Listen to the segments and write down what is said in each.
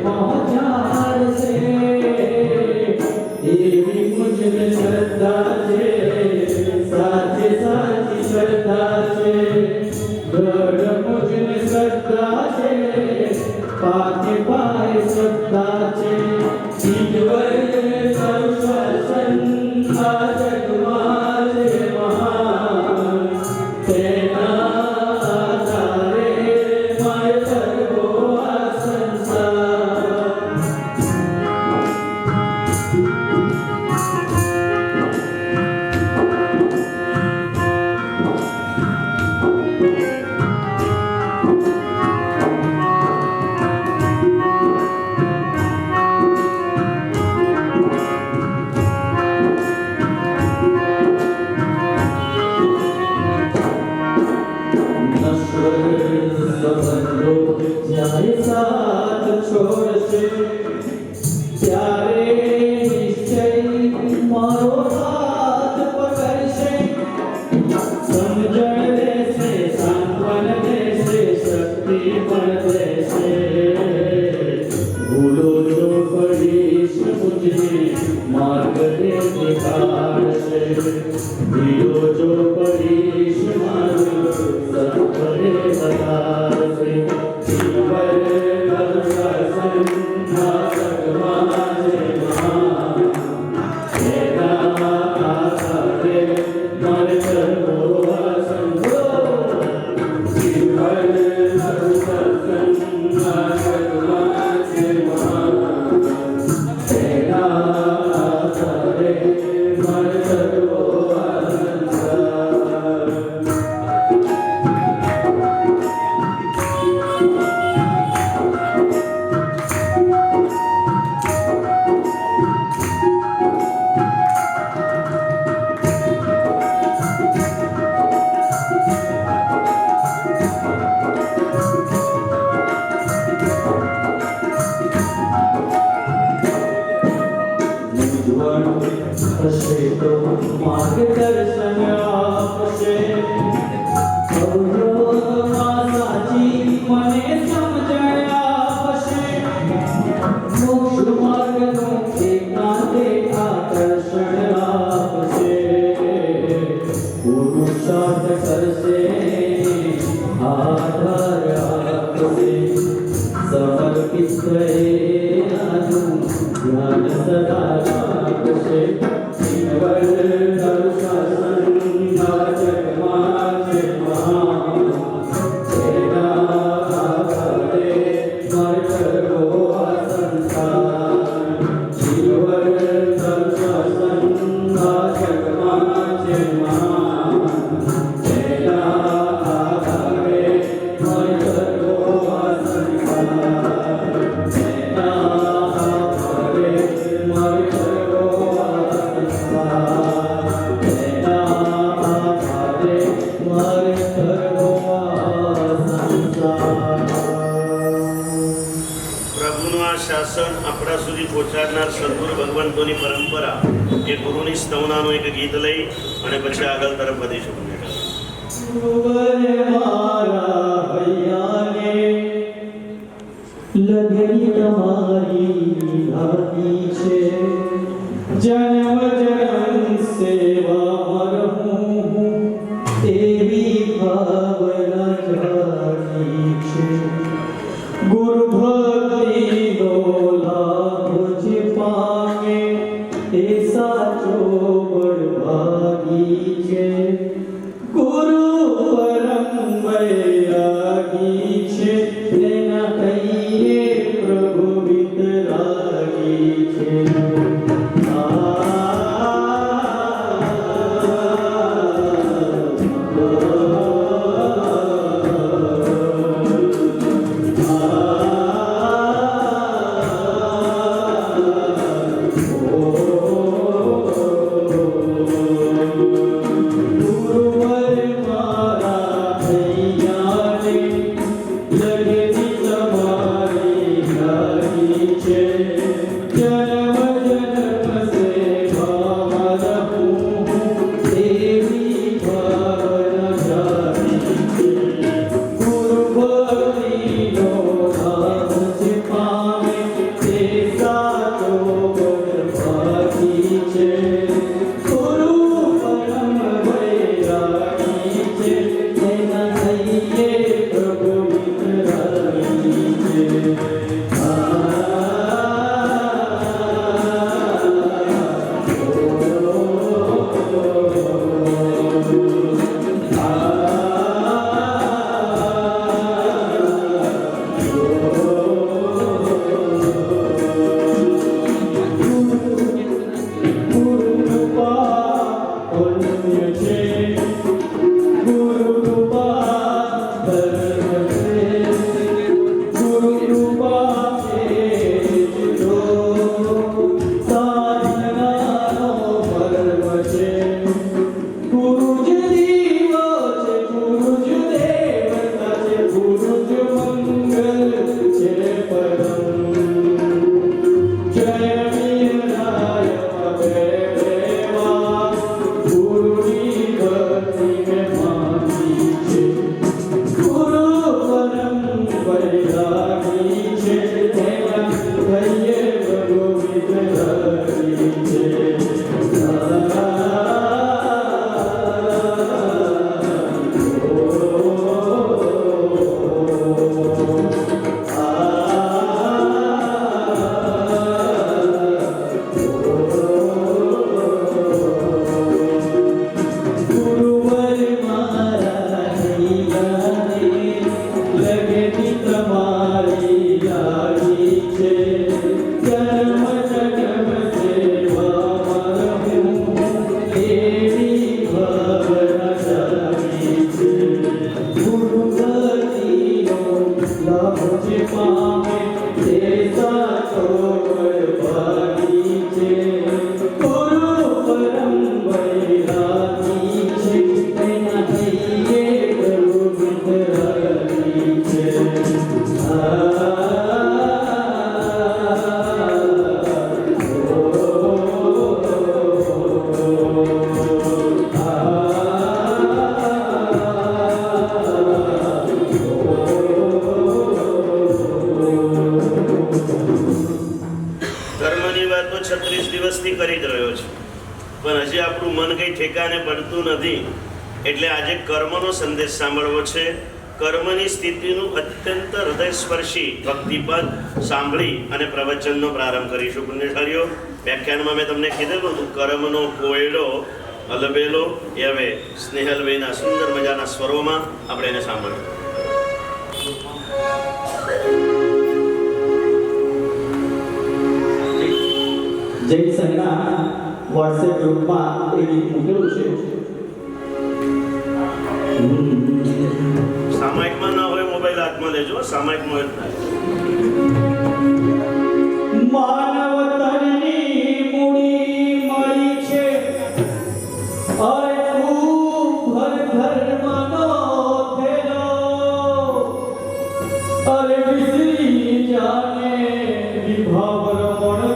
पहुँचाड़ से एवी मुझे श्रद्धा छे साची साची श्रद्धा छे दृढ़ मुझे श्रद्धा छे पाके पाए श्रद्धा छे ईश्वर सर्वशन जगमाल महान तेना आधारे माय सर्वो संसार जाए साथ छोड़ से प्यारे निश्चय मारो हाथ पकड़ से समझण दे से सांत्वन दे से शक्ति बन दे से भूलो जो पड़ीश मुझे मार्ग दे निकाल से भूलो जो पड़ीश मार्ग सत्परे बता से मार्गदर्शन आपसे साची मने समझण आपसे मोक्ष मार्ग के कांधे आकर्षण आपसे पुरुषार्थ करसे आधार आपसे समर्पित रहे ध्यान सदा आपसे શાસન આપણા સુધી પહોંચાડનાર સદગુરુ ભગવંતોની પરંપરા એ ગુરુની સ્તવનાનું એક ગીત લઈ અને પછી આગળ તરફ વધીશું. લગની તમારી ભાતી છે જન્મ જન્મ સેવામાં રહું એવી ભાવના જાગી છે ગુરુ ભક્તિ નો લાભ જે પામે એ સાચો બળભાગી છે ગુરુ પરમ વૈરાગી છે તેના કહીએ પ્રભુ વિતરાગી છે Bye. વૈરાગી છે તેના થઈએ પ્રભુ વિતરાગી છે કર્મની વાત તો 36 દિવસથી કરી જ રહ્યો છે, પણ હજી આપણું મન કંઈ ઠેકાને પડતું નથી. એટલે આજે કર્મનો સંદેશ સાંભળવો છે. કર્મની સ્થિતિનું અત્યંત હૃદયસ્પર્શી ભક્તિપદ સાંભળી અને પ્રવચનનો પ્રારંભ કરીશું. પુણ્યશાળીઓ, વ્યાખ્યાનમાં મેં તમને કીધેલું હતું, કર્મનો કોયડો અલબેલો એ હવે સ્નેહલભાઈના સુંદર મજાના સ્વરોમાં આપણે એને સાંભળ્યું. જય સંઘના વોટ્સએપ ગ્રુપમાં એક ગીત મૂકેલું છે. સામાયિકમાં ના હોય મોબાઈલ હાથમાં લેજો, સામાયિકમાં જ થાય. માનવ તનની મૂડી મળી છે અરે ખૂબ ધર્મનો થેલો અરે વિસરી જાને વિભાવ રમણ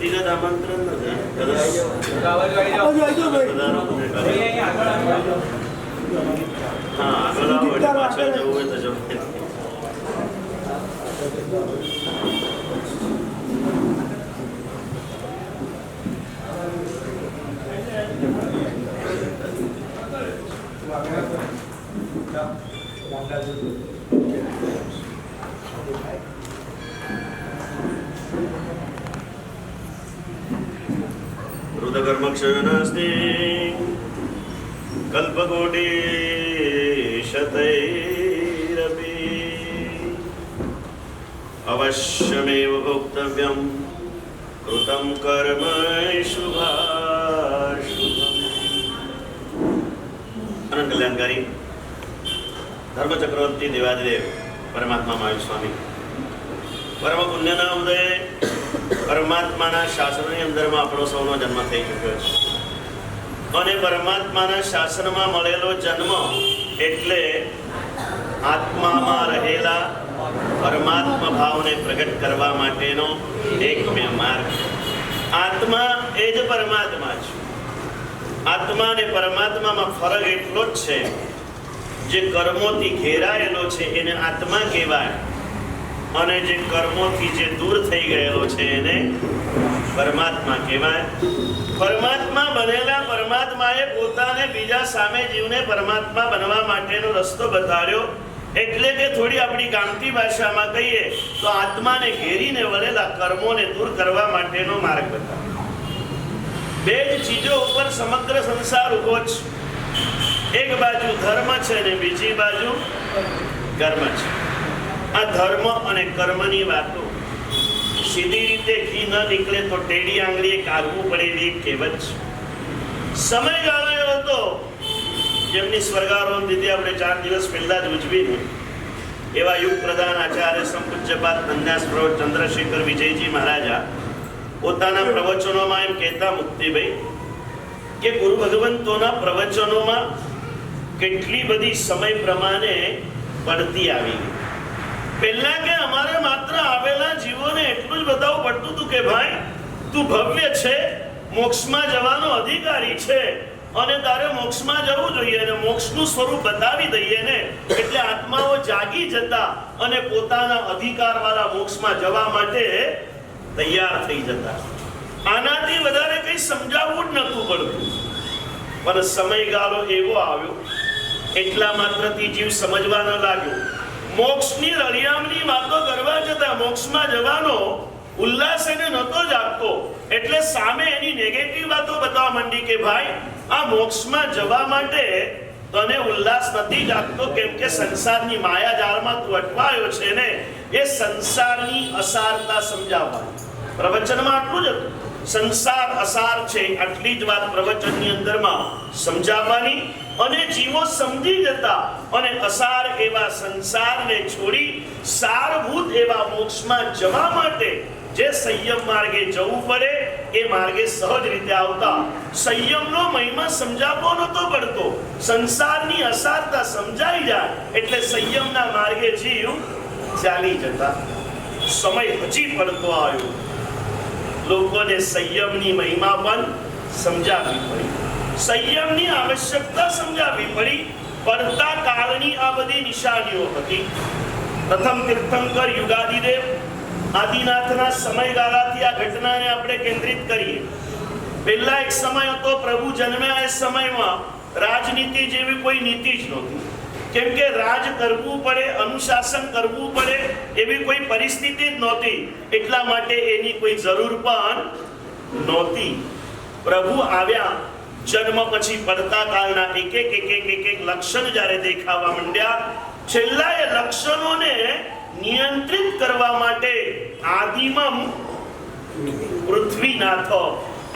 વ્યક્તિગત આમંત્રણ નથી. હા, આગળ આવો એટલે પાછળ જવું હોય તો જવું. રુદકર્મક્ષયનાસ્તિ કલ્પકોટી શતૈરપી અવશ્યમેવ ભોક્તવ્યમ કૃતમ કર્મ શુભાશુભમ. અનંત કલ્યાણકારી ધર્મચક્રવર્તી દેવાદેવ પરમાત્મા મહાવીર સ્વામી પરમ પુણ્યના ઉદય પરમાત્માના શાસનની અંદરમાં આપણો સૌનો જન્મ થઈ ચૂક્યો છે અને પરમાત્માના શાસનમાં મળેલો જન્મ એટલે આત્મામાં રહેલા પરમાત્મા ભાવને પ્રગટ કરવા માટેનો એકમેવ માર્ગ. આત્મા એ જ પરમાત્મા છે. આત્મા અને પરમાત્મામાં ફરક એટલો જ છે, જે કર્મોથી ઘેરાયેલો છે એને આત્મા કહેવાય અને જે કર્મોથી જે દૂર થઈ ગયેલો છે એને પરમાત્મા કહેવાય. પરમાત્મા બનેલા પરમાત્માએ પોતાને બીજા સામે જીવને પરમાત્મા બનવા માટેનો રસ્તો બતાડ્યો. એટલે કે થોડી આપણી ગામઠી ભાષામાં કહીએ તો આત્માને ઘેરીને વળેલા કર્મોને દૂર કરવા માટેનો માર્ગ બતાવ્યો. બે જ ચીજો ઉપર સમગ્ર સંસાર ઉભો છે. એક બાજુ ધર્મ છે અને બીજી બાજુ કર્મ છે. આ ધર્મ અને કર્મની વાતો સીધી રીતે ઘી ન નીકળે તો ટેડી આંગળીએ કાઢવું પડે એવી એક કહેવત છે. સમયગાળો એવો હતો જેમની સ્વર્ગારોહણ તિથિ આપણે 4 દિવસ પહેલા જ ઉજવી. એવા યુગ પ્રધાન આચાર્ય સંપૂજ્યપાદ સંન્યાસ પ્રવર્ત ચંદ્રશેખર વિજયજી મહારાજા પોતાના પ્રવચનોમાં એમ કહેતા મુક્તિભાઈ કે ગુરુ ભગવંતોના પ્રવચનોમાં કેટલી બધી સમય પ્રમાણે પડતી આવી. પહેલા કે અમારે માત્ર આવેલા જીવોને એટલું જ બતાવવું પડતું હતું કે ભાઈ તું ભવ્ય છે, મોક્ષમાં જવાનો અધિકારી છે અને તારે મોક્ષમાં જવું જોઈએ અને મોક્ષનું સ્વરૂપ બતાવી દઈએ ને એટલે આત્માઓ જાગી જતા અને પોતાના અધિકારવાળા મોક્ષમાં જવા માટે તૈયાર થઈ જતા. આનાથી વધારે કંઈ સમજાવવું જ નહોતું પડતું. પણ સમયગાળો એવો આવ્યો એટલા માત્રથી જીવ સમજવા ન લાગ્યો. મોક્ષની રળિયામની વાતો કરવા જતા મોક્ષમાં જવાનો ઉલ્લાસ એને નહોતો જાગતો. એટલે સામે એની નેગેટિવ વાતો બતાવવા માંડી કે ભાઈ આ મોક્ષમાં જવા માટે તને ઉલ્લાસ નથી જાગતો કેમ કે સંસારની માયાજાળમાં તું અટવાયો છે ને એ સંસારની અસારતા સમજાવવાની. પ્રવચનમાં આટલું જ હતું. સંસાર અસાર છે આટલી જ વાત પ્રવચનની અંદરમાં સમજાવવાની અને જીવો સમજી જતા અને અસાર એવા સંસારને છોડી સારભૂત એવા મોક્ષમાં જવા માટે જે સંયમ માર્ગે જવું પડે એ માર્ગે સહજ રીતે આવતા. સંયમનો મહિમા સમજાવવો નતો પડતો. સંસારની અસારતા સમજાઈ જાય એટલે સંયમના માર્ગે જીવ ચાલી જતા. સમય હજી પડતો આવ્યો. લોકોને સંયમની મહિમા પણ સમજાવવી પડી. સંયમની આવશ્યકતા સમજાવવી પડી. પડતા કાળની આ બધી નિશાનીઓ હતી. પ્રથમ તીર્થંકર યુગાદિદેવ આદિનાથના સમયગાળાથી આ ઘટનાને આપણે કેન્દ્રિત કરીએ. પહેલા એક સમય હતો પ્રભુ જન્મ્યા એ સમયમાં રાજનીતિ જેવી કોઈ નીતિ જ નહોતી. કેમ કે રાજ કરવું પડે, અનુશાસન કરવું પડે એવી કોઈ પરિસ્થિતિ જ નહોતી. એટલા માટે એની કોઈ જરૂર પણ નહોતી. પ્રભુ આવ્યા. જન્મ પછી પડતા કાળના એક એક લક્ષણ જ્યારે દેખાવા માંડ્યા, છેલ્લા એ લક્ષણોને નિયંત્રિત કરવા માટે આદિમમ પૃથ્વીનાથ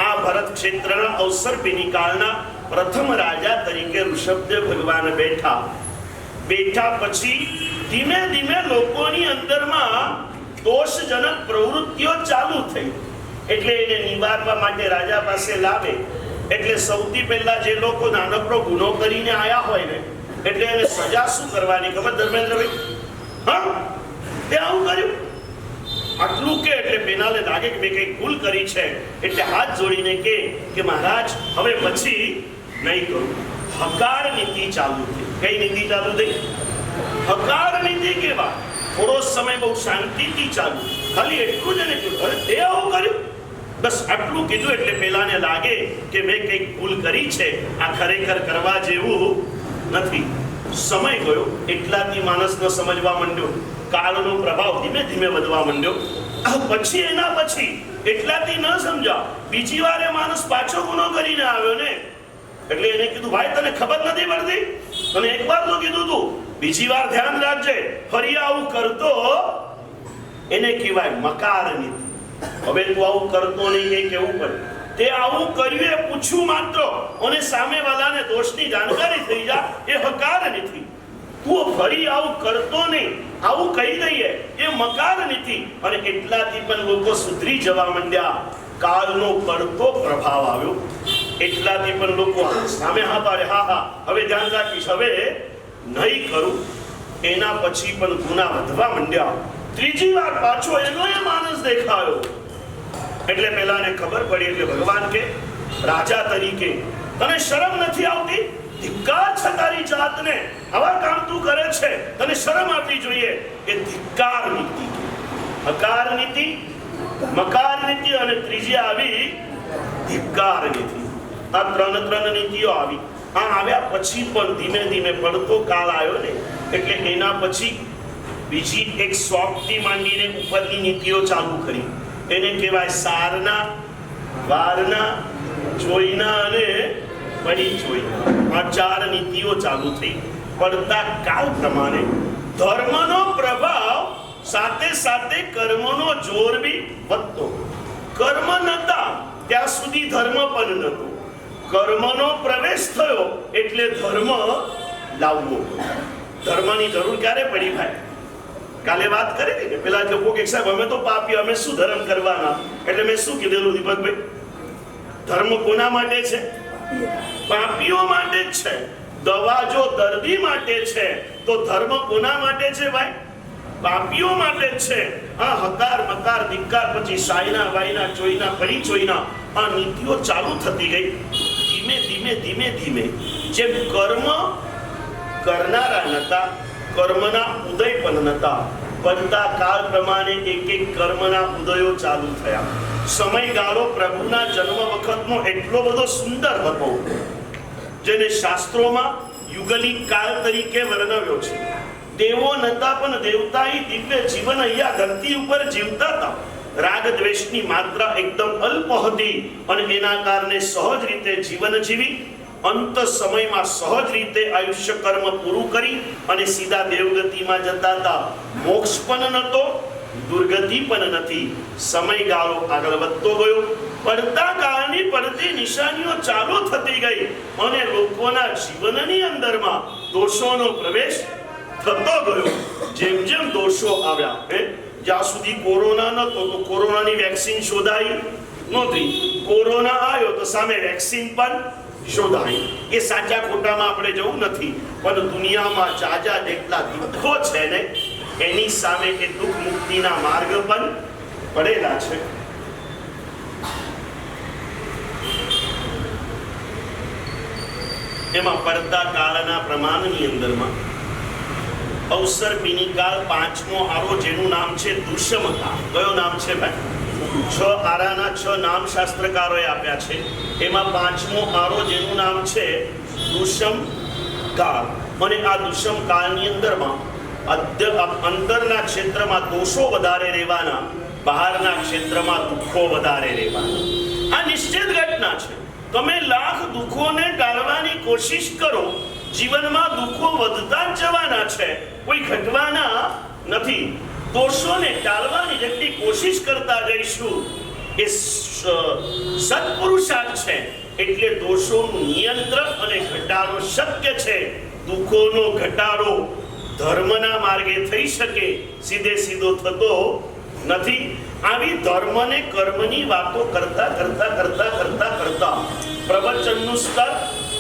આ ભરત ક્ષેત્રના અવસર્પિણી કાળના પ્રથમ રાજા તરીકે ઋષભદેવ ભગવાન બેઠા પછી ધીમે ધીમે લોકોની અંદરમાં દોષજનક પ્રવૃત્તિઓ ચાલુ થઈ. એટલે એને નિવારવા માટે રાજા પાસે લાવે. એટલે સૌથી પહેલા જે લોકો નાનકડો ગુનો કરીને આયા હોય ને એટલે એને સજા શું કરવાની ખબર ધર્મેન્દ્રભાઈ? હા, તે આવું કર્યું. આટલું કે એટલે પેલાને લાગે કે મેં કંઈક ભૂલ કરી છે, એટલે હાથ જોડીને કે મહારાજ હવે પછી નહીં કરું. હકાર નીતિ ચાલુ થઈ. કઈ નીતિ ચાલુ થઈ? હકાર નીતિ. કેવા થોડો સમય બહુ શાંતિથી ચાલુ, ખાલી એટલું જ એને કીધું, તે આવું કર્યું, બસ આટલું કીધું એટલે પેલાને લાગે કે મેં કંઈક ભૂલ કરી છે, આ ખરેખર કરવા જેવું નથી. સમય ગયો એટલાથી માણસને સમજવા માંડ્યો, કાળનો પ્રભાવ ધીમે ધીમે વધવા માંડ્યો. પછી એના પછી એટલાથી ન સમજા, બીજી વાર એ માણસ પાછો ગુનો કરીને આવ્યો ને, એટલે એને કીધું ભાઈ તને ખબર નથી પડતી, તને એકવાર તો કીધું તું, બીજી વાર ધ્યાન રાખજે, ફરી આવું કરતો એને કહેવાય મકાર નીતિ. હવે તું આવું કરતો નહીં એ કેવું પડે. તે આવું કર્યું એ પૂછ્યું માત્ર અને સામેવાળાને દોષની જાણકારી થઈ જાય એ હકાર નથી. તું ફરી આવું કરતો નહીં આવું કહી દઈએ એ મકાર નથી. અને એટલાથી પણ લોકો સુધરી જવા માંડ્યા. કાળનો પડતો પ્રભાવ આવ્યો એટલાથી પણ લોકો સામે હા પાડે, હા હા હવે ધ્યાન રાખીશ, હવે નહીં કરું. એના પછી પણ ગુના વધવા માંડ્યા. ત્રીજી વાર પાછો એનો એ માણસ દેખાયો એટલે પેલાને ખબર પડી. એટલે ભગવાન કે રાજા તરીકે તને શરમ નથી આવતી? ધિક્કાર છે તારી જાતને, આવા કામ તું કરે છે, તને શરમ આવવી જોઈએ. એ ધિક્કાર નીતિ, હકાર નીતિ, મકાર નીતિ અને ત્રીજી આવી ધિક્કાર નીતિ. આ ત્રણ નીતિઓ આવી. આ આવ્યા પછી પણ ધીમે ધીમે પડતો કાળ આવ્યો ને, એટલે એના પછી બીજી એક સોફ્ટથી માંડીને ઉપરની નીતિઓ ચાલુ કરી. એને કહેવાય સારના, વારના, જોઈના અને પડી જોઈના. આ ચાર નીતિઓ ચાલુ થઈ. પડતા કાળ પ્રમાણે ધર્મનો પ્રભાવ સાથે સાથે કર્મનો જોર બી વધતો. કર્મ નતા ત્યાં સુધી ધર્મ પણ નતો. કર્મનો પ્રવેશ થયો એટલે ધર્મ લાવવો. ધર્મની જરૂર ક્યારે પડી ભાઈ? કાલે વાત કરી હતી કે પેલા લોકો કે સાહેબ અમે તો પાપી, અમે શું ધર્મ કરવાના? એટલે મેં શું કીધેલું દીપકભાઈ? ધર્મ કોના માટે છે? પાપીઓ માટે જ છે. દવા જો દર્દી માટે છે તો ધર્મ કોના માટે છે ભાઈ? પાપીઓ માટે જ છે. આ હકાર મકાર ધિક્કાર પછી સાયના વાયના ચોઈના પડી ચોઈના આ નીતિઓ ચાલુ થતી ગઈ. ધીમે ધીમે ધીમે ધીમે જેમ કર્મ કરનારા નતા, કર્મના ઉદય પણ નતા, પડતા કાળ પ્રમાણે એક એક કર્મના ઉદયો ચાલુ થયા. સમયગાળો પ્રભુના જન્મ વખતનો એટલો બધો સુંદર હતો જેને શાસ્ત્રોમાં યુગલિક કાળ તરીકે વર્ણવ્યો છે. દેવો નતા પણ દેવતાઈ દિવ્ય જીવન અહીંયા ધરતી ઉપર જીવતા હતા. રાગ દ્વેષની માત્રા એકદમ અલ્પ હતી અને એના કારણે સહજ રીતે જીવન જીવી અંત સમયમાં સહજ રીતે આયુષ્ય કર્મ પૂરું કરી અને સીધા દેવગતિમાં જતા હતા. મોક્ષ પણ નતો, દુર્ગતિ પણ નથી. સમયગાળો આગળ વધતો ગયો. પડતા કાળની પડતી નિશાનીઓ ચાલુ થતી ગઈ અને લોકોના જીવનની અંદરમાં દોષોનો પ્રવેશ થતો ગયો. જેમ જેમ દોષો આવ્યા, જ્યાં સુધી કોરોના નતો તો કોરોનાની વેક્સિન શોધાઈ નહોતી. કોરોના આવ્યો તો સામે વેક્સિન પણ શોધાઈ. એ સાચા ખોટામાં આપણે જવું નથી, પણ દુનિયામાં જાજા જેટલા દુઃખો છે ને એની સામે એ દુઃખ મુક્તિના માર્ગ પણ પડેલા છે. એમાં પડતા કાળના પ્રમાણની અંદરમાં અવસર બિનિકાળ પાંચમો આરો જેનું નામ છે દુષ્મકાળ. કયો નામ છે ભાઈ? 6 આરાના 6 નામ શાસ્ત્રકારોએ આપ્યા છે. એમાં પાંચમો આરો જેનું નામ છે દુષ્મકાળ. અને આ દુષ્મકાળની અંદરમાં અંદરના ક્ષેત્રમાં દોષો વધારે રહેવાના, બહારના ક્ષેત્રમાં દુઃખો વધારે રહેવાના. આ નિશ્ચિત ઘટના છે. તમે લાખ દુઃખોને ટાળવાની કોશિશ કરો, જીવનમાં દુઃખો વધતા જ જવાના છે, કોઈ ઘટવાના નથી. દોષોને ટાળવાની જેટલી કોશિશ કરતા જઈશું એ સત્પુરુષાર્થ છે. એટલે દોષોનું નિયંત્રણ અને ઘટાડો શક્ય છે. દુઃખોનો ઘટાડો ધર્મના માર્ગે થઈ શકે, સીધે સીધો થતો નથી. આવી ધર્મ ને કર્મની વાતો કરતા કરતા કરતા કરતા કરતા પ્રવચનનું સ્તર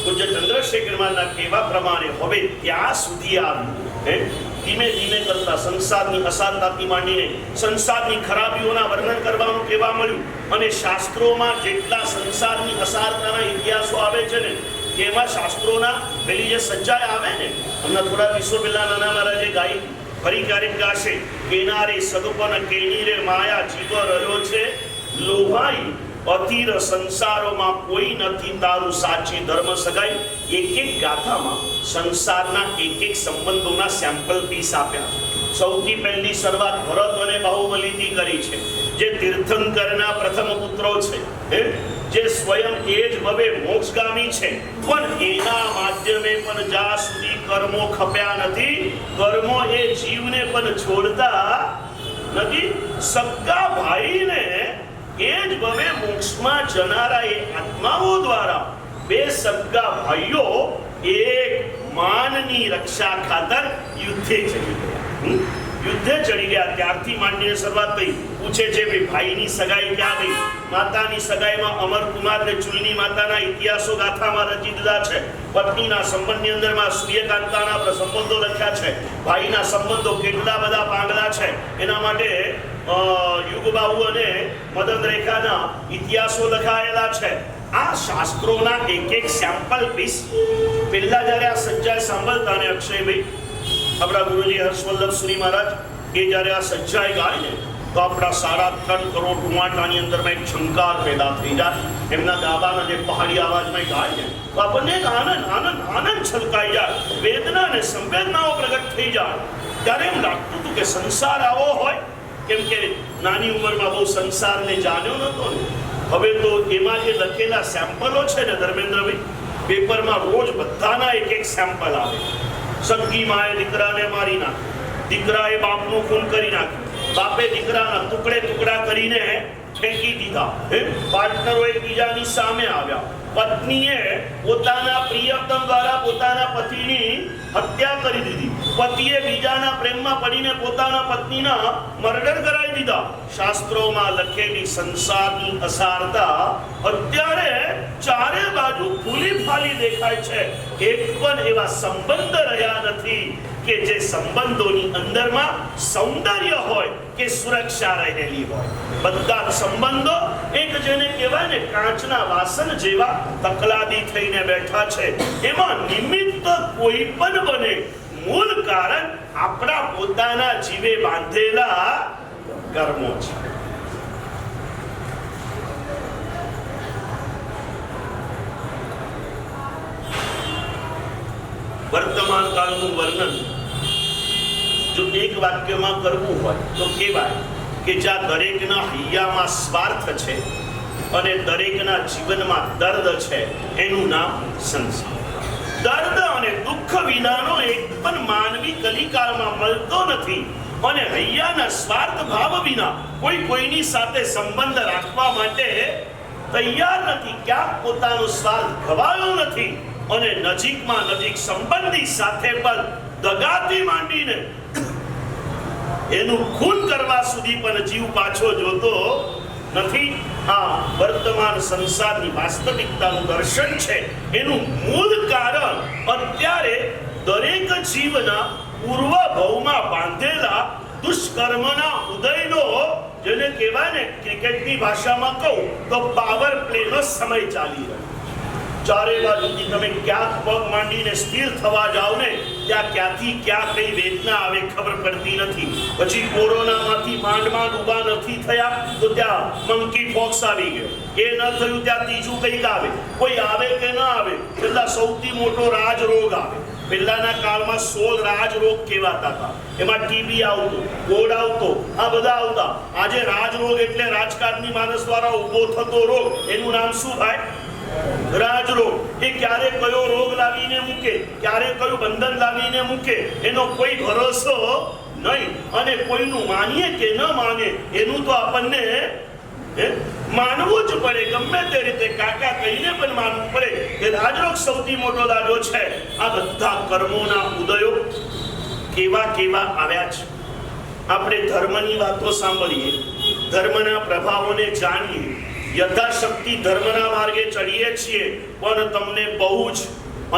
પૂજ્ય ચંદ્રશેખર મહારાજના કહેવા પ્રમાણે હવે ત્યાં સુધી આવ્યું ધીમે ધીમે કરતા સંસારની અસારતાથી માંડીને સંસારની ખરાબીઓના વર્ણન કરવાનું કહેવા મળ્યું. અને શાસ્ત્રોમાં જેટલા સંસારની અસારતાના ઇતિહાસો આવે છે ને એમાં શાસ્ત્રોના પેલી જે સચ્ચાઈ આવે ને, હમણાં થોડા દિવસો પહેલા નાના મહારાજે ગાઈ, ફરી ક્યારેક ગાશે, કેનારે સગપન કેની રે માયા જીવ રહ્યો છે લોભાઈ, અતિર સંસારોમાં કોઈ નથી તારું સાચી ધર્મ સગાઈ. એક એક ગાથામાં સંસારના એક એક સંબંધોના સેમ્પલ પીસ આપ્યા. સૌથી પહેલી શરૂઆત ભરત અને બાહુબલીથી કરી છે, જે તીર્થંકરના પ્રથમ પુત્રો છે, જે સ્વયં એ જ ભવે મોક્ષગામી છે, પણ એના માધ્યમે પણ જ્યાં સુધી કર્મો ખપ્યા નથી, કર્મો એ જીવને પણ છોડતા નથી. સગા ભાઈને એ જ ભવે મોક્ષમાં જનારા એ આત્માઓ દ્વારા બે સગા ભાઈઓ એક માનની રક્ષા ખાતર યુદ્ધે ચડી ગયા. યુદ્ધે ચડી ગયા ત્યારથી માંડીને શરૂઆત થઈ. પૂછે છે ભાઈ ભાઈની સગાઈ ક્યાં ગઈ? માતાની સગાઈમાં અમરકુમાર ને ચુલની માતાના ઇતિહાસો ગાથામાં રચી દીધા છે. પત્નીના સંબંધની અંદરમાં સૂર્યકાંતાના સંબંધો લખ્યા છે. ભાઈના સંબંધો કેટલા બધા પાંગલા છે એના માટે યુગબાહુ અને મદન રેખાના ઇતિહાસો લખાયેલા છે. આ શાસ્ત્રોના એક એક સેમ્પલ પીસ પહેલા જ્યારે આ સચ્ચાઈ સાંભળતા ને અક્ષયભાઈ આપણા ગુરુજી હર્ષવલ્લભ સુરી મહારાજ એ જ્યારે આ સચ્ચાઈ ગાય ને તો આપણા 3.5 કરોડ રૂવાટાની અંદરમાં એક શંકાર પેદા થઈ જાય. એમના ગાવાના જે પહાડી અવાજમાં ગાય ને તો આપણને એક આનંદ આનંદ આનંદ છલકાઈ જાય, વેદના અને સંવેદનાઓ પ્રગટ થઈ જાય. ત્યારે એમ લાગતું હતું કે સંસાર આવો હોય, કેમ કે નાની ઉંમરમાં બહુ સંસારને જાણ્યો નહોતો ને. હવે તો એમાં જે લખેલા સેમ્પલો છે ને ધર્મેન્દ્રભાઈ, પેપરમાં રોજ બધાના એક એક સેમ્પલ આવે. સગી માએ દીકરાને મારી નાખ્યો, દીકરાએ બાપનું ખૂન કરી નાખ્યું, બાપે દીકરાના ટુકડે ટુકડા કરીને ફેંકી દીધા, પાર્ટનરો એકબીજાની સામે આવ્યા, પત્નીએ પોતાના પ્રિયતમ દ્વારા પોતાના પતિની હત્યા કરી દીધી, પતિએ બીજાના પ્રેમમાં પડીને પોતાના પત્નીના મર્ડર કરાવી દીધા. શાસ્ત્રોમાં લખેલી સંસારની અસારતા અત્યારે ચારે બાજુ ફૂલી ફાલી દેખાય છે. એક પણ એવા સંબંધ રહ્યા નથી કે જે સંબંધોની અંદરમાં સૌંદર્ય હોય કે સુરક્ષા રહેલી હોય. બધા સંબંધો એક જેને કહેવાય ને કાચના વાસણ જેવા તકલાદી થઈને બેઠા છે. એમાં નિમિત્ત કોઈ પણ બને, મૂળ કારણ આપણા પોતાના જીવે બાંધેલા કર્મો છે. વર્તમાન કાળનું વર્ણન જો એક વાક્યમાં કરવું હોય તો કહેવાય કે જ્યાં દરેકના હૈયામાં સ્વાર્થ છે અને દરેકના જીવનમાં દર્દ છે, એનું નામ સંસાર. દર્દ અને દુઃખ વિનાનો એક પણ માનવી કલિકાળમાં મળતો નથી. અને હૈયાના સ્વાર્થ ભાવ વિના કોઈ કોઈની સાથે સંબંધ રાખવા માટે તૈયાર નથી. ક્યાંક પોતાનો સ્વાર્થ ગવાયો નથી અને નજીકમાં નજીક સંબંધી સાથે પણ દગાથી માંડીને એનું ખૂન કરવા સુધી પણ જીવ પાછો જોતો નથી. આ વર્તમાન સંસારની વાસ્તવિકતાનું દર્શન છે. એનું મૂળ કારણ અત્યારે દરેક જીવના પૂર્વ ભવમાં બાંધેલા દુષ્કર્મના ઉદયનો, જેને કહેવાય ને ક્રિકેટની ભાષામાં કહું તો પાવર પ્લેનો સમય ચાલી રહ્યો. ચારે બાજુથી તમે ક્યાંક પગ માંડીને સ્થિર થવા જાઓ ને ત્યાં ક્યાંથી ક્યાં કઈ વેદના આવે ખબર પડતી નથી. પછી કોરોનામાંથી માંડ ઊભા નથી થયા તો ત્યાં મંકી પોક્સ આવી ગયો, એ ન થયું ત્યાં ત્રીજું કંઈક આવે. કોઈ આવે કે ન આવે, છેલ્લા સૌથી મોટો રાજરોગ આવે. પહેલાના કાળમાં 16 રાજરોગ કહેવાતા હતા. એમાં ટીબી આવતું, ગોળ આવતો, આ બધા આવતા. આજે રાજરોગ એટલે રાજકારણી માણસ દ્વારા ઊભો થતો રોગ. એનું નામ શું ભાઈ? રાજરોગ. એ ક્યારે કયો રોગ લાવીને મૂકે, ક્યારે કયું બંધન લાવીને મૂકે એનો કોઈ ભરોસો નહીં. અને કોઈનું માનીએ કે ન માને એનું તો આપણને માનવું જ પડે. ગમે તે રીતે કાકા કહીને પણ માનવું પડે કે રાજરોગ સૌથી મોટો દાજો છે. આ બધા કર્મોના ઉદયો કેવા કેવા આવ્યા છે. આપણે ધર્મની વાતો સાંભળીએ, ધર્મના પ્રભાવોને જાણીએ, યથાશક્તિ ધર્મના માર્ગે ચડીએ છીએ, પણ તમને બહુ જ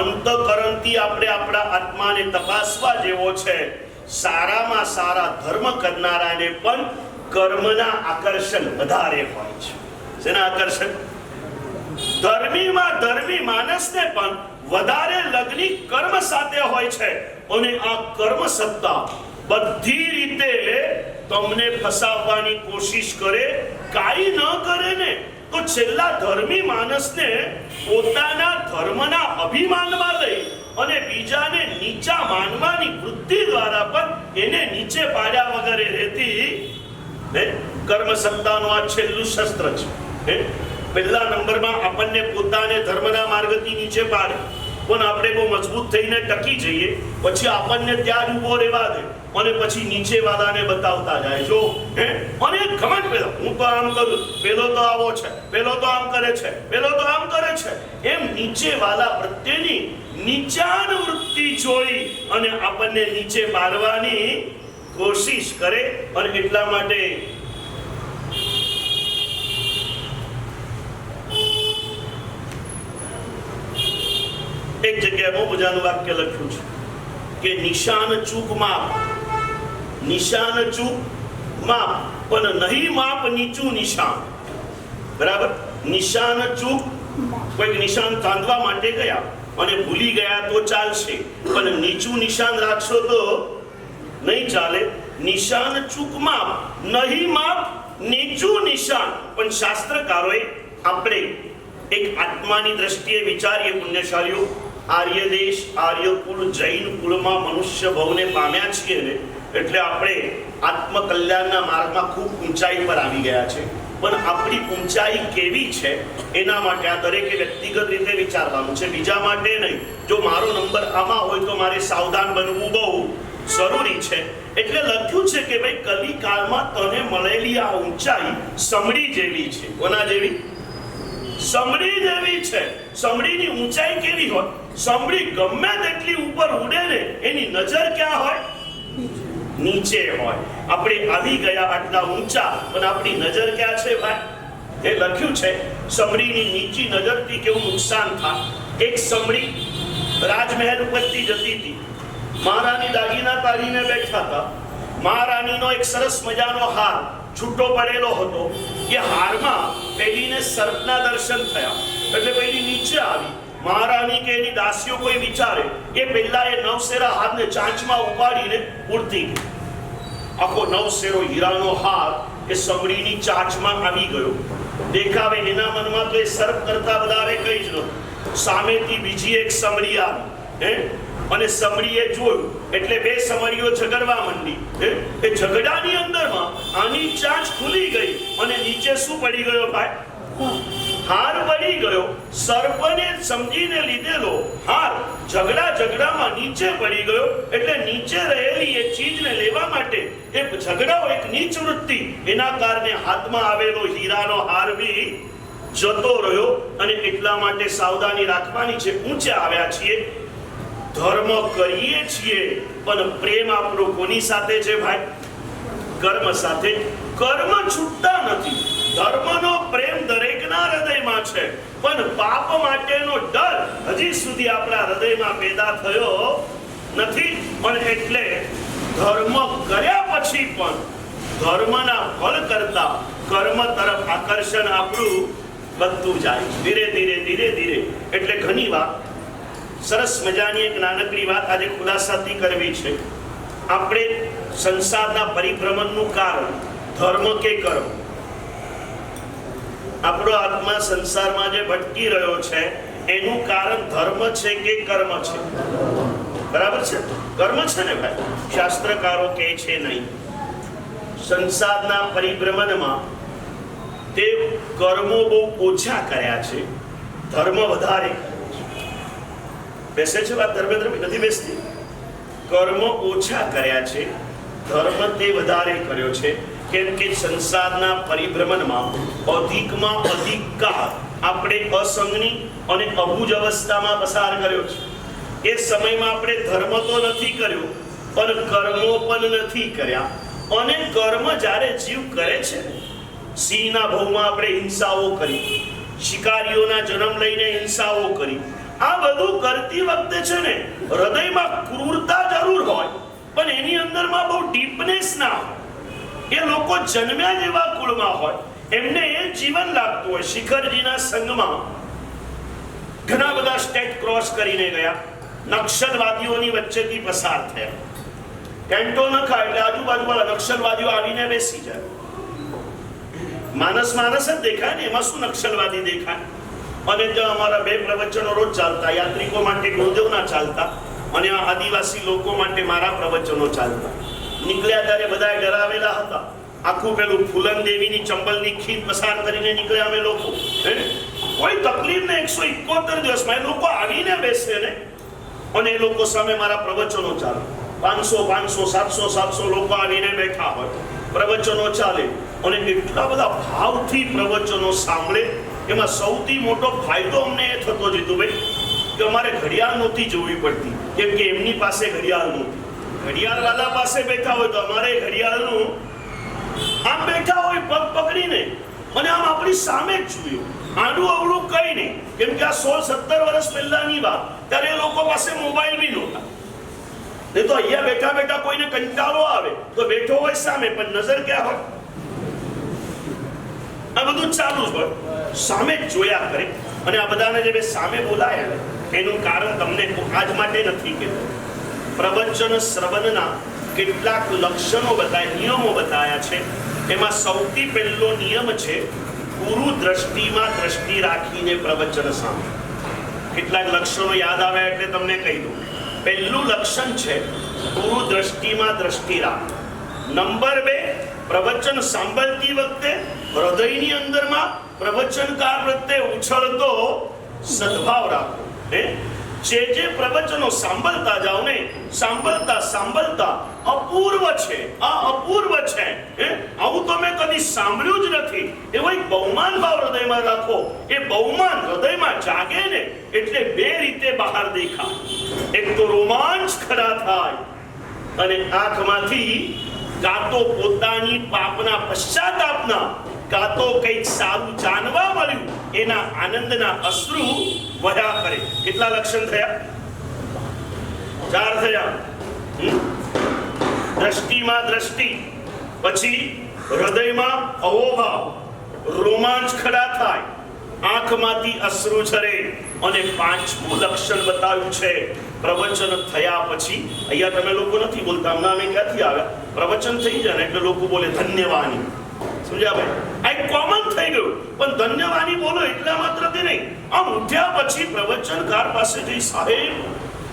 અંતઃકરણથી આપણે આપણા આત્માને તપાસવા જેવો છે. સારામાં સારા ધર્મ કરનારાને પણ કર્મના આકર્ષણ વધારે હોય છે. શેના આકર્ષણ? ધર્મીમાં ધર્મી માણસને પણ વધારે લગ્ની કર્મ સાથે હોય છે. અને આ કર્મ સત્તા બધી રીતે તમને ફસાવવાની કોશિશ કરે, કાઈ ન કરે ને તો છેલ્લા ધર્મી માણસને પોતાના ધર્મના અભિમાનમાં લઈ અને બીજાને નીચા માનવાની વૃત્તિ દ્વારા પણ એને નીચે પાડ્યા વગર રહેતી કર્મ સત્તાનું આ છેલ્લું શસ્ત્ર છે. પહેલા નંબરમાં આપણને પોતાને ધર્મના માર્ગથી નીચે પાડે, પણ આપણે બહુ મજબૂત થઈને ટકી જઈએ, પછી આપણને ત્યાં જ ઉભો રહેવા દે અને પછી નીચે વાળાને બતાવતા જાય, જો અને ઘમંડ, પેલો હું તો આમ કરું, પેલો તો આવો છે, પેલો તો આમ કરે છે, પેલો તો આમ કરે છે, એમ નીચે વાળા પ્રત્યેની નીચાન વૃત્તિ જોઈ અને આપણને નીચે પાડવાની કોશિશ કરે. અને એટલા માટે એક જગ્યાએ બહુ મજાનું વાક્ય લખ્યું છે કે નિશાન ચૂક માપ, નિશાન ચૂક માપ, પણ નહીં માપ નીચું નિશાન. બરાબર? નિશાન ચૂક, કોઈ નિશાન તાંદવા માટે ગયા અને ભૂલી ગયા તો ચાલશે, પણ નીચું નિશાન રાખશો તો નહીં ચાલે. નિશાન ચૂક માપ, નહીં માપ નીચું નિશાન. પણ શાસ્ત્રકારોએ આપણે એક આત્માની દ્રષ્ટિએ વિચારીએ, પુણ્યશાળીઓ, આર્ય દેશ, આર્ય કુળ, જૈન કુળમાં મનુષ્ય ભવને પામ્યા છીએ ને, એટલે આપણે આત્મકલ્યાણના માર્ગમાં ખૂબ ઊંચાઈ પર આવી ગયા છે. પણ આપણી ઊંચાઈ કેવી છે એના માટે આ દરેકે વ્યક્તિગત રીતે વિચારવાનું છે, બીજા માટે નહીં. જો મારો નંબર આમાં હોય તો મારે સાવધાન બનવું બહુ જરૂરી છે. એટલે લખ્યું છે કે ભાઈ કલિકાળમાં તને મળેલી આ ઊંચાઈ સમડી જેવી છે. કોના જેવી? સમડી જેવી છે. સમડીની ઊંચાઈ કેવી હોય? સમડી ગમે તેટલી ઉપર ઉડે ને એની નજર ક્યાં હોય? નીચે હોય. આપણે આવી ગયા આટલા ઊંચા, પણ આપણી નજર ક્યાં છે ભાઈ? એ લખ્યું છે સમડીની નીચી નજરથી કેવું નુકસાન થાય. એક સમડી રાજમહેલ ઉપરથી જતી હતી, મહારાણી દાગીના તારીને બેઠા હતા. મહારાણીનો એક સરસ મજાનો હાર છૂટો પડેલો હતો. એ હારમાં પેલીને સર્પના દર્શન થયા એટલે પેલી નીચે આવી. મહારાણી કે એની દાસીઓ કોઈ વિચારે એ પહેલા એ નવસેરા હારને ચાંચમાં ઉપાડીને ઉડતી ગઈ. આખો નવસેરો હીરાનો હાર એ સમડીની ચાંચમાં આવી ગયો. દેખાવે એના મનમાં તો એ સર્પ કરતા વધારે કઈ જ નહોતું. સામેથી બીજી એક સમડી આવી અને સમડીએ જોયું એટલે બે સમડીઓ ઝઘડવા માંડી. એ ઝઘડાની અંદરમાં આની ચાંચ ખુલી ગઈ અને નીચે શું પડી ગયો ભાઈ? હાર પડી ગયો. સર્પને સમજીને લીધેલો હાર ઝઘડામાં નીચે પડી ગયો. એટલે નીચે રહેલી એ ચીજને લેવા માટે એક ઝઘડાઓ, એક નીચ વૃત્તિ, એના કારણે હાથમાં આવેલો હીરાનો હાર બી જતો રહ્યો. અને એટલા માટે સાવધાની રાખવાની છે. ઊંચે આવ્યા છીએ, ધર્મ કરીએ છીએ, પણ પ્રેમ આપણો કોની સાથે છે ભાઈ? કર્મ સાથે. કર્મ છૂટતા નથી. ધર્મનો પ્રેમ દરેકના હૃદયમાં છે, પણ પાપ માટેનો ડર હજી સુધી આપણા હૃદયમાં પેદા થયો નથી. અને એટલે ધર્મ કર્યા પછી પણ ધર્મના ફળ કરતા કર્મ તરફ આકર્ષણ આપણું વધતું જાય ધીરે ધીરે ધીરે ધીરે. એટલે ઘણી વાર સરસ મજાની એક નાનકડી વાત આજે ખુલાસાથી કરવી છે. આપણે સંસારના પરિભ્રમણનું કારણ ધર્મ કે કર્મ? આપણો આત્મા સંસારમાં જે ભટકી રહ્યો છે એનું કારણ ધર્મ છે કે કર્મ છે? બરાબર છે, કર્મ છે ને ભાઈ. શાસ્ત્રકારો કહે છે નહીં, સંસારના પરિભ્રમણમાં તે કર્મો બહુ ઓછા કર્યા છે, ધર્મ વધારે કર્યો છે. બેસે છે વાત? ધર્મ નથી બેસતી. કર્મ ઓછા કર્યા છે, ધર્મ તે વધારે કર્યો છે. કેમ કે સંસારના પરિભ્રમણમાં અધિકમાં અધિક કાળ આપણે અસંગની અને અબુજ અવસ્થામાં પસાર કર્યો છે. એ સમયમાં આપણે ધર્મ તો નથી કર્યો, પણ કર્મો પણ નથી કર્યા. અને કર્મ જ્યારે જીવ કરે છે ને, સિંહના ભવમાં આપણે હિંસાઓ કરી, શિકારીઓના જન્મ લઈને હિંસાઓ કરી, આ બધું કરતી વખતે છે ને હૃદયમાં ક્રૂરતા જરૂર હોય, પણ એની અંદરમાં બહુ ડીપનેસ ના હોય. એ લોકો જન્મ્યા જેવા કુળમાં હોય, એમને એ જીવન લાગતું હોય. શિખરજીના સંગમાં ઘણા બધા સ્ટેટ ક્રોસ કરીને ગયા, નક્સલવાદીઓની વચ્ચેથી પસાર થયા. કેન્ટો ન ખાય એટલે આજુબાજુવાળા નક્સલવાદીઓ આવીને બેસી જાય. માણસ જ દેખાય ને, એમાં શું નક્સલવાદી દેખાય? અને ત્યાં અમારા 2 પ્રવચનો રોજ ચાલતા, યાત્રિકો માટે ગુરુદેવના ચાલતા અને આદિવાસી લોકો માટે મારા પ્રવચનો ચાલતા. નીકળ્યા ત્યારે બધા ડરાવેલા હતા. આખું પેલું ફૂલન દેવીની ચંબલની ખીણ પસાર કરીને નીકળ્યા અમે લોકો. કોઈ તકલીફ ને 171 દિવસમાં એ લોકો આવીને બેસે ને, અને એ લોકો સામે મારા પ્રવચનો ચાલે. 500 700 લોકો આવીને બેઠા હોય, પ્રવચનો ચાલે અને એટલા બધા ભાવથી પ્રવચનો સાંભળે. એમાં સૌથી મોટો ફાયદો અમને એ થતો જીતુભાઈ કે અમારે ઘડિયાળ નહોતી જોવી પડતી, કેમ કે એમની પાસે ઘડિયાળ નહોતી. ઘડિયાળ વાળા પાસે બેઠા હોય તો અમારે ઘડિયાળનું આમ બેઠા હોય પગ પકડીને અને આમ આપણી સામે જ જોયું, આડું અવળું કઈ નહીં. કેમ કે આ 16-17 વર્ષ પહેલાની વાત, ત્યારે એ લોકો પાસે મોબાઈલ બી નહોતા. નહીં તો અહીંયા બેઠા બેઠા કોઈને કંટાળો આવે તો બેઠો હોય સામે, પણ નજર ક્યાં હોય? આ બધું ચાલુ જ હોય, સામે જ જોયા કરે. અને આ બધાને જે મેં સામે બોલાયા એનું કારણ તમને આજ માટે નથી કહેતો. પ્રવચન શ્રવણના કેટલાક લક્ષણો બતાવ્યા, નિયમો બતાવ્યા છે. એમાં સૌથી પહેલો નિયમ છે ગુરુ દ્રષ્ટિમાં દ્રષ્ટિ રાખીને પ્રવચન સાંભળો. કેટલાક લક્ષણો યાદ આવ્યા એટલે તમને કહી દઉં. પહેલું લક્ષણ છે ગુરુ દ્રષ્ટિમાં દ્રષ્ટિ રાખ. નંબર 2, પ્રવચન સાંભળતી વખતે હૃદયની અંદરમાં પ્રવચનકાર પ્રત્યે ઉછળતો સદભાવ રાખો. જે પ્રવચનો સાંભળતા જાઓ ને, સાંભળતા અપૂર્વ છે, આ અપૂર્વ છે, આવું તમે કદી સાંભળ્યું જ નથી, એવો એક બહુમાન ભાવ હૃદયમાં રાખો. એ બહુમાન હૃદયમાં જાગે ને એટલે 2 રીતે બહાર દેખાય. એક તો રોમાંચ ખડા થાય અને આંખમાંથી કાં તો પોતાની પાપના પશ્ચાતાપના, કાં તો કંઈક સારું જાણવા મળ્યું એના આનંદના અશ્રુ વહ્યા કરે. કેટલા લક્ષણ થયા? 4 થયા. દ્રષ્ટિમાં દ્રષ્ટિ, પછી હૃદયમાં અહોભાવ, રોમાંચ ખડા થાય, આંખમાંથી અશ્રુ ઝરે, અને 5મું લક્ષણ બતાવ્યું છે પ્રવચન થયા પછી. અહીંયા તમે લોકો નથી બોલતા, હમણાં અમે ક્યાંથી આવ્યા? પ્રવચન થઈ જાય ને એટલે લોકો બોલે ધન્યવાણી. સમજ્યા ભાઈ? આ એક કોમન થઈ ગયું. પણ ધન્યવાણી બોલો એટલા માત્રથી નહીં, આમ ઉઠ્યા પછી પ્રવચનકાર પાસે જઈ, સાહેબ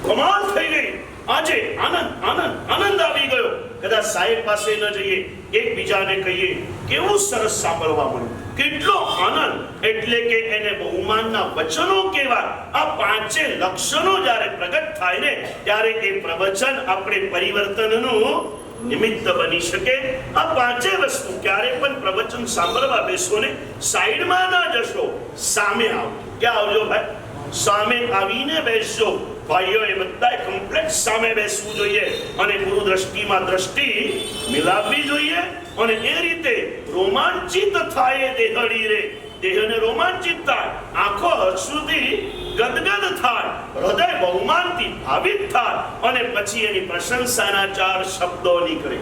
કમાલ થઈ ગઈ, આજે આનંદ આવી ગયો. કદાચ સાહેબ પાસે ન જઈએ, એકબીજાને કહીએ કેવું સરસ સાંભળવા મળ્યું, કેટલો આનંદ. એટલે કે એને બહુમાનના વચનો કહેવાય. આ 5 લક્ષણો જ્યારે પ્રગટ થાય ને ત્યારે એ પ્રવચન આપણે પરિવર્તનનું નિમિત્ત બની શકે. આ 5 વસ્તુ ક્યારે પણ પ્રવચન સાંભળવા બેસો ને સાઈડમાં ના જશો, સામે આવો. ક્યાં આવજો ભાઈ? સામે આવીને બેસજો. ભાઈઓ એ બધાએ કમ્પ્લેટ સામે બેસવું જોઈએ અને ગુરુ દ્રષ્ટિમાં દ્રષ્ટિ મિલાવવી જોઈએ. અને એ રીતે રોમાંચિત થાય દેહડી રે, દેહને રોમાંચિત થાય, આંખો હર્ષથી ગદગદ થાય, હૃદય બહુમાનથી ભાવિત થાય, અને પછી એની પ્રશંસાના 4 શબ્દો નીકળે.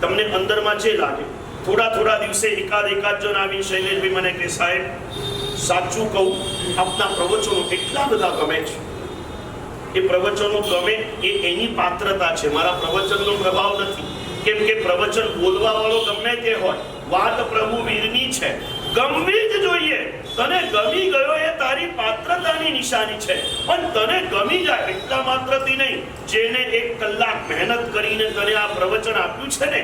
તમને અંદરમાં જે લાગે. થોડા દિવસે એકાદ જણ આવી શૈલેષભાઈ મને કે સાહેબ સાચું કહું, આપના પ્રવચનો એટલા બધા ગમે છે. એ પ્રવચનો ગમે એ એની પાત્રતા છે, મારા પ્રવચનનો પ્રભાવ નથી. કેમ કે પ્રવચન બોલવા વાળો ગમે તે હોય, વાત પ્રભુ વીરની છે, ગમવી જ જોઈએ. તને ગમી ગયો એ તારી પાત્રતાની નિશાની છે. પણ તને ગમી જાય એટલા માત્રથી નહીં. જેને 1 કલાક મહેનત કરીને તને આ પ્રવચન આપ્યું છે ને,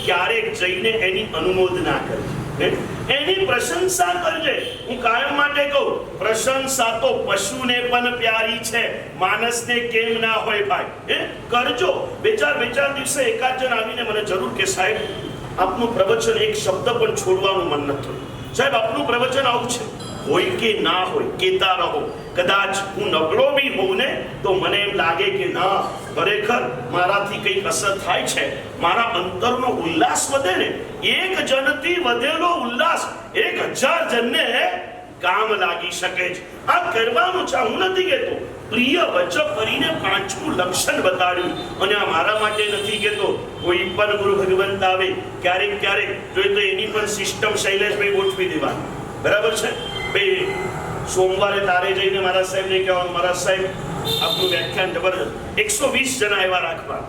ક્યારેક જઈને એની અનુમોદના કરજે, એની પ્રશંસા કરજે. હું કાયમ માટે કહું, પ્રશંસા તો પશુને પણ પ્યારી છે, માણસને કેમ ના હોય ભાઈ? કરજો. 2-4 દિવસે એકાદ જણ આવીને મને જરૂર કે સાહેબ આપનું પ્રવચન એક શબ્દ પણ છોડવાનું મન નથી. સાહેબ આપનું પ્રવચન આવું છે. હોય કે ના હોય કહેતા રહો. કદાચ હું નબળો બી હોઉં ને તો મને એમ લાગે કે ના, ખરેખર મારાથી કંઈક અસર થાય છે, મારા અંતરનો ઉલ્લાસ વધે ને. 1 જણથી વધેલો ઉલ્લાસ 1000 જણને કામ કામ લાગી શકે છે. આ કરવાનું છે. હું નથી કહેતો પ્રિય વચન કરીને પાંચમું લક્ષણ બતાડ્યું, અને આ મારા માટે નથી કહેતો. કોઈ પણ ગુરુ ભગવંત આવે ક્યારેક ક્યારેક જોઈએ તો એની પણ સિસ્ટમ શૈલેષભાઈ ગોઠવી દેવાની. બરાબર છે ભાઈ? સોમવારે તારે જઈને મારા સાહેબને કહેવાનું, મારા સાહેબ આપનું વ્યાખ્યાન જબરદસ્ત, 120 જણા એવા રાખવા.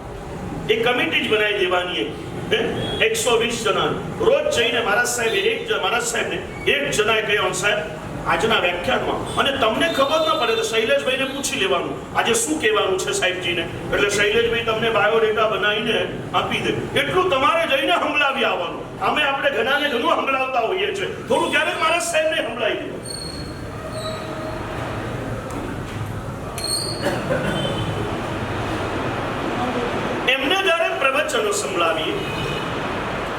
એ કમિટી જ બનાવી દેવાની. 120 જણા રોજ જઈને મારા સાહેબને એક જણાએ કહ્યું, સાહેબ આજના વ્યાખ્યાનમાં, અને તમને ખબર ન પડે તો શૈલેષભાઈને પૂછી લેવાનું આજે શું કહેવાનું છે સાહેબજીને, એટલે શૈલેષભાઈ તમને બાયોડેટા બનાવીને આપી દે. એટલું તમારે જઈને સંભળાવી આવવાનું. અમે આપણે ઘણાને ઘણું સંભળાવતા હોઈએ છીએ, થોડું ક્યારેક મારા સાહેબને સંભળાવી દે. એમને જ્યારે પ્રવચનો સંભળાવીએ,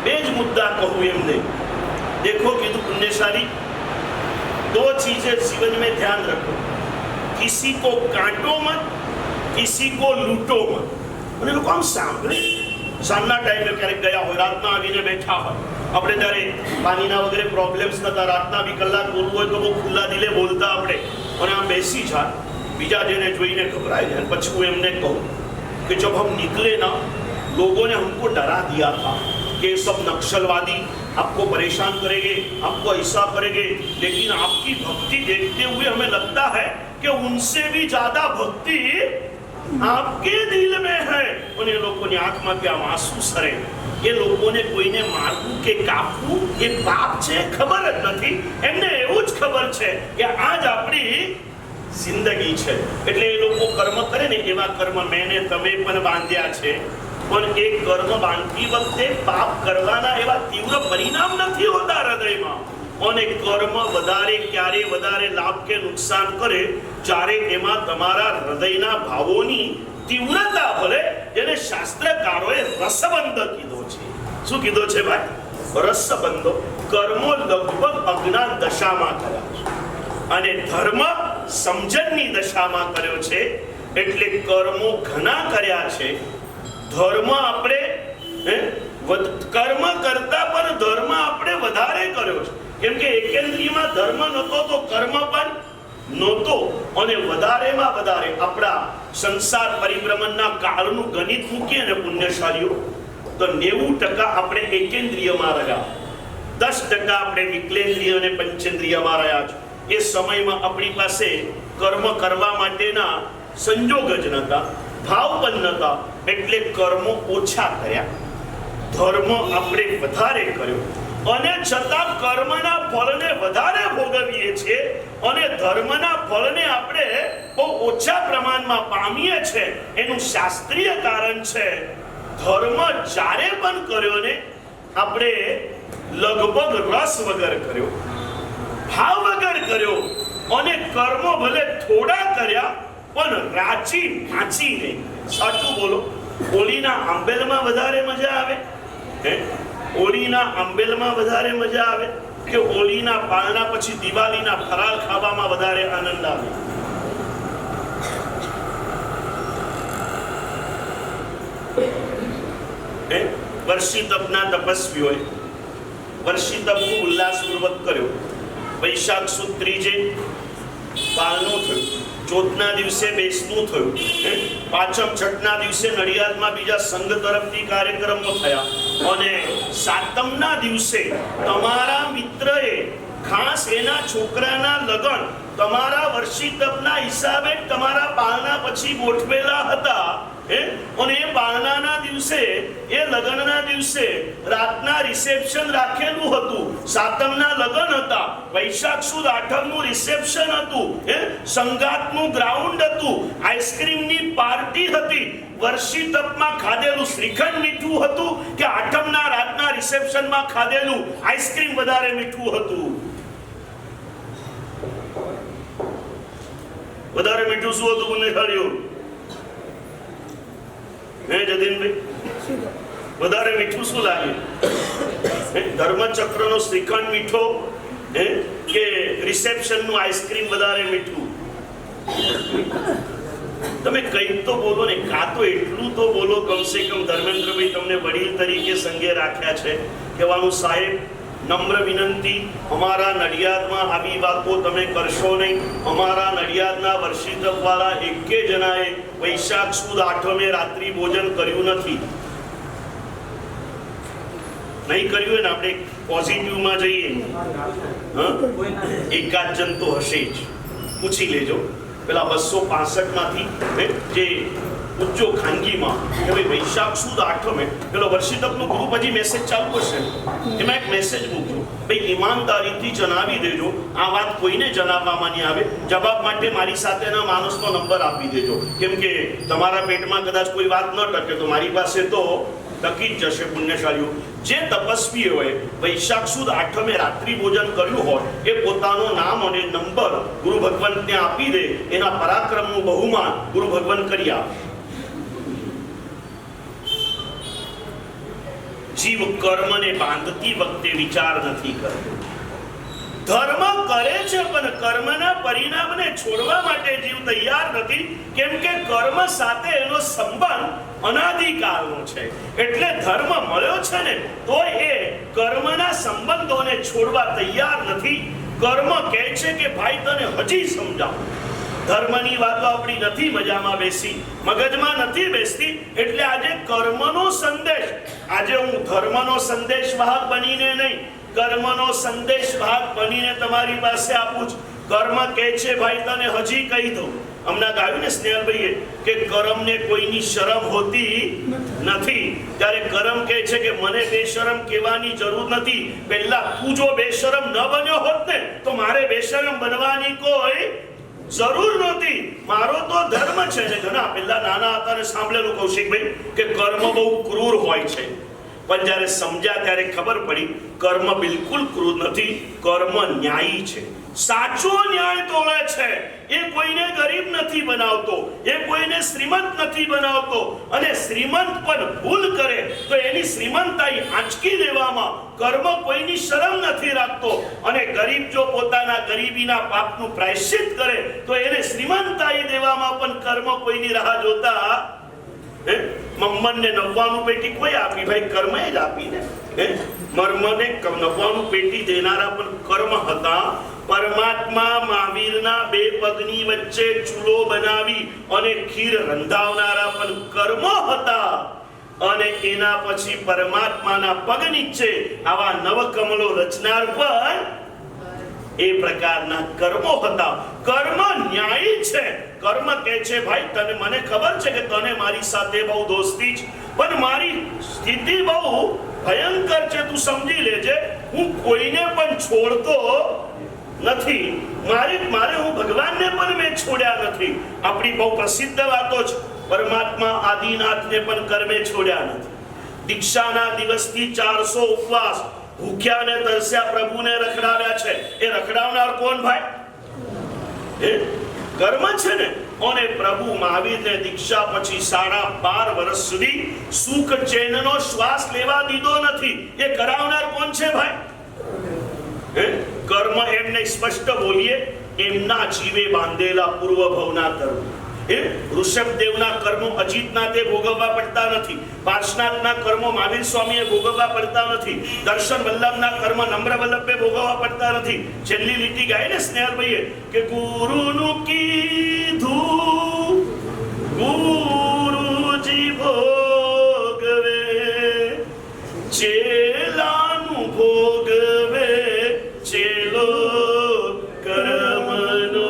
બે જ મુદ્દા કહું એમને. देखो कीधु पुण्यशाली, दो चीजें जीवन में ध्यान रखो, किसी को काटो मत, किसी को लूटो मत. અને લોકો આમ સાંભળે, સાંજના ટાઈમે ક્યારેક ગયા હોય, રાતના આવીને બેઠા હોય, આપણે ત્યારે પાણીના વગેરે પ્રોબ્લેમ્સ નતા, રાતના બી કલાક બોલવું હોય તો બહુ ખુલ્લા દિલે બોલતા આપણે, અને આમ બેસી જાય, બીજા જેને જોઈને ઘબરાઈ જાય. પછી હું એમને કહું कि जब हम निकले ना, लोगों ने हमको डरा दिया था कि सब नक्सलवादी आपको परेशान करेंगे, आपको ऐसा करेंगे, लेकिन आपकी भक्ति देखते हुए हमें लगता है कि उनसे भी ज्यादा भक्ति आपके दिल में है. और ये लोगों ने आंख में क्या आंसू सरे. ये लोगों ने कोई ने मारવું કે કાપવું એ પાપ છે ખબર જ નથી. એમને એવું જ ખબર છે કે આજ આપણી જિંદગી છે, એટલે એ લોકો કર્મ કરે ને એવા કર્મ મેને તમે પણ બાંધ્યા છે. પણ એ કર્મ બાંધતી વખતે પાપ કરવાના એવા તીવ્ર પરિણામ નથી હોતા હૃદયમાં. અને કર્મ વધારે ક્યારે વધારે લાભ કે નુકસાન કરે જ્યારે એમાં તમારા હૃદયના ભાવોની તીવ્રતા ભલે, જેને શાસ્ત્રકારોએ રસબંધ કીધો છે. શું કીધો છે ભાઈ? રસબંધો. કર્મો લગભગ અજ્ઞાન દશામાં કર્યા છે અને ધર્મ સમજણની દશામાં કર્યો છે. એટલે કર્મો ઘણા કર્યા છે. ધર્મ આપણે કર્મ કરતા પણ ધર્મ આપણે વધારે કર્યો છે, કેમ કે એકેન્દ્રિયમાં ધર્મ નહોતો તો કર્મ પણ નહોતો. અને વધારેમાં વધારે આપણા સંસાર પરિભ્રમણના કાળનું ગણિત મૂકીએ ને પુણ્યશાળીઓ, તો 90% આપણે એકેન્દ્રિયમાં રહ્યા, 10% આપણે વિકલેન્દ્રિય અને પંચેન્દ્રિયમાં રહ્યા છે. એ સમયમાં આપણી પાસે કર્મ કરવા માટેના સંજોગ જ નતા, ભાવ પણ નતા, એટલે કર્મો ઓછા કર્યા, ધર્મ આપણે વધારે કર્યો. અને છતાં કર્મના ફળને વધારે ભોગવીએ છીએ અને ધર્મના ફળને આપણે બહુ ઓછા પ્રમાણમાં પામીએ છીએ. એનું શાસ્ત્રીય કારણ છે, ધર્મ જ્યારે પણ કર્યો ને આપણે લગભગ રસ વગર કર્યો, ભાવ વગર કર્યો. અને કર્મો ભલે થોડા કર્યા પણ રાચી નાચી નહીં. સાચું બોલો, હોળીના આંબેલમાં વધારે મજા આવે? હોળીના આંબેલમાં વધારે મજા આવે કે હોળીના પાળના પછી દિવાળીના ફરાળ ખાવામાં વધારે આનંદ આવે? વર્ષી તપના તપસ્વીઓએ વર્ષી તપનું ઉલ્લાસપૂર્વક કર્યો. વૈશાખ સુદ ત્રીજે પાળનું થયું, ચોથના દિવસે બેસનું થયું, પાંચમ છઠના દિવસે નડિયાદમાં બીજા સંઘ તરફથી કાર્યક્રમો થયા, અને સાતમના દિવસે તમારા મિત્રએ ખાસ એના છોકરાના લગ્ન તમારા વર્ષી તપના હિસાબે તમારા પાળના પછી ગોઠવેલા હતા. અને એ પાળનાના દિવસે, એ લગ્નના દિવસે રાતના રિસેપ્શન રાખેલું હતું. સાતમના લગ્ન હતા, વૈશાખ સુદ આઠમનું રિસેપ્શન હતું, સંગાતનું ગ્રાઉન્ડ હતું, આઈસ્ક્રીમની પાર્ટી હતી. વર્ષી તપમાં ખાધેલું શ્રીખંડ મીઠું હતું કે આઠમના રાતના રિસેપ્શનમાં ખાધેલું આઈસ્ક્રીમ વધારે મીઠું હતું? વધારે મીઠું શું હતું પુણ્યશાળીઓ? જતીનભાઈ, વધારે મીઠું શું લાગે? ધર્મચક્રનો શ્રીખંડ મીઠો કે રિસેપ્શનનું આઈસ્ક્રીમ વધારે મીઠું? તમે કંઈક તો બોલો ને, કાં તો એટલું તો બોલો કમસે કમ. ધર્મેન્દ્રભાઈ તમને વડીલ તરીકે સંગે રાખ્યા છે, કહેવાનું સાહેબ નમ્ર વિનંતી, અમારા નડિયાદમાં આવી વાતો તમે કરશો નહીં. અમારા નડિયાદના વર્ષિતવાળા એકે જણાએ વૈશાખ સુદ આઠમે રાત્રિ ભોજન કર્યું નથી. નહીં કર્યું ને આપણે પોઝિટિવમાં જઈએ, એકાદ જણ તો હશે જ. પૂછી લેજો પેલા 265 માંથી જે ઉચ્ચો ખાનગીમાં કે ભાઈ વૈશાખ સુદ આઠમે પેલો વર્ષિતકનું ગ્રુપ હજી મેસેજ ચાલુ હશે, એમાં એક મેસેજ મૂકજો, ભાઈ ઈમાનદારીથી જણાવી દેજો, આ વાત કોઈને જણાવવામાં નહીં આવે. જવાબ માટે મારી સાથેના માણસનો નંબર આપી દેજો, કેમ કે તમારા પેટમાં કદાચ કોઈ વાત ન ટકે તો મારી પાસે તો ટકી જ જશે. પુણ્યશાળીઓ જે તપસ્વી હોય વૈશાખ સુદ આઠમે રાત્રિ ભોજન કર્યું હોય એ પોતાનું નામ અને નંબર ગુરુ ભગવંતને આપી દે, એના પરાક્રમનું બહુમાન ગુરુ ભગવંત કરી આપે. જીવ કર્મને બાંધતી વખતે વિચાર નથી કરતો. ધર્મ કરે છે પણ કર્મના પરિણામને છોડવા માટે જીવ તૈયાર નથી, કેમ કે કર્મ સાથે એનો સંબંધ અનાદિકાળનો છે. એટલે ધર્મ મળ્યો છે ને તો એ કર્મના સંબંધોને છોડવા તૈયાર નથી. કર્મ કહે છે કે ભાઈ તને હજી સમજાવું, ધર્મની વાતો આપણી નથી મજામાં બેસી, મગજમાં નથી બેસતી. એટલે આજે કર્મનો સંદેશ, આજે હું ધર્મનો સંદેશ વાહક બનીને નહીં, કર્મનો સંદેશ વાહક બનીને તમારી પાસે આપું છું. કર્મ કહે છે ભાઈ તને હજી કહી દઉં. હમણાં ગાયું ને સ્નેહલભાઈએ કે કર્મને કોઈની શરમ હોતી નથી, ત્યારે કર્મ કહે છે કે મને બેશરમ કહેવાની જરૂર નથી. પહેલા તું જો બેશરમ ન બન્યો હોત ને તો મારે બેશરમ બનવાની કોઈ જરૂર નહોતી. મારો તો ધર્મ છે ને. ઘણા પહેલા નાના હતા ને સાંભળેલું કૌશિકભાઈ કે કર્મ બહુ ક્રૂર હોય છે, પણ જ્યારે સમજ્યા ત્યારે ખબર પડી કર્મ બિલકુલ ક્રૂર નથી, કર્મ ન્યાયી છે. સાચો ન્યાય તોડે છે. એ કોઈને ગરીબ નથી બનાવતો, એ કોઈને શ્રીમંત નથી બનાવતો, અને શ્રીમંત પણ ભૂલ કરે તો એની શ્રીમંતાઈ આંચકી દેવામાં કર્મ કોઈની શરમ નથી રાખતો. અને ગરીબ જો પોતાના ગરીબીના પાપનું પ્રાયશ્ચિત કરે તો એને શ્રીમંતાઈ દેવામાં પણ કર્મ કોઈની રાહ જોતા. મમ્મને 99 પેટી કોઈ આપી? ભાઈ કર્મ જ આપીને. મર્મને 99 પેટી દેનારા પણ કર્મ હતા. પરમાત્મા મહાવીરના 2 પગની વચ્ચે ચૂલો બનાવી અને ખીર રંધાવનારા પણ કર્મ હતા. અને એના પછી પરમાત્માના પગ નીચે આવા નવકમલો રચનાર પણ એ પ્રકારના કર્મો હતા. કર્મ ન્યાયી છે. કર્મ કહે છે ભાઈ તને, મને ખબર છે કે તને મારી સાથે બહુ દોસ્તી છે, પણ મારી સ્થિતિ બહુ ભયંકર છે, તું સમજી લેજે. હું કોઈને પણ છોડતો નથી. મારે હું ભગવાનને પણ મેં છોડ્યા નથી. આપણી બહુ પ્રસિદ્ધ વાતો છે. પરમાત્મા આદિનાથને પણ કર્મે છોડ્યા નથી. દીક્ષાના દિવસથી 400 ઉપવાસ ભૂખ્યા ને તરસ્યા પ્રભુને રખડાવ્યા છે. એ રખડાવનાર કોણ ભાઈ? કર્મ છે ને. અને પ્રભુ મહાવીરને દીક્ષા પછી 12.5 વર્ષ સુધી સુખ ચેનનો શ્વાસ લેવા દીધો નથી. એ કરાવનાર કોણ છે ભાઈ? કર્મ એમને સ્પષ્ટ બોલીએ, એમના જીવે બાંધેલા પૂર્વ ભવના કર્મ. ઋષભદેવના કર્મો અજીતનાથે ભોગવવા પડતા નથી. પાર્શનાથના કર્મો મહાવીર સ્વામીએ ભોગવવા પડતા નથી. દર્શન વલ્લભના કર્મ નમ્ર વલ્લભે ભોગવવા પડતા નથી. છેલ્લી લીટી ગાય ને સ્નેહલભાઈએ કે ગુરુનું કીધું ગુરુજી ભોગવે, ચેલાનું ભોગવે ચેલો કર્મનો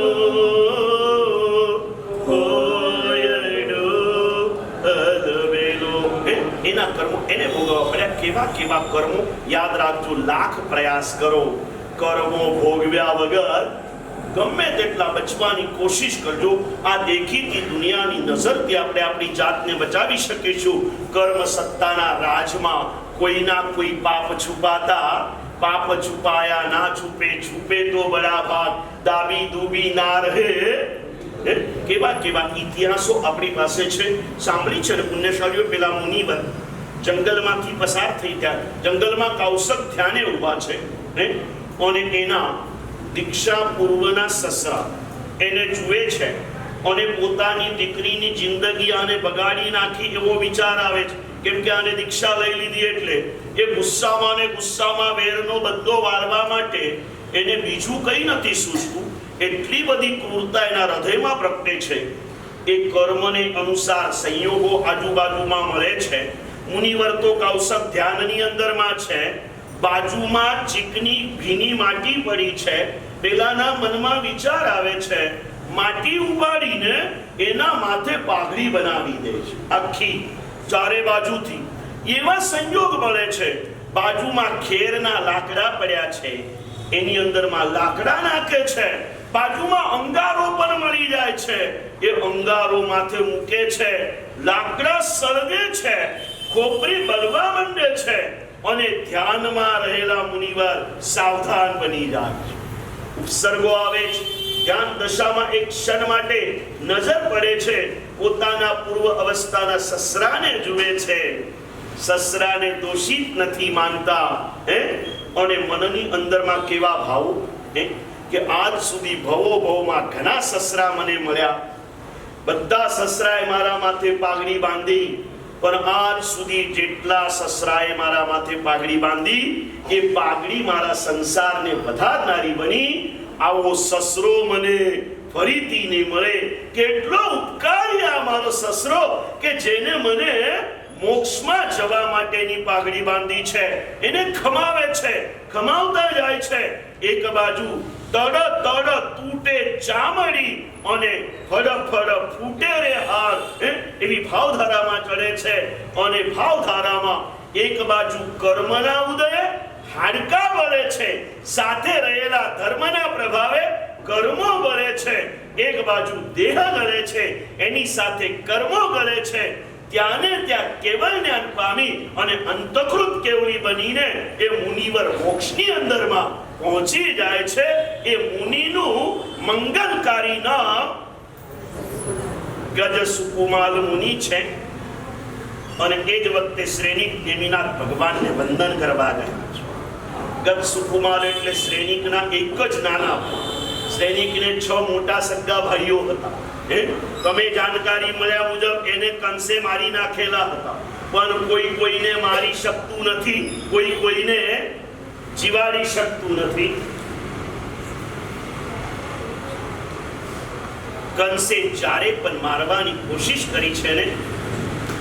એના કર્મો એને ભોગવવા પડ્યા. કેવા કેવા કર્મો? યાદ રાખજો, લાખ પ્રયાસ કરો, કર્મો ભોગવ્યા વગર ગમે તેટલા બચવાની કોશિશ કરજો. આ દેખીતી દુનિયાની નજરથી આપણે આપણી જાતને બચાવી શકીશું. કર્મ સત્તાના રાજમાં કોઈના કોઈ પાપ છુપાતા, પાપ છુપાયા ના છુપે, છુપે તો બડા ભાગ, દાબી દૂબી ના રહે. કેવા કેવા ઇતિહાસો આપણી પાસે છે, સાંભળી છે ને પુણ્યશાળીઓ. પેલા મુનિવર જંગલમાંથી પસાર થઈ ગયા. જંગલમાં કૌશક ધ્યાને ઊભા છે અને એના દીક્ષા પૂર્વના સસરા એને જુએ છે અને પોતાની દીકરીની જિંદગી આને બગાડી નાખી એવો વિચાર આવે છે. કેમ કે આને દીક્ષા લઈ લીધી એટલે એ ગુસ્સામાં ને ગુસ્સામાં વેરનો બધો વાળવા માટે એને બીજું કંઈ નથી સૂઝતું. એટલી બધી ક્રૂરતા એના હૃદયમાં પ્રગટે છે. એ કર્મને અનુસાર સંયોગો આજુબાજુમાં મળે છે. મુનિવર તો કૌશક ધ્યાનની અંદરમાં છે. બાજુમાં ચીકની ભીની માટી પડી છે. પેલાના મનમાં વિચાર આવે છે, માટી ઉપાડીને એના માથે પાઘડી બનાવી દે છે આખી ચારે બાજુથી. એવા સંયોગ મળે છે. બાજુમાં ખેરના લાકડા પડ્યા છે, એની અંદરમાં લાકડા નાખે છે. બાજુમાં અંગારો પણ મળી જાય છે, એ અંગારો માથે મૂકે છે. લાકડા સળગે છે, ખોપરી બળવા માંડે છે, અને ધ્યાનમાં રહેલા મુનિવર સાવધાન બની જાય છે. ઉપસર્ગો આવે છે. ધ્યાન દશામાં એક ક્ષણ માટે નજર પડે છે, પોતાના પૂર્વ અવસ્થાના સસરાને જુએ છે. સસરાને દોષિત નથી માનતા, અને મનની અંદરમાં કેવા ભાવો કે આજ સુધી ભવોમાં ઘણા સસરા મને મળ્યા, બધા સસરાએ મારા માથે પાઘડી બાંધી, પણ આજ સુધી જેટલા સસરાએ મારા માથે પાઘડી બાંધી એ પાઘડી મારા સંસારને વધારનારી બની. આવો સસરો મને ફરીથી નહીં મળે. કેટલો ઉપકારી આ મારો સસરો કે જેને મને મોક્ષમાં જવા માટેની પાઘડી બાંધી છે. એને ખમાવે છે, ખમાવતા જાય છે. એક બાજુ તડ તડ તૂટે ચામડી અને ફડ ફડ ફૂટે રે હાર, એવી ભાવધારામાં ચડે છે. અને ભાવધારામાં એક બાજુ કર્મના ઉદય હાડકા બળે છે, સાથે રહેલા ધર્મના પ્રભાવે કર્મો બળે છે. એક બાજુ દેહ ગળે છે, એની સાથે કર્મો ગળે છે. ત્યાંને ત્યાં કેવળ જ્ઞાન પામી અને અંતઃકૃત કેવળી બનીને એ મુનિવર મોક્ષની અંદરમાં પહોંચી જાય છે. એ મુનિનું મંગલકારી નામ ગજ સુકુમાલ મુનિ છે. અને એ જ વખતે શ્રેનિક નેમિનાથ ભગવાનને વંદન કરવા ગયા છે. ગજ સુકુમાલ એટલે શ્રેનિકના એક જ નાના. શ્રેનિકને 6 મોટા સગા ભાઈઓ હતા. તમે જાણકારી મળ્યા મુજબ એને કંસે મારી નાખેલા હતા, પણ કોઈ કોઈને મારી શકતું નથી, કોઈ કોઈને જીવાડી શકતું નથી. કંસે જ્યારે પણ મારવાની કોશિશ કરી છે ને,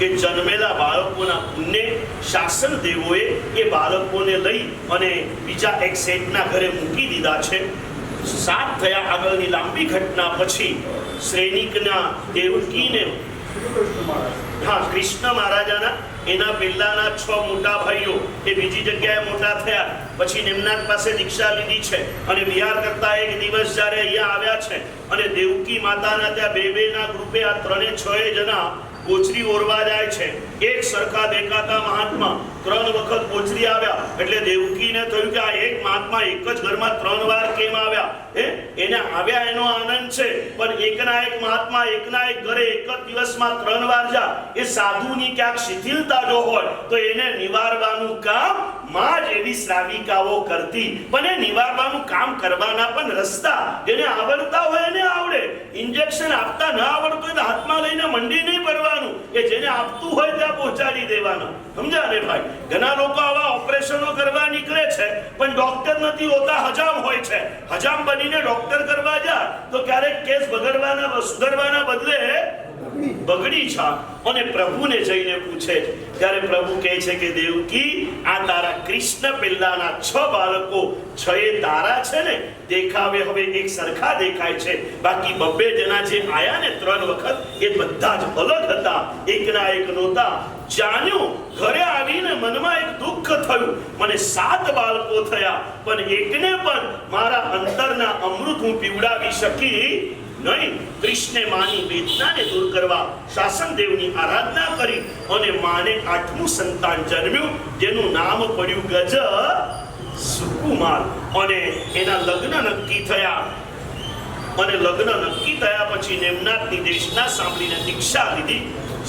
કે જન્મેલા બાળકોના પુણ્ય શાસન દેવોએ એ બાળકોને લઈ અને બીજા એક શેઠના ઘરે મૂકી દીધા છે. 7 થયા આગળની લાંબી ઘટના પછી શ્રેનિકના દેવકીને કૃષ્ણ મહારાજાના એના પહેલાના 6 મોટા ભાઈઓ એ બીજી જગ્યાએ મોટા થયા. પછી નિમનાથ પાસે દીક્ષા લીધી છે અને વિહાર કરતા એક દિવસ જ્યારે અહીંયા આવ્યા છે અને દેવકી માતાના ત્યાં બે ના ગ્રુપે આ 3-6 જણા કોચરી ઓરવા જાય છે. એક સરખા દેખાતા મહાત્મા 3 વખત કોચરી આવ્યા એટલે દેવકીને થયું કે આ એક મહાત્મા એક જ ઘરમાં 3 વાર કેમ આવ્યા? એને આવ્યા એનો આનંદ છે, પણ એકના એક મહાત્મા એકના એક ઘરે એક જ દિવસમાં 3 વાર જા, એ સાધુની ક્યાંક શિથિલતા જો હોય તો એને નિવારવાનું કામ માં જ એવી શ્રાવિકાઓ કરતી. પણ એ નિવારવાનું કામ કરવાના પણ રસ્તા જેને આવડતા હોય એને આવડે. ઇન્જેક્શન આપતા ન આવડતું હોય તો હાથમાં લઈને મંડી નહીં પડવાનું, એ જેને આપતું હોય ત્યાં પહોંચાડી દેવાના. સમજ્યા ને ભાઈ? ઘણા લોકો આવા ઓપરેશનો કરવા નીકળે છે પણ ડોક્ટર નથી હોતા, હજામ હોય છે. હજામ બનીને ડોક્ટર કરવા જાય તો ક્યારેક કેસ સુધરવાના બદલે બગડી જા. અને પ્રભુને જઈને પૂછે ત્યારે પ્રભુ કહે છે કે દેવકી, આ તારા કૃષ્ણ પહેલાના 6 બાળકો 6 તારા છે ને, દેખાવે હવે એક સરખા દેખાય છે. બાકી 2 જણા જે આયા ને 3 વખત એ બધા જ અલગ હતા, એકના એક નહોતા. જાણ્યું, ઘરે આવીને મનમાં એક દુઃખ થયું, મને 7 બાળકો થયા પણ એકને પણ મારા અંતરના અમૃત હું પીવડાવી શકી નહીં. કૃષ્ણે માની વેદનાને દૂર કરવા શાસનદેવની આરાધના કરી અને માને 8મું સંતાન જન્મ્યું, જેનું નામ પડ્યું ગજ સુકુમાર. અને એના લગ્ન નક્કી થયા અને લગ્ન નક્કી થયા પછી નેમનાથની દેશના સાંભળીને દીક્ષા લીધી.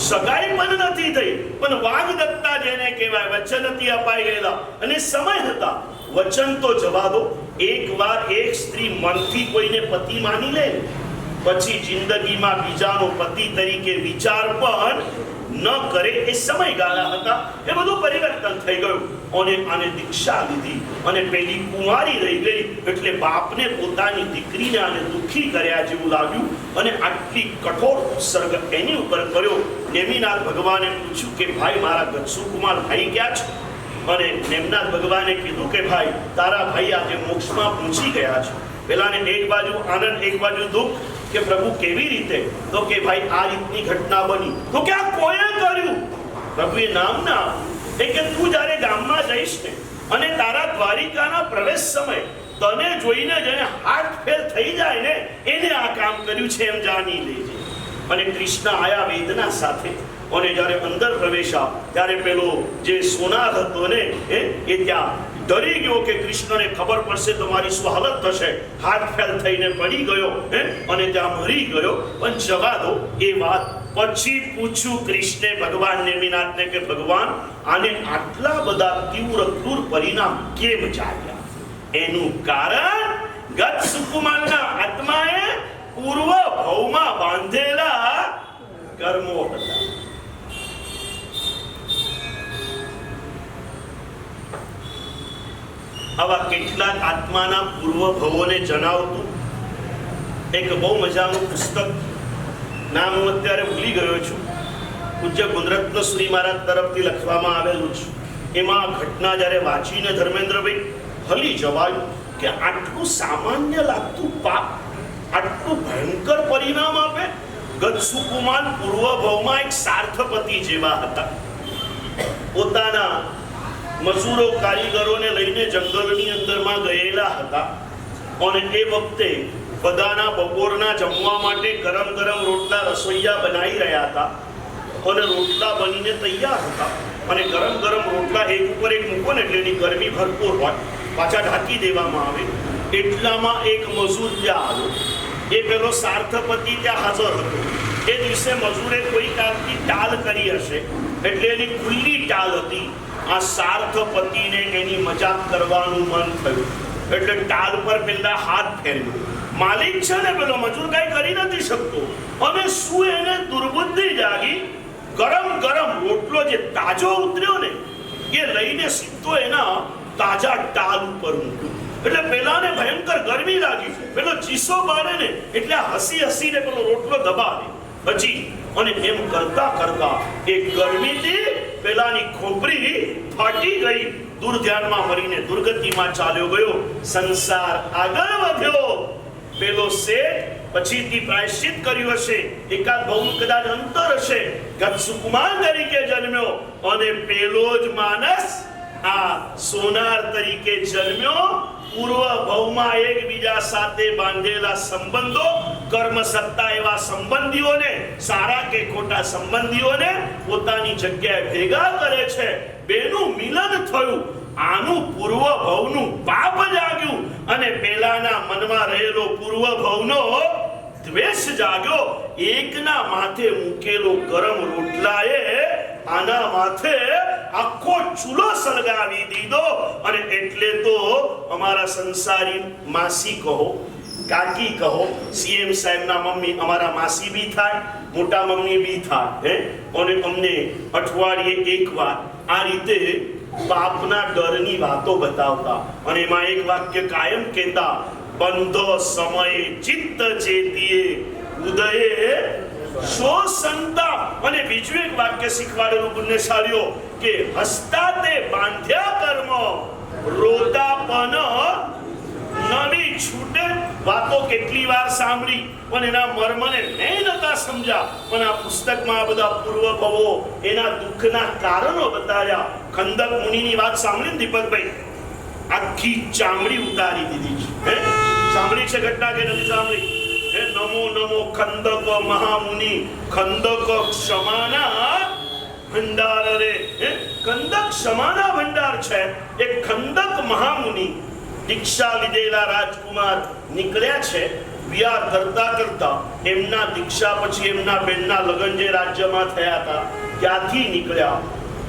સગાઈ પણ નથી થઈ, પણ વાગદત્તા જેને કહેવાય, વચનથી અપાઈ ગયેલા અને સમય હતા. વચન તો જવા દો, એકવાર એક સ્ત્રી મનથી કોઈને પતિ માની લે પછી જિંદગીમાં બીજાનો પતિ તરીકે વિચાર પણ ન કરે એ સમયગાળા હતા, એ બધું પરિવર્તન થઈ ગયું. અને આને દીક્ષા લીધી અને પેલી કુંવારી રહી ગઈ એટલે બાપને પોતાની દીકરીને આને દુઃખી કર્યા જેવું લાગ્યું અને આટલી કઠોર ઉત્સર્ગ એની ઉપર કર્યો. નેમિનાથ ભગવાને પૂછ્યું કે ભાઈ મારા ગજસુકુમાર ભાઈ ક્યાં છે? અને નેમિનાથ ભગવાને કીધું કે ભાઈ તારા ભાઈ આજે મોક્ષમાં પહોંચી ગયા છે. પેલાને એક બાજુ આનંદ એક બાજુ દુઃખ કે પ્રભુ કેવી રીતે? તો કે ભાઈ આ રીતની ઘટના બની. તો કે આ કોઈએ કર્યું? પ્રભુએ નામ ના એ કે તું જ્યારે ગામમાં જઈશ ને અને તારા દ્વારિકાના પ્રવેશ સમય તને જોઈને જેને હાથ ફેર થઈ જાય ને એને આ કામ કર્યું છે એમ જાણી લેજે. અને કૃષ્ણ આયા વેદના સાથે અને જ્યારે અંદર પ્રવેશા ત્યારે પેલો જે સોનાર હતો ને એ ત્યાં ડરી ગયો કે કૃષ્ણને ખબર પડશે તો મારી શું હાલત થશે. હાથ ફેલ થઈને પડી ગયો અને ત્યાં મરી ગયો. પણ જવા દો એ વાત. પછી પૂછ્યું કૃષ્ણે ભગવાન નેમિનાથને કે ભગવાન આને આટલા બધા તીવ્ર ક્રૂર પરિણામ કેમ ચાલ્યા? એનું કારણ ગજસુકુમારના આત્માએ પૂર્વ ભવમાં બાંધેલા કર્મો હતા. આવા કેટલાક આત્માના પૂર્વ ભવોને જણાવતું એક બહુ મજાનું પુસ્તક, નામ હું અત્યારે ભૂલી ગયો છું, પૂજ્ય ગુણરત્ન શ્રી મહારાજ તરફથી લખવામાં આવેલું છે. એમાં ઘટના જ્યારે વાંચીને ધર્મેન્દ્રભાઈ હલી જવાયું કે આટલું સામાન્ય લાગતું પાપ આટલું ભયંકર પરિણામ આપે. ગજસુકુમાર પૂર્વ ભવમાં એક સાર્થપતિ જેવા હતા. પોતાના મજૂરો કારીગરોને લઈને જંગલની અંદરમાં ગયેલા હતા અને એ વખતે બધાના બપોરના જમવા માટે ગરમ ગરમ રોટલા રસોઈયા બનાવી રહ્યા હતા અને રોટલા બનીને તૈયાર હતા અને ગરમ ગરમ રોટલા એક ઉપર એક મૂકો ને એટલે એની ગરમી ભરપૂર હોય, પાછા ઢાંકી દેવામાં આવે. એટલામાં એક મજૂર ત્યાં આવ્યો. એ પેલો સાર્થપતિ ત્યાં હાજર હતો. એ દિવસે મજૂરે કોઈ કામથી ટાલ કરી હશે એટલે એની ખુલ્લી ટાલ હતી. આ સાર્થપતિને એની મજાક કરવાનું મન થયું એટલે ટાલ પર પેલા હાથ ફેરવ્યો. માલિક છે ને પેલો મજૂર કઈ કરી નથી શકતો અને શું એને દુર્બુદ્ધિ જાગી, ગરમ ગરમ રોટલો જે તાજો ઉતર્યો ને એ લઈને સીધો એના તાજા ટાલ ઉપર મૂક્યો. એટલે પેલાને ભયંકર ગરમી લાગી, પેલો ચીસો પાડે ને એટલે હસી હસીને પેલો રોટલો દબાવે હજી. અને એમ કરતા કરતા એ ગરમીથી પેલાની ખોપરી ફાટી ગઈ. દુર્ધ્યાનમાં મરીને દુર્ગતિમાં ચાલ્યો ગયો. સંસાર આગળ વધ્યો. પેલો શેઠ પછીથી પ્રાયશ્ચિત કર્યું હશે, એકાદ બહુ કદાચ અંતર હશે, ગજસુકુમાર તરીકે જન્મ્યો અને પેલો જ માનસ આ સોનાર તરીકે જન્મ્યો. પૂર્વ ભવમાં એકબીજા સાથે બાંધેલા સંબંધો, કર્મ સત્તા એવા સંબંધીઓને, સારા કે ખોટા સંબંધીઓને પોતાની જગ્યાએ ભેગા કરે છે. બેનું મિલન થયું. આનું પૂર્વ ભવનું પાપ જાગ્યું અને પેલાના મનમાં રહેલો પૂર્વ ભવનો દ્વેષ જાગ્યો. એકના માથે મૂકેલો ગરમ રોટલાએ આના માથે આખો ચૂલો સળગાવી દીધો. અને એટલે તો અમારા સંસારી માસી કહો, કાકી કહો, સીએમ સાહેબના મમ્મી અમારા માસી બી થાય, મોટા મમ્મી બી થાય અને અમને અઠવાડિયે એકવાર આ રીતે બાપના ડરની વાતો બતાવતા. અને એમાં એક વાક્ય કાયમ કહેતા, બંધો સમયે ચિત્ત ચેતીએ ઉદયે શો સંતા. અને બીજું એક વાક્ય શીખવાડેલું પુણ્યશાળીઓ કે હસતા તે બાંધ્યા કર્મ, રોતા પણ નવી છૂટે. વાતો કેટલી વાર સાંભળી પણ એના મર્મને નહીં નતા સમજ્યા. પણ આ પુસ્તકમાં આ બધા પૂર્વ ભવો એના દુઃખના કારણો બતાવ્યા. ખંદક મુનિની વાત સાંભળી દીપકભાઈ? આખી ચામડી ઉતારી દીધી છે. સાંભળી છે ઘટના કે નથી સાંભળી? નમો નમો ખંદક મહામુનિ, ખંદક ક્ષમાના ભંડાર. રે ખંદક ક્ષમાના ભંડાર છે. એક ખંદક મહામુનિ દીક્ષા લીધેલા રાજકુમાર નીકળ્યા છે. વિહાર કરતા કરતા એમના દીક્ષા પછી એમના બેનના લગ્ન જે રાજ્યમાં થયા હતા ત્યાંથી નીકળ્યા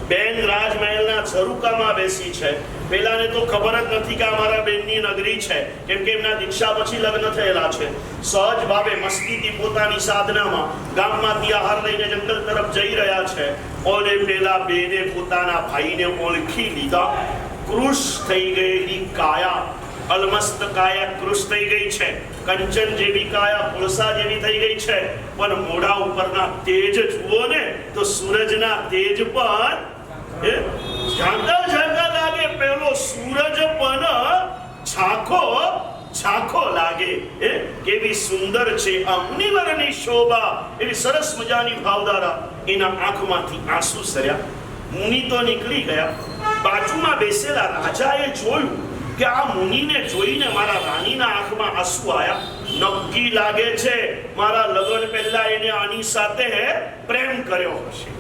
બેન રાજમહેલના ઝરૂકામાં બેસી છે. પેલાને તો ખબર જ નથી કે આ મારા બેનની નગરી છે, કેમ કે એમના દીક્ષા પછી લગ્ન થયેલા છે. સહજ ભાવે મસ્તીથી પોતાની સાધનામાં ગામમાંથી આહાર લઈને જંગલ તરફ જઈ રહ્યા છે. ઓલે પેલા બેને પોતાના ભાઈને ઓળખી લીધા. કૃશ થઈ ગયેલી કાયા, અલમસ્ત કાયા કૃશ થઈ ગઈ છે. કંચન જેવી કાયા કોળસા જેવી થઈ ગઈ છે, પણ મોઢા ઉપરના તેજ જુઓ ને તો સૂરજના તેજ પર ઝાંકા ઝાંકા લાગે. પેલો સૂરજ પણ ઝાંખો લાગે. કેવી સુંદર છે આ મુનિવરની શોભા, એવી સરસ મજાની ભાવધારા. એના આંખમાંથી આંસુ સર્યા. મુનિ તો નીકળી ગયા. બાજુમાં બેસેલા રાજાએ જોયું કે આ મુનિને જોઈને મારા રાણીના આંખમાં આંસુ આવ્યા. નક્કી લાગે છે મારા લગ્ન પહેલા એને આની સાથે પ્રેમ કર્યો હશે.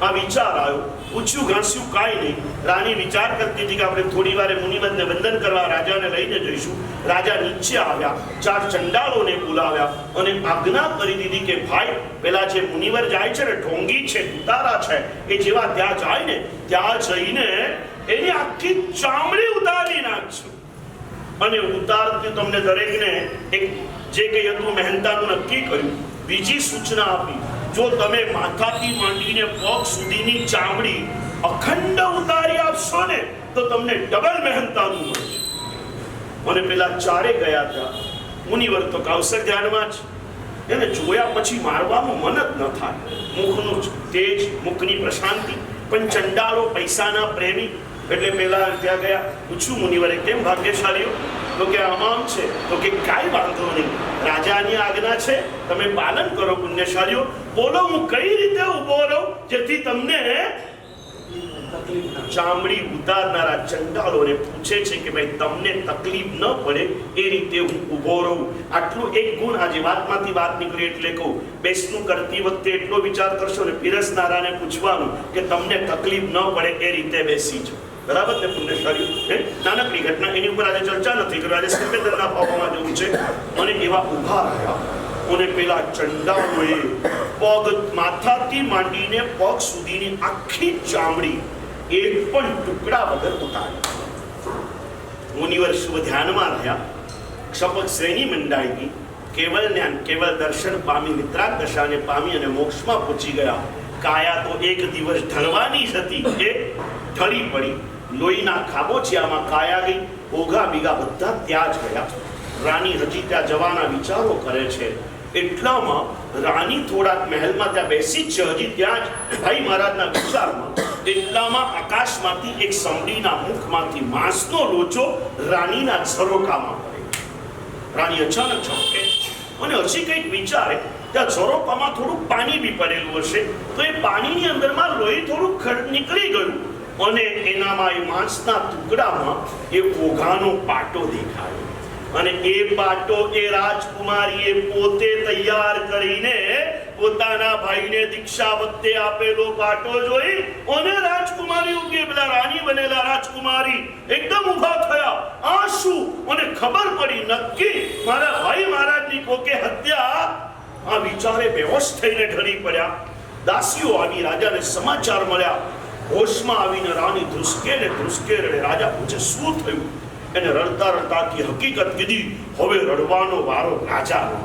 આ વિચાર આવ્યો. પૂછ્યું ઘાસ્યું કાંઈ નહીં. રાણી વિચાર કરતી હતી કે આપણે થોડી વારે મુનિવરને વંદન કરવા રાજાને લઈને જઈશું. રાજા નીચે આવ્યા, 4 ચંડાળોને બોલાવ્યા અને આજ્ઞા કરી દીધી કે ભાઈ, પેલા જે મુનિવર જાય છે ને, ઢોંગી છે, ઉતારા છે, એ જેવા ત્યાં જાય ને, ત્યાં જઈને એની આખી ચામડી ઉતારી નાખજો. અને ઉતારતી તમને દરેકને એક જે કંઈ હતું મહેનતાનું નક્કી કર્યું. બીજી સૂચના આપી, જો તમે માથાથી માંડીને પગ સુધીની ચામડી અખંડ ઉતારી આપશો ને તો તમને ડબલ મહેનતાનું મળશે. અને પેલા 4 ગયા હતા. મુનિવર તો કૌશલ ધ્યાનમાં જ. એને જોયા પછી મારવાનું મન જ ન થાય. મુખનું તેજ, મુખની પ્રશાંતિ. પણ ચંડાળો પૈસાના પ્રેમી એટલે પેલા ત્યાં ગયા. પૂછ્યું મુનિવરે, કેમ ભાગ્યશાળીઓ? તો કે આમ છે. તો કે કાંઈ વાંધો નહીં, રાજાની આજ્ઞા છે, તમે પાલન કરો પુણ્યશાળીઓ. બોલો હું કઈ રીતે ઉભો રહું જેથી તમને ચામડી ઉતારનારા ચંડાળોને પૂછે છે કે ભાઈ તમને તકલીફ ન પડે એ રીતે હું ઉભો રહું. આટલું એક ગુણ આજે વાતમાંથી વાત નીકળી એટલે કહું. બેસનું કરતી વખતે એટલો વિચાર કરશો ને, પીરસનારાને પૂછવાનું કે તમને તકલીફ ન પડે એ રીતે બેસી જાઓ. બરાબર ને પુણ્યશાળીઓ? નાનકડી ઘટના, એની ઉપર આજે ચર્ચા નથી કરી. આજે સંવેદનના ભાવમાં જવું છે. અને એવા ઉભા રહ્યા અને પેલા ચંડાળોએ પગ માથાથી માંડીને પગ સુધીની આખી ચામડી એક પણ ટુકડા વગર ઉતારી. મુનિવર શુભ ધ્યાનમાં રહ્યા. ક્ષપક શ્રેણી મંડાઈ ગઈ. કેવળ જ્ઞાન, કેવળ દર્શન પામી નિદ્રા દશાને પામી અને મોક્ષમાં પહોંચી ગયા. કાયા તો એક દિવસ ઢળવાની જ હતી, એ ઢળી પડી. લોહીના ખાબોચિયામાં કાયા ગઈ. ઓઘા બીઘા બધા ત્યાં જ ગયા. રાણી હજી ત્યાં જવાના વિચારો કરે છે. એટલામાં રાણી થોડાક મહેલમાં ત્યાં બેસી જ છે, હજી ત્યાં જ ભાઈ મહારાજના વિચારમાં. એટલામાં આકાશમાંથી એક સમડીના મુખમાંથી માંસનો લોચો રાણીના ઝરોકામાં પડે. રાણી અચાનક ચોંકે અને હજી કંઈક વિચારે. ત્યાં ઝરોકામાં થોડું પાણી બી પડેલું હશે, તો એ પાણીની અંદરમાં લોહી થોડું નીકળી ગયું અને એનામાં એ માંસના ટુકડામાં એ ઓઘાનો પાટો દેખાયો. અને એ પાટો એ રાજકુમારીએ પોતે તૈયાર કરીને પોતાના ભાઈને દીક્ષા વખતે આપેલો પાટો જોઈ અને રાજકુમારી ઉભી, પેલા રાણી બનેલા રાજકુમારી એકદમ ઊભા થયા. આ શું? અને ખબર પડી નક્કી મારા ભાઈ મહારાજની કોકે હત્યા. આ વિચારે બેહોશ થઈને ઢળી પડ્યા. દાસીઓ આવી રાજાને સમાચાર મળ્યા. હોશમાં આવીને રાણી ધ્રુસકે રડે. રાજા પૂછે શું થયું? એને રડતા રડતા આખી હકીકત કીધી. હવે રડવાનો વારો રાજાનો.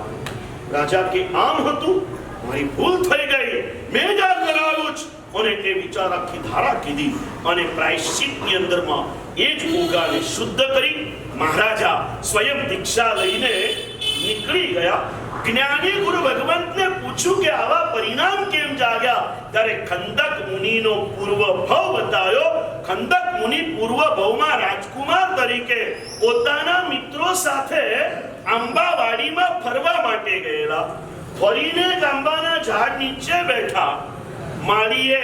રાજા કે આમ હતું, મારી ભૂલ થઈ ગઈ, મેં જ આ કરાવ્યું જ. અને એ વિચાર આખી ધારા કીધી અને પ્રાયશ્ચિતની અંદરમાં એ જ ઓઘાને શુદ્ધ કરી મહારાજા સ્વયં દીક્ષા લઈને નીકળી ગયા. જ્ઞાની ગુરુ ભગવંતને પૂછ્યું કે આવા પરિણામ કેમ જાગ્યા? ત્યારે ખંદક મુનિનો પૂર્વ ભવ બતાવ્યો. ખંદક મુનિ પૂર્વ ભવમાં રાજકુમાર તરીકે પોતાના મિત્રો સાથે આંબાવાડીમાં ફરવા માટે ગયેલા. ફરીને આંબાના ઝાડ નીચે બેઠા. માળીએ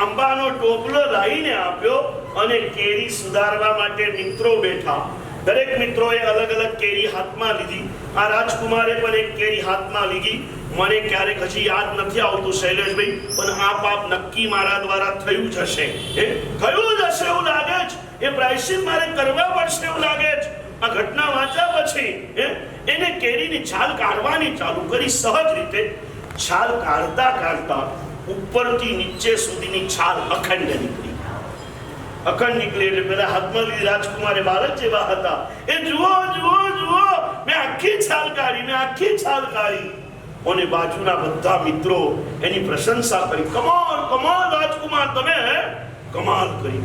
આંબાનો ટોપલો લાવીને આપ્યો અને કેરી સુધારવા માટે મિત્રો બેઠા. દરેક મિત્રોએ અલગ અલગ કેરી હાથમાં લીધી. આ રાજકુમારે પણ એક કેરી હાથમાં લીધી. મને ક્યારેક હજી યાદ નથી આવતું શૈલેષભાઈ, પણ આ પાપ નક્કી મારા દ્વારા થયું જ હશે. થયું જ હશે એવું લાગે જ. એ પ્રાયશ્ચિત મારે કરવા પડશે એવું લાગે જ. આ ઘટના વાંચ્યા પછી એને કેરીની છાલ કાઢવાની ચાલુ કરી. સહજ રીતે છાલ કાઢતા કાઢતા ઉપરથી નીચે સુધીની છાલ અખંડ નીકળી. અખંડ નીકળી એટલે પેલા હાથમાં લીધી. રાજકુમારે બાળક જેવા હતા એ જુઓ જુઓ જુઓ, મેં આખી છાલ કાઢી, મેં આખી છાલ કાઢી. અને બાજુના બધા મિત્રો એની પ્રશંસા કરી. કમાલ કમાલ રાજકુમાર, તમે કમાલ કરી.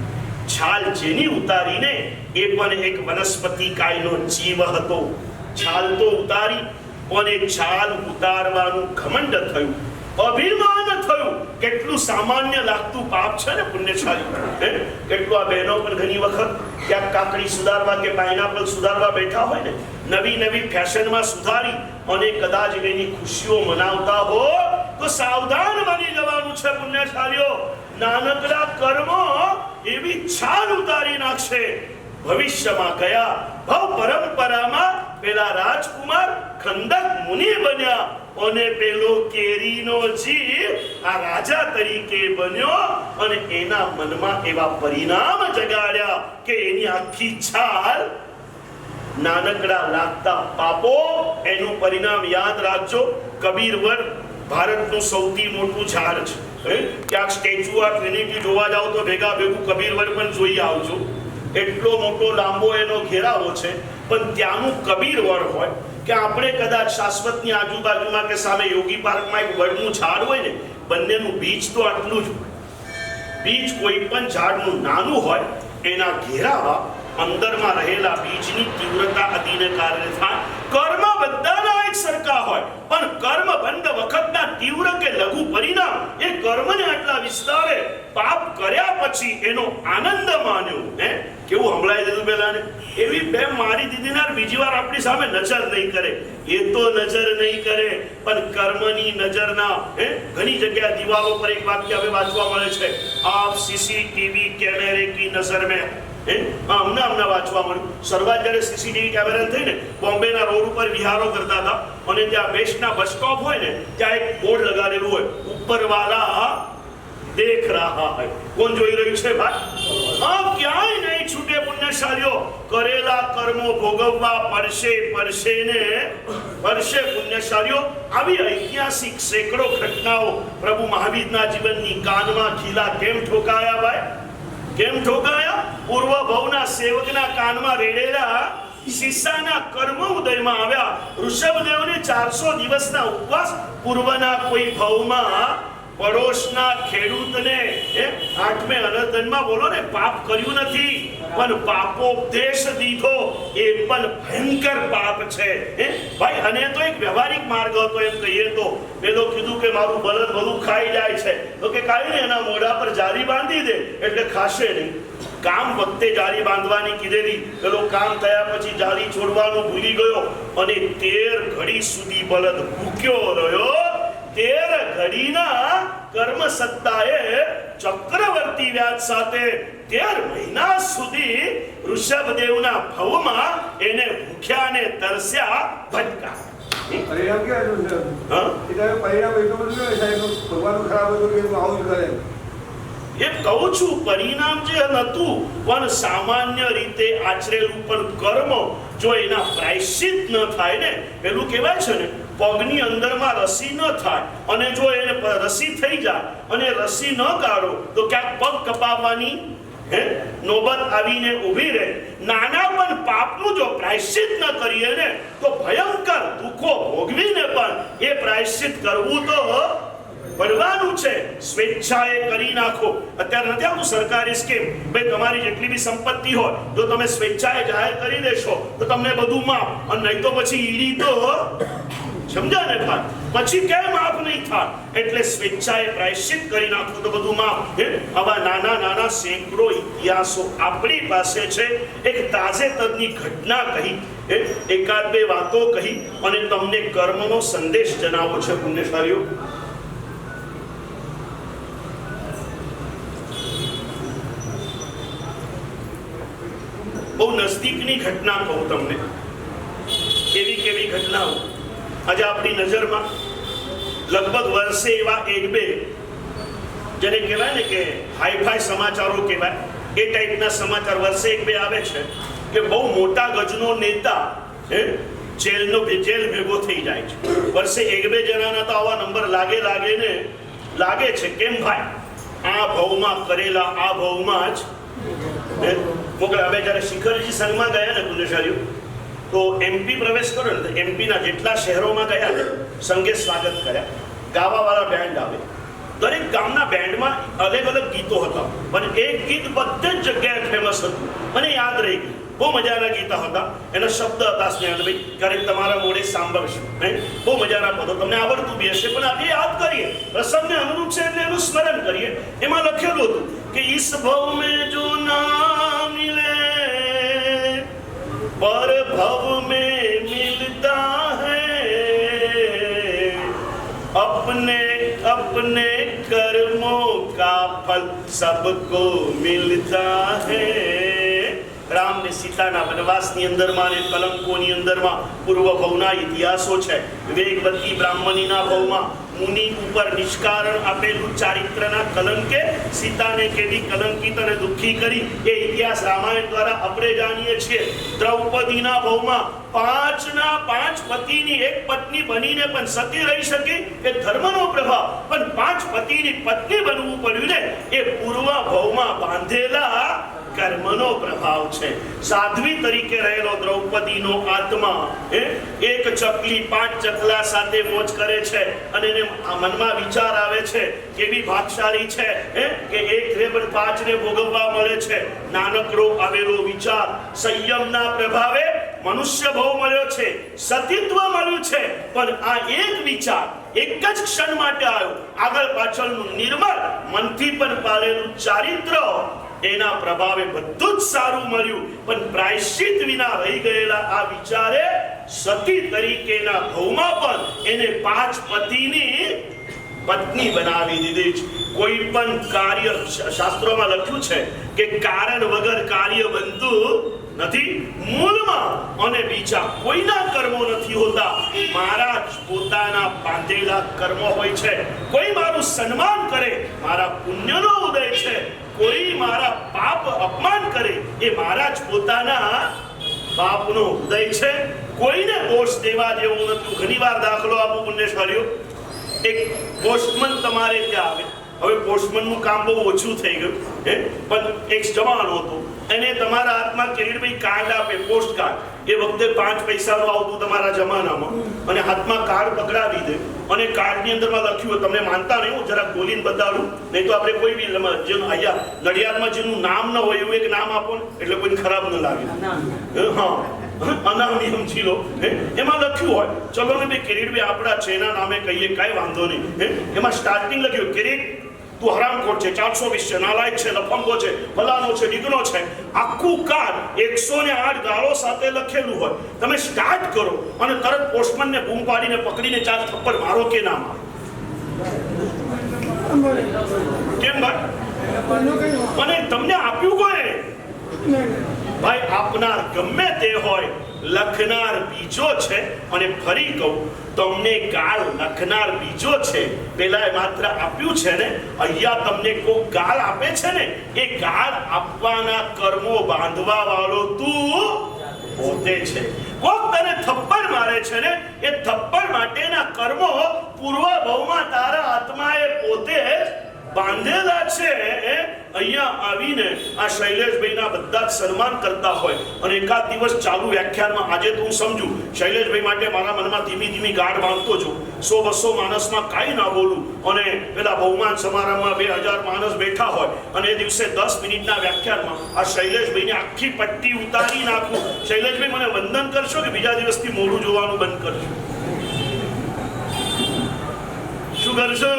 છાલ જેની ઉતારીને એ પણ એક વનસ્પતિ કાયનો જીવ હતો. છાલ તો ઉતારી અને છાલ ઉતારવાનું ઘમંડ થયું, અભિમાન થયું. કેટલું સામાન્ય લાગતું પાપ છે ને પુણ્યશાળી. કેટલું આ બહેનો પણ ઘણી વખત ક્યાંક કાકડી સુધારવા કે પાઇનાપલ સુધારવા બેઠા હોય ને, નવી નવી ફેશનમાં સુધારી અને કદાચ એની ખુશીઓ મનાવતા હો તો સાવધાન બની જવાનું છે પુણ્યશાળીઓ. નાનકડા કર્મો એવી છાલ ઉતારી નાખશે. ભવિષ્યમાં ગયા ભવ પરંપરામાં પેલા રાજકુમાર ખંડક મુનિ બન્યા અને પેલો કેરીનો જીવ આ રાજા તરીકે બન્યો અને એના મનમાં એવા પરિણામ જગાડ્યા કે એની આખી છાલ નાનકડા લાગતા પાપો. એનું પરિણામ યાદ રાખજો. કબીરવડ ભારતનું સૌથી મોટું ઝાડ છે. ક્યાંક સ્ટેચ્યુ ઓફ યુનિટી જોવા જાવ તો ભેગા ભેગું કબીરવડ પણ જોઈ આવજો. એટલો મોટો લાંબો એનો ઘેરાવો છે. પણ ત્યાંનું કબીરવડ હોય કે આપણે કદાચ શાશ્વતની આજુબાજુમાં કે સામે યોગી પાર્કમાં એક વડનું ઝાડ હોય ને, બંનેનું બીજ તો આટલું જ. બીજ કોઈ પણ ઝાડનું નાનું હોય, એના ઘેરાવા અંદરમાં રહેલા બીજની તીવ્રતા અદીને કારણે થાય. કર્મ બધાના એક સરખા હોય, પણ કર્મ બંધ વખતના તીવ્ર કે લઘુ પરિણામ એ કર્મને આટલા વિસ્તારે પાપ કર્યા પછી એનો આનંદ માન્યો. કેવું સંભળાઈ દીધું પેલાને? એવી બે મારી દીધીને બીજી વાર આપણી સામે નજર નહીં કરે. એ તો નજર નહીં કરે પણ કર્મની નજરના. ઘણી જગ્યાએ દિવાલો પર એક વાક્ય હવે વાંચવા મળે છે, આપ સીસીટીવી કેમેરે કી નજર મેં. હમણાં વાંચવા મળ્યું. શરૂઆત જ્યારે સીસીટીવી કેમેરા થઈ ને, બોમ્બેના રોડ ઉપર વિહારો કરતા હતા અને ત્યાં બેસ્ટના બસ સ્ટોપ હોય ને, ત્યાં એક બોર્ડ લગાડેલું હોય, ઉપર વાલા દેખ રહા હૈ. કોણ જોઈ રહ્યું છે ભાઈ? ક્યાંય નહીં છૂટે પુણ્યશાળીઓ. કરેલા કર્મો ભોગવવા પડશે પડશે ને પડશે પુણ્યશાળીઓ. આવી ઐતિહાસિક સેંકડો ઘટનાઓ પ્રભુ મહાવીરના જીવનની કાનમાં ખીલા કેમ ઠોકાયા ભાઈ? કેમ ઠોકાયા? પૂર્વ ભવના સેવકના કાનમાં રેડેલા શિષ્યના કર્મ ઉદયમાં આવ્યા. ઋષભદેવને 400 દિવસના ઉપવાસ પૂર્વના કોઈ ભવમાં પડોશના ખેડૂતને 8મે અનર્તનમાં બોલો ને પાપ કર્યું નથી પણ પાપોપદેશ દીધો. એ પણ ભયંકર પાપ છે ભાઈ. અને તો એક વ્યવહારિક માર્ગ હતો એમ કહીએ તો. પેલો કીધું કે મારું બળદ બધું ખાઈ જાય છે તો કે કાંઈ નહીં, એના મોઢા પર જારી બાંધી દે એટલે ખાશે નહીં. કામ વખતે જારી બાંધવાની કીધેલી, પેલો કામ થયા પછી જારી છોડવાનું ભૂલી ગયો અને 13 ઘડી સુધી બળદ ભૂખ્યો રહ્યો. 13 ઘડીના કર્મ સત્તાએ ચક્રવર્તી વ્યાજ સાથે 13 મહિના સુધી ઋષભદેવના ભવમાં એને ભૂખ્યા ને તરસ્યા ભટકા. પરિણામ કેવું છે? પરિણામ એટલું બધું સાહેબ ભગવાન ખરાબ હતું કે આવું કરે. એ કહું છું, પરિણામ જે નતું પણ સામાન્ય રીતે આચરેલું પણ કર્મ જો એના પ્રાયશ્ચિત ન થાય ને, પેલું કહેવાય છે ને પગની અંદરમાં રસી ન થાય અને જો એને રસી થઈ જાય અને રસી ન કાઢો તો ક્યાંક પગ કપાવવાની નોબત આવીને ઊભી રહે. નાના પણ પાપનું જો પ્રાયશ્ચિત ન કરીએ ને તો ભયંકર દુઃખો ભોગવીને પણ એ પ્રાયશ્ચિત કરવું તો પડવાનું છે. સ્વેચ્છાએ કરી નાખો. અત્યારે નથી આવતું સરકારી સ્કીમ, ભાઈ તમારી જેટલી બી સંપત્તિ હોય જો તમે સ્વેચ્છાએ જાહેર કરી દેશો તો તમને બધું માફ, અને નહીં તો પછી ઈડી તો સમજા ને ભાઈ, પછી કેમ માફ નહીં થાય? એટલે સ્વેચ્છાએ પ્રાયશ્ચિત કરી નાખો તો બધું માફ. આવા નાના નાના સેંકડો ઇતિહાસો આપણી પાસે છે. એક તાજેતરની ઘટના કહી, એકાદ બે વાતો કહી અને તમને કર્મનો સંદેશ જણાવો છે પુણ્યશાળીઓ. બહુ નજદીકની ઘટના કહું તમને. કેવી ઘટનાઓ આજે આપણી નજરમાં લગભગ વર્ષે એવા એક બે જેને કહેવાય ને કે હાઈફાઈ સમાચારો કહેવાય, એ ટાઈપના સમાચાર વર્ષે એક બે આવે છે કે બહુ મોટા ગજનો નેતા જેલ ભેગો થઈ જાય છે. વર્ષે એક બે જણાના તો આવા નંબર લાગે ને લાગે છે. કેમ ભાઈ? આ ભવમાં કરેલા આ ભવમાં જ મોકલે. હવે જ્યારે શિખરજી સંઘમાં ગયા ને પુણ્યશાળીઓ, તો MP પ્રવેશ કર્યો ને, તો MP ના જેટલા શહેરોમાં ગયા ને સંઘે સ્વાગત કર્યા. ગાવાવાળા બેન્ડ આવે, દરેક ગામના બેન્ડમાં અલગ અલગ ગીતો હતા, પણ એક ગીત બધે જ જગ્યાએ ફેમસ હતું, મને યાદ રહી ગયું. બહુ મજાના ગીતા હતા. એના શબ્દ હતા સ્નેહલભાઈ, ક્યારેક તમારા મોડે સાંભળશું. બહુ મજાના પદો, તમને આવડતું બી હશે, પણ આપણે યાદ કરીએ, પ્રસંગને અનુરૂપ છે એટલે એનું સ્મરણ કરીએ. એમાં લખેલું હતું કે ઇસ ભવ મેં જો ના મિલે પર ભવ મેં મિલતા હૈ, अपने अपने कर्मों का फल सबको मिलता है. રામ ને સીતાના વનવાસની અંદરમાં અને કલંકોની અંદરમાં પૂર્વ ભવના ઇતિહાસો છે. વેગવતી બ્રાહ્મણીના ભવમાં મુનિ ઉપર નિષ્કારણ આપેલું ચારિત્રના કલંકે સીતાને કેવી કલંકિત અને દુઃખી કરી એ ઇતિહાસ રામાયણ દ્વારા આપણે જાણીએ છીએ. દ્રૌપદીના ભવમાં 5 પતિની એક પત્ની બનીને પણ સતી રહી શકી એ ધર્મનો પ્રભાવ, પણ 5 પતિની પત્ની બનવું પડ્યું ને એ પૂર્વ ભવમાં બાંધેલા કર્મનો પ્રભાવ છે. સાધ્વી તરીકે રહેલો દ્રૌપદીનો આત્મા એક ચકલી 5 ચકલા સાથે મોજ કરે છે અને એને મનમાં વિચાર આવે છે કેવી ભાગશાળી છે કે એક રેબડ 5 ને ભોગવવા મળે છે. નાનકડો આવેલો વિચાર, સંયમના પ્રભાવે મનુષ્ય ભાવ મળ્યો છે, સતીત્વ મળ્યું છે, પણ આ એક વિચાર એક જ ક્ષણ માટે આવ્યો. આગળ પાછળનું નિર્મળ મનથી પણ પાળેલું ચારિત્ર, એના પ્રભાવે બધું જ સારું મળ્યું, પણ પ્રાયશ્ચિત વિના રહી ગયેલા આ વિચારે સતી તરીકેના ભવમાં પણ એને 5 પતિની પત્ની બનાવી દીધી છે. કોઈ પણ કાર્ય, શાસ્ત્રોમાં લખ્યું છે કે કારણ વગર કાર્ય બનતું નથી. મૂળમાં અને બીજા કોઈના કર્મો નથી હોતા, મારા જ પોતાના બાંધેલા કર્મો હોય છે. કોઈ મારું સન્માન કરે, મારા પુણ્યનો ઉદય છે. કોઈ મારા પાપ અપમાન કરે, એ મારા જ પોતાના પાપનો ઉદય છે. કોઈને દોષ દેવા જેવું નથી. ઘણીવાર દાખલો આપું પુણ્યશાળીઓ, એક પોસ્ટમન તમારે ત્યાં આવે. હવે પોસ્ટમનનું કામ બહુ ઓછું થઈ ગયું, પણ એક જમાનો હતો, એને તમારા હાથમાં કિરીટભાઈ કાર્ડ આપે, પોસ્ટ કાર્ડ. એ વખતે 5 પૈસાનું આવતું તમારા જમાનામાં, અને હાથમાં કાર્ડ પકડાવી દે અને કાર્ડની અંદરમાં લખ્યું હોય, તમને માનતા નહીં, હું જરાક બોલીને બતાડું, નહીં તો આપણે કોઈ બી જેનું અહીંયા નડિયાદમાં જેનું નામ ન હોય એવું એક નામ આપો ને એટલે કોઈને ખરાબ ન લાગે. હા, અનામી સમજી લો. એમાં લખ્યું હોય, ચલો ને ભાઈ કિરીટભાઈ આપણા છે, એના નામે કહીએ, કાંઈ વાંધો નહીં. એમાં સ્ટાર્ટિંગ લખ્યું, કિરીટ તું હરામખોર છે, 420 છે, નાલાયક છે, લફંગો છે, ફલાનો છે, ડીગનો છે. આખું કાર્ડ 108 ગાળો સાથે લખેલું હોય. તમે સ્ટાર્ટ કરો અને તરત પોસ્ટમેનને બૂમ પાડીને પકડીને 4 થપ્પડ મારો કે ના મારો? કેમ ભાઈ? અને તમને આપ્યું કોઈ? ભાઈ આપનાર ગમે તે હોય, લખનાર બીજો છે. અને ફરી કહું, તમને ગાળ લખનાર બીજો છે, પેલા માત્ર આપ્યું છે ને. અહીંયા તમને કોઈ ગાળ આપે છે ને, એ ગાળ આપવાના કર્મો બાંધવા વાળો તું પોતે છે. કોક તને થપ્પડ મારે છે ને, એ થપ્પડ માટેના કર્મો પૂર્વ ભવમાં તારા આત્માએ પોતે જ બાંધેલા છે. અહીંયા આવીને આ શૈલેષભાઈના બધા જ સન્માન કરતા હોય અને એકાદ દિવસ ચાલુ વ્યાખ્યાનમાં, આજે તો હું સમજુ શૈલેષભાઈ માટે મારા મનમાં ધીમી ધીમી ગાઢ બાંધતો છું. 100-200 માણસમાં કાંઈ ના બોલું, અને પેલા બહુમાન સમારંભમાં 2000 માણસ બેઠા હોય અને એ દિવસે 10 મિનિટના વ્યાખ્યાનમાં આ શૈલેષભાઈને આખી પટ્ટી ઉતારી નાખું. શૈલેષભાઈ મને વંદન કરશો કે બીજા દિવસથી મોઢું જોવાનું બંધ કરશો? શું કરશો?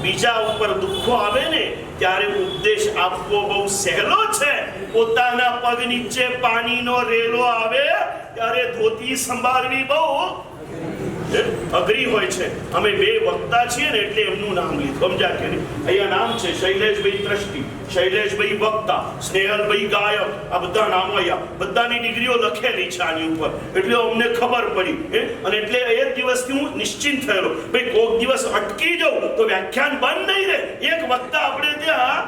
બીજા ઉપર દુઃખો આવે ને ત્યારે ઉપદેશ આપવો બહુ સહેલો છે. પોતાના પગ નીચે પાણીનો રેલો આવે ત્યારે ધોતી સંભાળવી બહુ અઘરી હોય છે. અમે 2 વક્તા છીએ ને એટલે એમનું નામ લીધું, સમજ્યા કે નહીં? અહીંયા નામ છે શૈલેષભાઈ ટ્રસ્ટી, શૈલેષભાઈ વક્તા, સ્નેહલભાઈ ગાયક. આ બધા નામો અહીંયા બધાની ડિગ્રીઓ લખેલી છે આની ઉપર, એટલે અમને ખબર પડી. અને એટલે એ દિવસથી હું નિશ્ચિંત થયેલો, ભાઈ કોઈક દિવસ અટકી જાઉં તો વ્યાખ્યાન બંધ નહીં રહે. એક વક્તા આપણે ત્યાં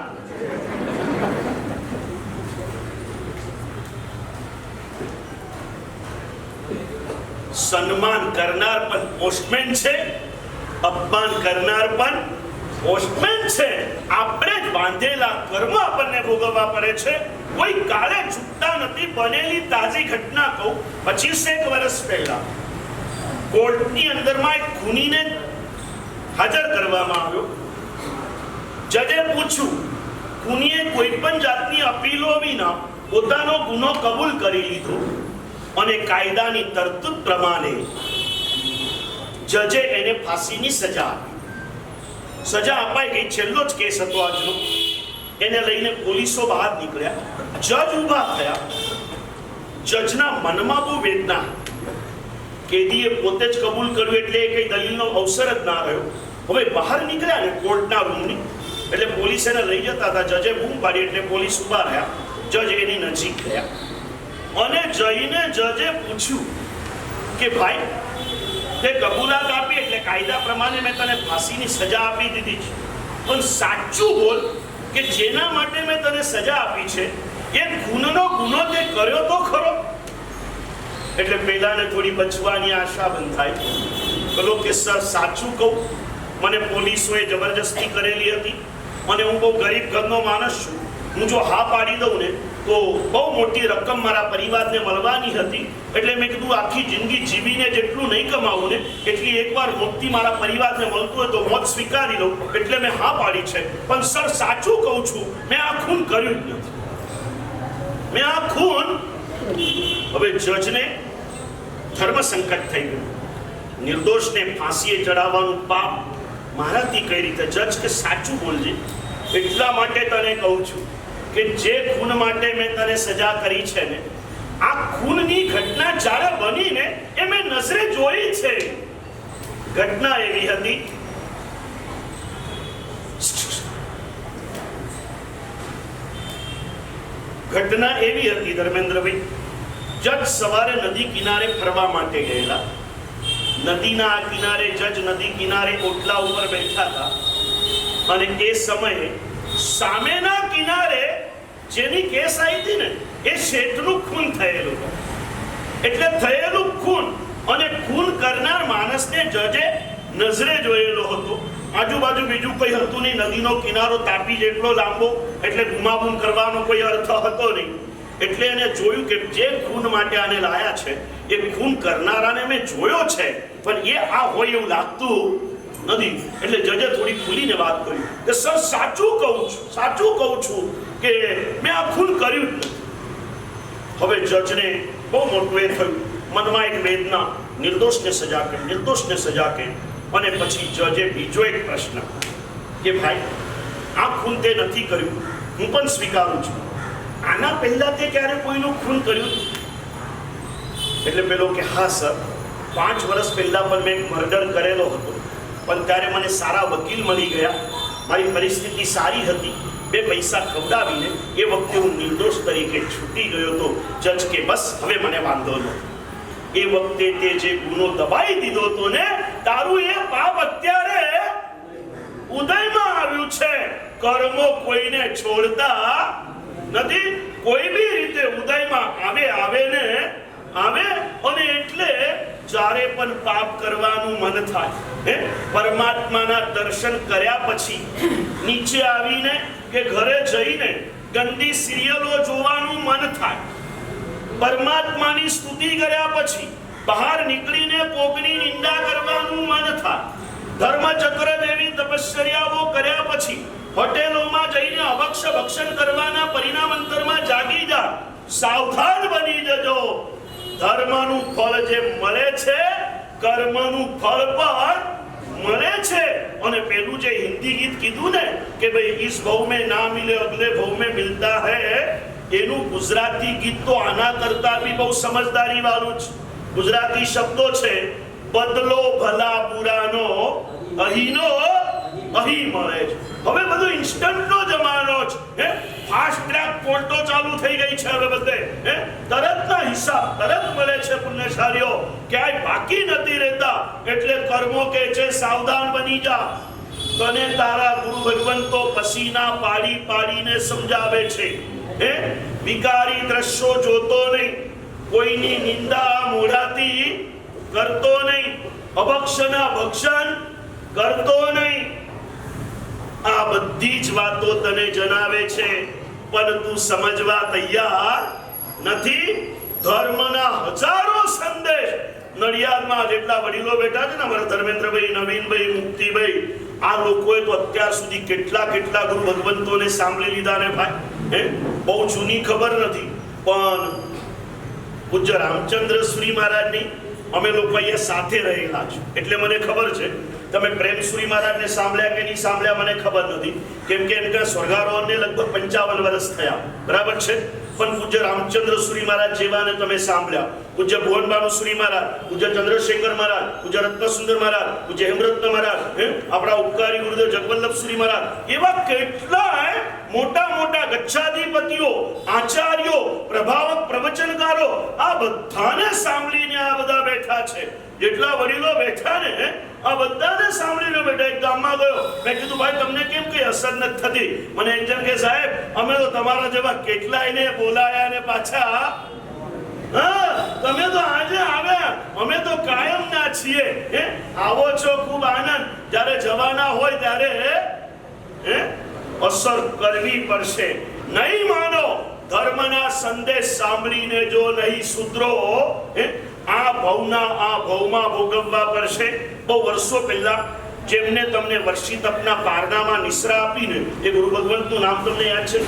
સન્માન કરનાર પણ પોસ્ટમેન છે, અપમાન કરનાર પણ પોસ્ટમેન છે. આપણે જ બાંધેલા કર્મ આપણને ભોગવવા પડે છે. કોઈ કાળે છૂટતા નથી. બનેલી તાજી ઘટના કહું. 25 વર્ષ પહેલા કોર્ટની અંદરમાં એક ખૂનીને હાજર કરવામાં આવ્યો. જજે પૂછ્યું, ખૂનીએ કોઈ પણ જાતની અપીલો વિના પોતાનો ગુનો કબૂલ કરી લીધો અને કાયદાની તરતૂબ પ્રમાણે જજે એને ફાંસીની સજા આપી. સજા અપાઈ ગઈ. છેલ્લો જ કેસ હતો આજનો. એને લઈને પોલીસો બહાર નીકળ્યા. જજ ઊભા થયા. જજના મનમાં બહુ વેદના. કેદીએ પોતે જ કબૂલ કર્યું એટલે કઈ દલીલનો અવસર જ ના રહ્યો. હવે બહાર નીકળ્યા ને કોર્ટના રૂમની, એટલે પોલીસ એને લઈ જતા હતા. જજે બૂમ પાડી એટલે પોલીસ ઊભા રહ્યા. જજ એની નજીક ગયા અને જઈને જજે પૂછ્યું કે ભાઈ, તે કબૂલાત આપી એટલે કાયદા પ્રમાણે મેં તને ફાંસીની સજા આપી દીધી છે, પણ સાચું બોલ કે જેના માટે મેં તને સજા આપી છે એ ખૂનનો ગુનો તે કર્યો તો ખરો? એટલે પેલાને થોડી બચવાની આશા બંધાઈ. બોલો કે સર સાચું કહું, મને પોલીસોએ જબરજસ્તી કરેલી હતી અને હું બહુ ગરીબ ઘરનો માણસ છું. હું જો હા પાડી દઉં ને તો બહુ મોટી રકમ મારા પરિવારને મળવાની હતી. એટલે મેં કીધું આખી જિંદગી જીવીને જેટલું નહીં કમાવું ને એટલી એકવાર મોટી મારા પરિવારને મળતું હોય તો મોત સ્વીકારી લઉં. એટલે મેં હા પાડી છે. પણ સર સાચું કહું છું, મેં આ ખૂન કર્યું જ નથી. મેં આ ખૂન. હવે જજને ધર્મ સંકટ થઈ ગયું. નિર્દોષને ફાંસીએ ચડાવવાનું પાપ મારાથી કઈ રીતે? જજ કે સાચું બોલજે, એટલા માટે તને કહું છું કે જે ખૂન માટે મેં તને સજા કરી છે ને, આ ખૂનની ઘટના જ્યારે બની ને એ મેં નજરે જોઈ છે. ઘટના એવી હતી, ધર્મેન્દ્રભાઈ, જજ સવારે નદી કિનારે ફરવા માટે ગયેલા. નદીના આ કિનારે જજ નદી કિનારે ઓટલા ઉપર બેઠા હતા અને એ સમયે સામેના કિનારે જેની કેસ આવી હતી ને એ શેઠનું ખૂન થયેલું. એટલે થયેલું ખૂન અને ખૂન કરનાર માણસને જજે નજરે જોયેલો હતો. આજુબાજુ બીજું કોઈ હતું નહીં. નદીનો કિનારો તાપી જેટલો લાંબો, એટલે ગુમાબૂમ કરવાનો કોઈ અર્થ હતો નહીં. એટલે એને જોયું કે જે ખૂન માટે આને લાયા છે એ ખૂન કરનારાને મેં જોયો છે, પણ એ આ હોય એવું લાગતું નથી. એટલે જજે થોડી ખુલીને વાત કરી કે સર સાચું કહું છું કે મેં આ ખૂન કર્યું જ નથી. હવે જજને બહુ મોટું એ થયું, મનમાં એક વેદના. નિર્દોષને સજા કરી. અને પછી જજે બીજો એક પ્રશ્ન કે ભાઈ, આ ખૂન તે નથી કર્યું, હું પણ સ્વીકારું છું. આના પહેલા તે ક્યારે કોઈનું ખૂન કર્યું? એટલે પેલો કે હા સર, 5 વર્ષ પહેલા પણ મેં મર્ડર કરેલો હતો, પણ ત્યારે મને સારા વકીલ મળી ગયા. મારી પરિસ્થિતિ સારી હતી. 2 પૈસા ખવડાવીને એ વખતે હું નિર્દોષ તરીકે છૂટી ગયો હતો. જજ કે બસ હવે મને વાંધો નથી. એ વખતે તે જે ગુનો દબાઈ દીધો હતો ને, તારું એ પાપ અત્યારે ઉદયમાં આવ્યું છે. કર્મો કોઈને છોડતા નથી. કોઈ બી રીતે ઉદયમાં આવે અને એટલે જ્યારે પણ પાપ કરવાનું મન થાય, પરમાત્માના દર્શન કર્યા પછી નીચે આવીને કે ઘરે જઈને ગંદી સિરિયલો જોવાનું મન થાય. પરમાત્માની સ્તુતિ કર્યા પછી બહાર નીકળીને કોકની નિંદા કરવાનું મન થાય. ધર્મચક્ર જેવી તપશ્ચર્યાઓ કર્યા પછી હોટેલોમાં જઈને અભક્ષ ભક્ષણ કરવાના પરિણામ અંતરમાં જાગી જા. સાવધાન બની જજો. ધર્મનું ફળ જે મળે છે, કર્મનું ફળ પણ મળે છે. અને પેલું જે હિન્દી ગીત કીધું ને કે ભાઈ ઇસ ભાવ में ना मिले अगले भाव में मिलता है, એનું ગુજરાતી ગીત તો આના કરતા બી બહુ સમજદારી વાળું છે. ગુજરાતી શબ્દો છે, બદલો ભલા બુરાનો અહીંનો અહીં મળે છે. હવે બધું ઇન્સ્ટન્ટનો જમાનો છે. ફાસ્ટ ટ્રેક કોર્ટો ચાલુ થઈ ગઈ છે હવે બધે. તરતના હિસાબ તરત મળે છે. પુણ્યશાળીઓ ક્યાંય બાકી નથી રહેતા. એટલે કર્મો કે છે સાવધાન બની જા. તને તારા ગુરુ ભગવંતો પસીના પાડીને સમજાવે છે. વિકારી દ્રશ્યો જોતો નહીં, કોઈની નિંદા મોઢાથી કરતો નહીં, અભક્ષના ભક્ષણ કરતો નહીં. આ બધી જ વાતો તને જણાવે છે, પણ તું સમજવા તૈયાર નથી. ધર્મના હજારો સંદેશ નડિયાદમાં જેટલા વડીલો બેઠા છે ને, અમારા ધર્મેન્દ્રભાઈ, નવીનભાઈ, મુક્તિભાઈ, આ લોકોએ તો અત્યાર સુધી કેટલા ગુરુ ભગવંતોને સાંભળી લીધા ને ભાઈ. બહુ જૂની ખબર નથી, પણ પૂજ્ય રામચંદ્ર સુરી મહારાજની અમે લોકો અહીંયા સાથે રહેલા છે એટલે મને ખબર છે. તમે પ્રેમસુરી મહારાજને સાંભળ્યા કે નહીં સાંભળ્યા મને ખબર નથી, કેમ કે એમના સ્વર્ગારોહણને લગભગ 55 વર્ષ થયા, બરાબર છે. પણ પૂજ્ય રામચંદ્ર સુરી મહારાજ જેવાને તમે સાંભળ્યા, પૂજ્ય ભુવનબાનુ સુરી મહારાજ, પૂજ્ય ચંદ્રશેખર મહારાજ, પૂજ્ય રત્નસુંદર મહારાજ, પૂજ્ય હેમરત્ન મહારાજ, આપણા ઉપકારી ગુરુદેવ જગવલ્લભ સુરી મહારાજ, એવા કેટલાય મોટા ગચ્છાધિપતિઓ, આચાર્યો, પ્રભાવક પ્રવચનકારો, આ બધાને સાંભળીને આ બધા બેઠા છે. જેટલા વડીલો બેઠા ને આ બધાને સાંભળીને બેઠા. એક ગામમાં ગયો, મેં કીધું ભાઈ તમને કેમ કઈ અસર નથી થતી? મને એક જણ કે સાહેબ અમે તો તમારા જેવા કેટલાયને બોલાયા ને પાછા, તમે તો આજે આવ્યા, અમે તો કાયમ ના છીએ. આવો છો, ખૂબ આનંદ. જ્યારે જવાના હોય ત્યારે અસર કરવી પડશે. નહીં માનો, ધર્મના સંદેશ સાંભળીને જો નહીં સુધરો, આ ભવમાં ભોગવવા પડશે. બહુ વર્ષો પહેલા જેમને તમને વર્ષી તપના પારનામાં નિશ્રા આપીને, એ ગુરુ ભગવંતનું નામ તમને યાદ છે?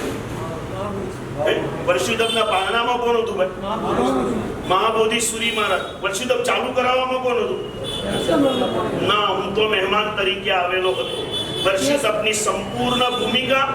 વર્ષી તપના પારનામાં કોણ હતું ભાઈ? મહાબોધિ સુરી મહારાજ. વર્ષી તપ ચાલુ કરાવવામાં કોણ હતું? ના, હું તો મહેમાન તરીકે આવેલો હતો. વર્ષી તપની સંપૂર્ણ ભૂમિકા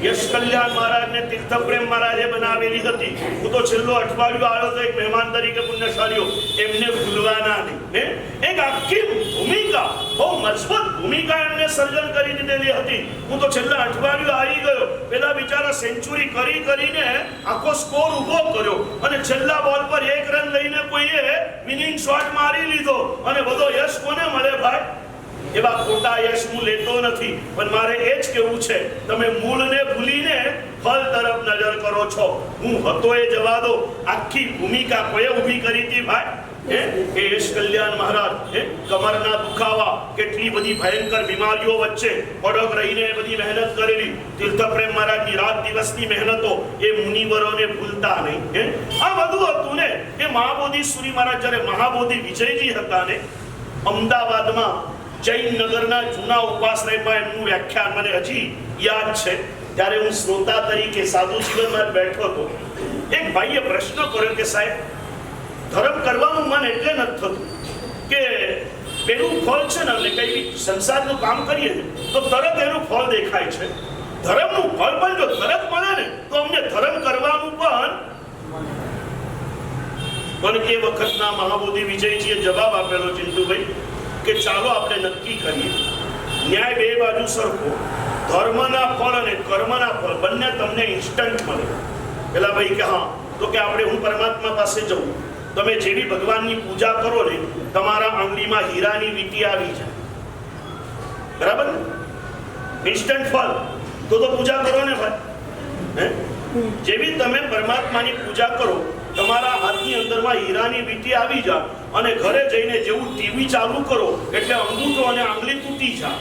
યશ કલ્યાણ મહારાજને તીર્થપ્રેમ મહારાજે બનાવેલી હતી. હું તો છેલ્લો અઠવાડિયું આવ્યો તો એક મહેમાન તરીકે પુણ્યશાળીઓ એમને ભૂલવાના નહીં. એક આખી ભૂમિકા, બહુ મજબૂત ભૂમિકા એમને સર્જન કરી દીધેલી હતી. હું તો છેલ્લા અઠવાડિયું આવી ગયો, પેલા બિચારા સેન્ચુરી કરીને આખો સ્કોર ઉભો કર્યો અને છેલ્લા બોલ પર 1 રન લઈને કોઈએ વિનિંગ શોટ મારી લીધો અને બધો યશ કોને મળે ભાઈ? એવા ખોટા યશ હું લેતો નથી, પણ મારે એ જ કેવું છે, તમે મૂળને ભૂલીને ફળ તરફ નજર કરો છો. હું હતો એ જવા દો. આખી ભૂમિકા કોઈએ ઊભી કરી હતી ભાઈ? એ યશ કલ્યાણ મહારાજ કમરના દુખાવા, કેટલી બધી ભયંકર બીમારીઓ વચ્ચે અડગ રહીને બધી મહેનત કરેલી. તીર્થપ્રેમ મહારાજની રાત દિવસની મહેનતો એ મુનિવરોને ભૂલતા નહીં. આ બધું હતું ને એ મહાબોધિ સુરી મહારાજ જ્યારે મહાબોધિ વિજયજી હતા ને, અમદાવાદમાં જૈન નગરના જૂના ઉપાશ્રયમાં એમનું વ્યાખ્યાન મને હજી યાદ છે. ત્યારે હું શ્રોતા તરીકે સાધુ જીવનમાં બેઠો હતો. એક ભાઈએ પ્રશ્ન કર્યો કે સાહેબ, ધર્મ કરવાનું મન એટલે નથી થતું કે પેલું ફળ છે ને, એટલે કઈ સંસારનું કામ કરીએ ને તો તરત એનું ફળ દેખાય છે. ધર્મનું ફળ પણ જો તરત મળે ને તો અમને ધર્મ કરવાનું પણ એ વખતના મહાબોધિ વિજયજીએ જવાબ આપેલો ચિંટુભાઈ કે ચાલો આપણે નક્કી કરીએ, ન્યાય બે બાજુ સરખો. ધર્મના ફળ અને કર્મના ફળ બંને તમને ઇન્સ્ટન્ટ મળે. પેલા ભાઈ કે હા, તો કે આપણે હું પરમાત્મા પાસે જઉં, તમે જેવી ભગવાનની પૂજા કરો ને, તમારા આંગળીમાં હીરાની વીંટી આવી જાય, બરાબર ને? ઇન્સ્ટન્ટ ફળ. તો પૂજા કરો ને ભાઈ. જેવી તમે પરમાત્માની પૂજા કરો, તમારા હાથની અંદરમાં હીરાની વીંટી આવી જાય અને ઘરે જઈને જેવું ટીવી ચાલુ કરો એટલે અંગૂઠો અને આંગળી તૂટી જાય.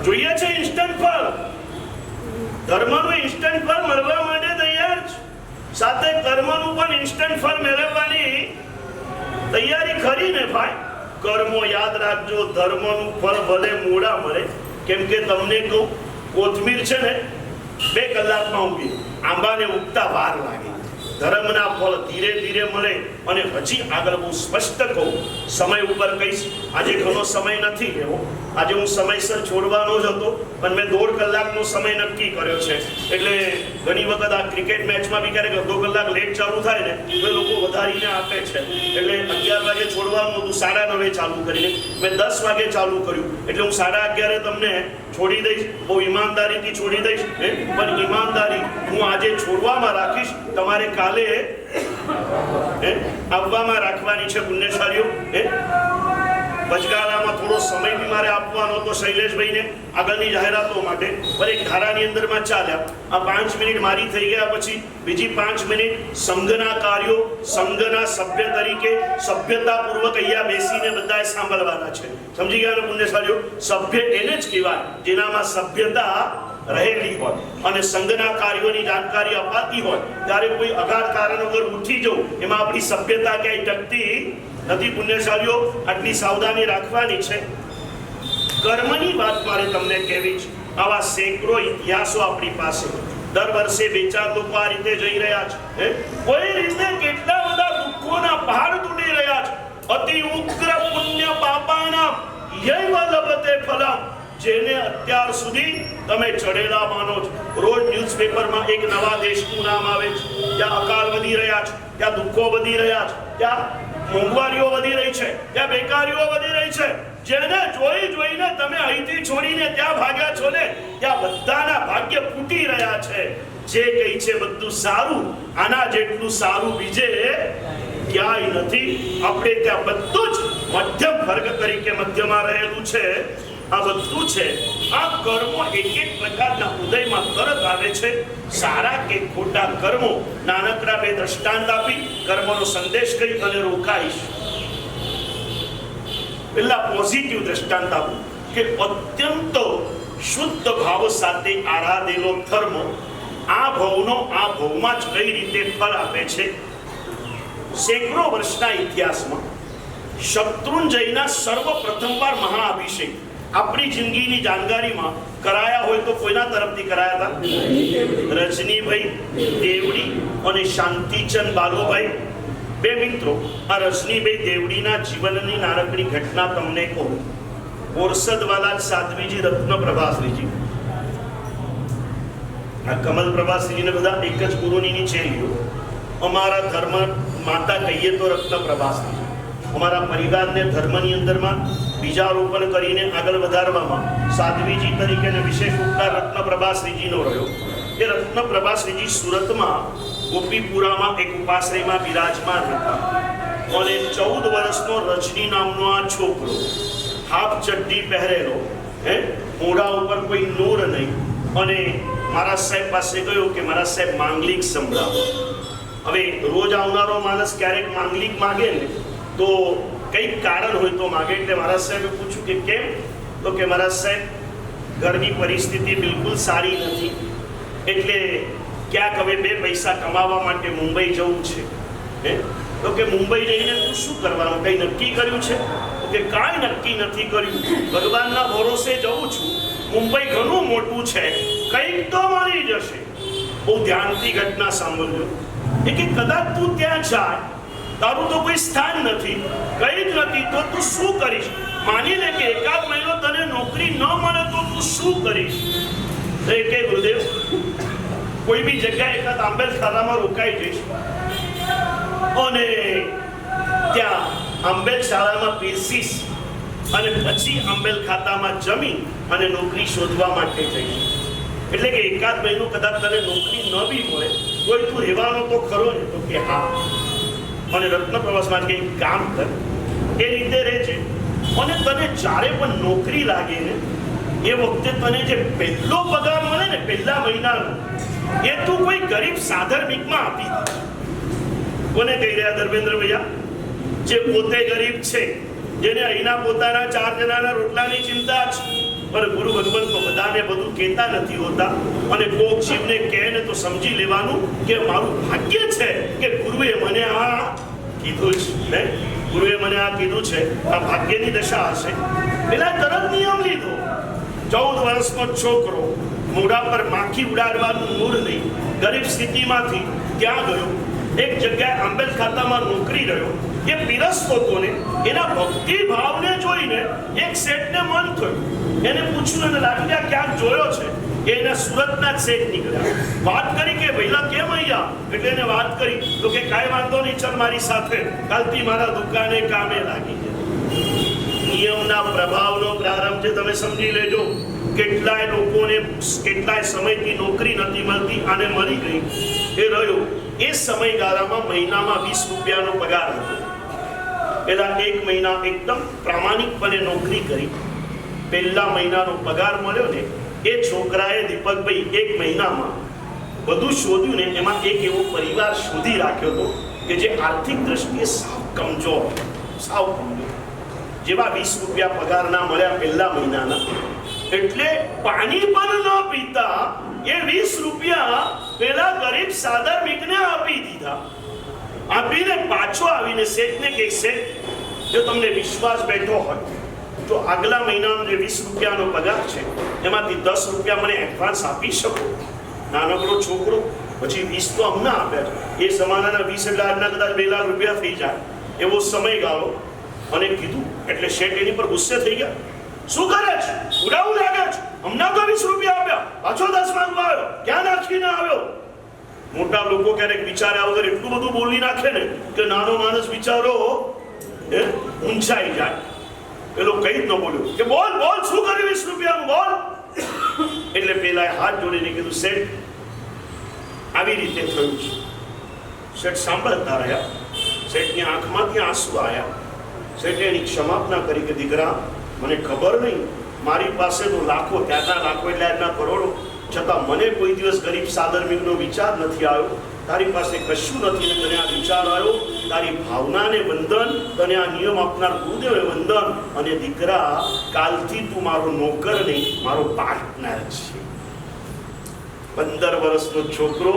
જોઈએ છે ઇન્સ્ટન્ટ ફળ. ધર્મનું ઇન્સ્ટન્ટ ફળ મળવા માટે તૈયાર છે, સાથે કર્મનું પણ ઇન્સ્ટન્ટ ફળ મેળવવાની તૈયારી ખરી ને ભાઈ? કર્મો યાદ રાખજો, ધર્મનું ફળ ભલે મોડા મળે. કેમ કે તમને કહું, કોથમીર છે ને 2 કલાકમાં ઉગી, આંબાને ઉગતા વાર લાગે. ધર્મના ફળ ધીરે ધીરે મળે. અને હજી આગળ બહુ સ્પષ્ટ કહું, સમય ઉપર કહીશ. આજે ઘણો સમય નથી લેવો, આજે હું સમયસર છોડવાનો જ હતો, પણ મેં 1.5 કલાકનો સમય નક્કી કર્યો છે. એટલે ઘણી વખત આ ક્રિકેટ મેચમાં બી ક્યારેક 2 કલાક લેટ ચાલુ થાય ને તો લોકો વધારીને આપે છે. એટલે 11 વાગે છોડવાનું હતું, 9:30 ચાલુ કરીને મેં 10 વાગે ચાલુ કર્યું. એટલે હું 11:30 તમને છોડી દઈશ, બહુ ઈમાનદારીથી છોડી દઈશ. પણ ઈમાનદારી હું આજે છોડવામાં રાખીશ, તમારે કાલે આવવામાં રાખવાની છે પુણ્યશાળીઓ. વચગાળામાં થોડો સમય બી મારે આપવાનો હતો શૈલેષભાઈને આગળની જાહેરાતો માટે, પણ એક ધારાની અંદરમાં ચાલ્યા. આ 5 મિનિટ મારી થઈ ગયા પછી બીજી 5 મિનિટ સંઘના કાર્યો, સંઘના સભ્ય તરીકે સભ્યતાપૂર્વક અહીંયા બેસીને બધાએ સાંભળવાના છે. સમજી ગયા ને પુણ્યશાળીઓ? સભ્ય એને જ કહેવાય જેનામાં સભ્યતા રહેલી હોય અને સંઘના કાર્યોની જાણકારી અપાતી હોય. ત્યારે કોઈ અગાધ કારણ વગર ઉઠી જવું, એમાં આપણી સભ્યતા ક્યાંય ટકતી નથી. પુણ્યશાળીઓ, આટલી સાવધાની રાખવાની છે. કર્મની વાત મારે તમને કહેવી છે. આવા સેંકડો ઇતિહાસો આપણી પાસે. દર વર્ષે 2-4 લોકો આ રીતે જઈ રહ્યા છે. કોઈ રીતે કેટલા બધા દુઃખોના પહાડ તૂટી રહ્યા છે. અતિ ઉગ્ર પુણ્ય પાપાના યૈવ લભતે ફલમ, જેને અત્યાર સુધી તમે ચડેલા માનો છો. રોજ ન્યૂઝપેપરમાં એક નવા દેશનું નામ આવે છે. ત્યાં અકાળ વધી રહ્યા છે, ત્યાં દુઃખો વધી રહ્યા છે, ત્યાં મોંઘવારીઓ વધી રહી છે, ત્યાં બેકારીઓ વધી રહી છે. જેને જોઈને તમે અહીંથી છોડીને ત્યાં ભાગ્યા છો ને, ત્યાં બધાના ભાગ્ય ફૂટી રહ્યા છે. જે કઈ છે બધું સારું, આના જેટલું સારું બીજે ક્યાંય નથી. આપણે ત્યાં બધું જ મધ્યમ વર્ગ તરીકે મધ્યમાં રહેલું છે. આ બધું છે. આ કર્મો એક પ્રકારના ઉદયમાં તરત આવે છે. સારા કે ખોટા કર્મો, નાનકડા 2 દ્રષ્ટાંત આપી કર્મનો સંદેશ કહી અને રોકાઈશ. પેલા પોઝિટિવ દ્રષ્ટાંત આપું કે અત્યંત શુદ્ધ ભાવ સાથે આરાધેલો ધર્મ આ ભવમાં જ કઈ રીતે ફળ આપે છે. સેંકડો વર્ષના ઇતિહાસમાં શત્રુંજયના સર્વપ્રથમવાર મહાઅભિષેક આપણી જિંદગીની જાણકારીમાં કરાયા હોય તો કોઈના તરફથી કરાયા હતા? રજનીભાઈ દેવડી અને શાંતિચંદ બાલુભાઈ, 2 મિત્રો. આ રજનીભાઈ દેવડીના જીવનની નાનકડી ઘટના તમને કહું. બોરસદવાલા સાધ્વીજી રત્ન પ્રભાશ્રીજી, આ કમલ પ્રભાશ્રીજીને બધા એક જ ગુરુની નીચે લ્યો. અમારા ધર્મ માતા કહીએ તો રત્ન પ્રભાશ્રીજી. અમારા પરિવારને ધર્મની અંદરમાં બીજારોપણ કરીને આગળ વધારવામાં સાધ્વીજી તરીકે વિશેષ ઉપકાર રત્ન પ્રભાશ્રીજીનો રહ્યો. એ રત્ન પ્રભાશ્રીજી સુરતમાં ગોપીપુરામાં એક ઉપાશ્રયમાં બિરાજમાન હતા અને 14 વર્ષનો રજની નામનો આ છોકરો, હાફ ચડ્ડી પહેરેલો, મોઢા ઉપર કોઈ નૂર નહીં, અને મારા સાહેબ પાસે ગયો કે મારા સાહેબ માંગલિક સંભળાવો. હવે રોજ આવનારો માણસ ક્યારેક માંગલિક માગે ને તો કંઈક કારણ હોય તો માગે. એટલે મારા સાહેબે પૂછ્યું કે કેમ? તો કે મારા સાહેબ ઘરની પરિસ્થિતિ બિલકુલ સારી નથી, એટલે ક્યાંક હવે 2 પૈસા કમાવા માટે મુંબઈ જવું છે. તો કે મુંબઈ જઈને તું શું કરવાનું, કંઈ નક્કી કર્યું છે? તો કે કાંઈ નક્કી નથી કર્યું, ભગવાનના ભરોસે જઉં છું. મુંબઈ ઘણું મોટું છે, કંઈક તો મળી જશે. બહુ ધ્યાનથી ઘટના સાંભળજો. એ કે કદાચ તું ત્યાં જાય, તારું તો કોઈ સ્થાન નથી, કંઈ જ નથી, તો તું શું કરીશ? માની લે કે 1 મહિનો તને નોકરી ન મળે તો તું શું કરીશ? એ કે ગુરુદેવ, કોઈ બી જગ્યાએ એકાદ આંબેલ શાળામાં રોકાઈ જઈશ અને ત્યાં આંબેલ શાળામાં પીરસીશ અને પછી આંબેલ ખાતામાં જમી અને નોકરી શોધવા માટે જઈશ. એટલે કે 1 મહિનો કદાચ તને નોકરી ન બી મળે કોઈ તું રહેવાનો તો ખરો ને? તો કે હા. અને રત્ન પ્રવાસમાં કે કામ કર, એ રીતે રહેજે અને તને જ્યારે પણ નોકરી લાગે ને એ વખતે તને જે પહેલો પગાર મળે ને પહેલા મહિનાનો, એ તું કોઈ ગરીબ સાધર્મિકમાં આપી દે. કોને કહી રહ્યા ધર્મેન્દ્ર ભૈયા? જે પોતે ગરીબ છે, જેને અહીંના પોતાના 4 જણાના રોટલાની ચિંતા છે, પણ ગુરુ ભગવાન તો બધાને બધું કહેતા નથી હોતા. અને કોક જીવને કહે ને તો સમજી લેવાનું કે મારું ભાગ્ય છે કે ગુરુએ મને આ કીધું છે. ગુરુએ મને આ કીધું છે, આ ભાગ્યની દશા હશે. પેલા તરત નિયમ લીધો. 14 વર્ષનો છોકરો, મોઢા પર માખી ઉડાડવાનું નૂર નહીં, ગરીબ સ્થિતિમાંથી ત્યાં ગયો, એક જગ્યાએ આંબેલ ખાતામાં નોકરી રહ્યો. એ પીરસતો હતો ને, એના ભક્તિ ભાવને જોઈને એક શેઠને મન થયું. એને પૂછ્યું અને લાગ્યા ક્યાંક જોયો છે. એને સુરતના જ શેઠ નીકળ્યા. વાત કરી કે ભઈલા કેમ અહીંયા? એટલે એને વાત કરી તો કે કાંઈ વાંધો નહીં, ચાલ મારી સાથે, કાલથી મારા દુકાને કામે લાગી જાય. નિયમના પ્રભાવનો પ્રારંભ છે, તમે સમજી લેજો. કેટલાય લોકોને કેટલાય સમયથી નોકરી નથી મળતી, આને મળી ગઈ, એ રહ્યો. એ સમયગાળામાં મહિનામાં 20 રૂપિયાનો પગાર હતો. પેલા 1 મહિના એકદમ પ્રામાણિકપણે નોકરી કરી, પહેલા મહિનાનો પગાર મળ્યો ને એ છોકરાએ દીપકભાઈ 1 મહિનામાં બધું શોધ્યું ને એમાં એક એવો પરિવાર શોધી રાખ્યો હતો કે જે આર્થિક દ્રષ્ટિએ સાવ કમજોર, જેવા 20 રૂપિયા પગાર ના મળ્યા પહેલા મહિનાના, એટલે પાણી પણ ન પીતા એ 20 રૂપિયા પેલા ગરીબ સાદરમીકને આપી દીધા. આપીને પાછો આવીને શેઠને કહે, શેઠ જો તમને વિશ્વાસ બેઠો હોય તો આગલા મહિનાનો જે 20 રૂપિયાનો પગાર છે એમાંથી 10 રૂપિયા મને એડવાન્સ આપી શકો. નાનકડો છોકરો, પછી 20 તો અમને આપ્યા છે, એ સમાનાના 20 એટલે આજના કદાચ 2 લાખ રૂપિયા થઈ જાય એવો સમયગાળો. અને કીધું એટલે શેઠ એની પર ગુસ્સે થઈ ગયા. શું કરે છે, ઉડાવું લાગે છે, હમણાં તો 20 રૂપિયા આપ્યા, પાછો 10 માંગવા આવ્યો, ક્યાં નાખીને આવ્યો? મોટા લોકો ક્યારેક વિચાર્યા વગર એટલું બધું બોલી નાખે ને કે નાનો માણસ વિચારો ઊંચાઈ જાય. પેલો કઈ જ ન બોલ્યો કે બોલ બોલ, શું કર્યું 20 રૂપિયાનું બોલ. એટલે પેલા હાથ જોડીને કીધું, શેઠ આવી રીતે થયું છે. શેઠ સાંભળતા રહ્યા. શેઠની આંખમાંથી આંસુ આવ્યા. શેઠે એની ક્ષમાપના કરી કે દીકરા, મને ખબર નહીં, મારી પાસે તો લાખો, ત્યાંના લાખો એટલે આજના કરોડો, છતાં મને કોઈ દિવસ ગરીબ સાદરમીકનો વિચાર નથી આવ્યો. તારી પાસે કશું નથી ને તને આ વિચાર આવ્યો. તારી ભાવનાને વંદન, તને આ નિયમ આપનાર ગુરુદેવને વંદન. અને દીકરા, કાલથી તું મારો નોકર નહીં, મારો પાર્ટનર છે. 15 વર્ષનો છોકરો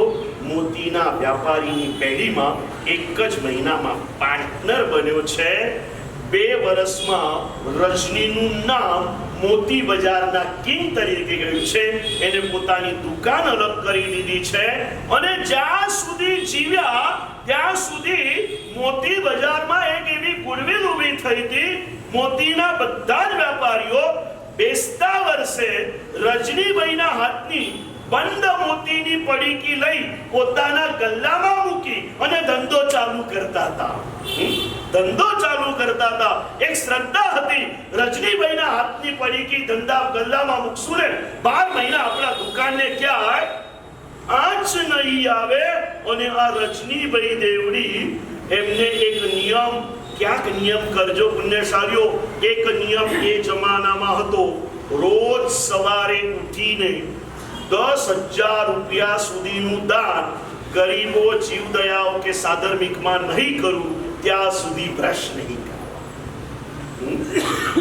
મોતીના વ્યાપારીની પેઢીમાં 1 જ મહિનામાં પાર્ટનર બન્યો છે. 2 વર્ષમાં રજનીનું નામ મોતી બજારના કિંગ તરીકે ગયું છે. એને પોતાની દુકાન અલગ કરી દીધી છે. અને જ્યાં સુધી જીવ્યા ત્યાં સુધી મોતી બજારમાં એક એવી ગુડવિલ ઊભી થઈ હતી. મોતીના બધા જ વેપારીઓ બેસતા વર્ષે રજનીભાઈના હાથની બંધ મોતીની પડીકી લઈ પોતાના ગલ્લામાં મૂકી અને ધંધો ચાલુ કરતા હતા. એક શ્રદ્ધા હતી, રજનીભાઈના હાથની પડીકી ધંધા ગલ્લામાં મૂકશું ને 12 મહિના આપણા દુકાનને ક્યાંય આંચ નહીં આવે. અને આ રજનીભાઈ દેવડી એમને એક નિયમ, ક્યાંક નિયમ કરજો પુણ્યશાળીઓ, એક નિયમ એ જમાનામાં હતો, રોજ સવારે ઉઠીને 10,000 રૂપિયા સુધીનું દાન ગરીબો, જીવદયાઓ કે સાદરમીકમાં નહીં કરું ત્યાં સુધી બ્રશ નહીં કરું.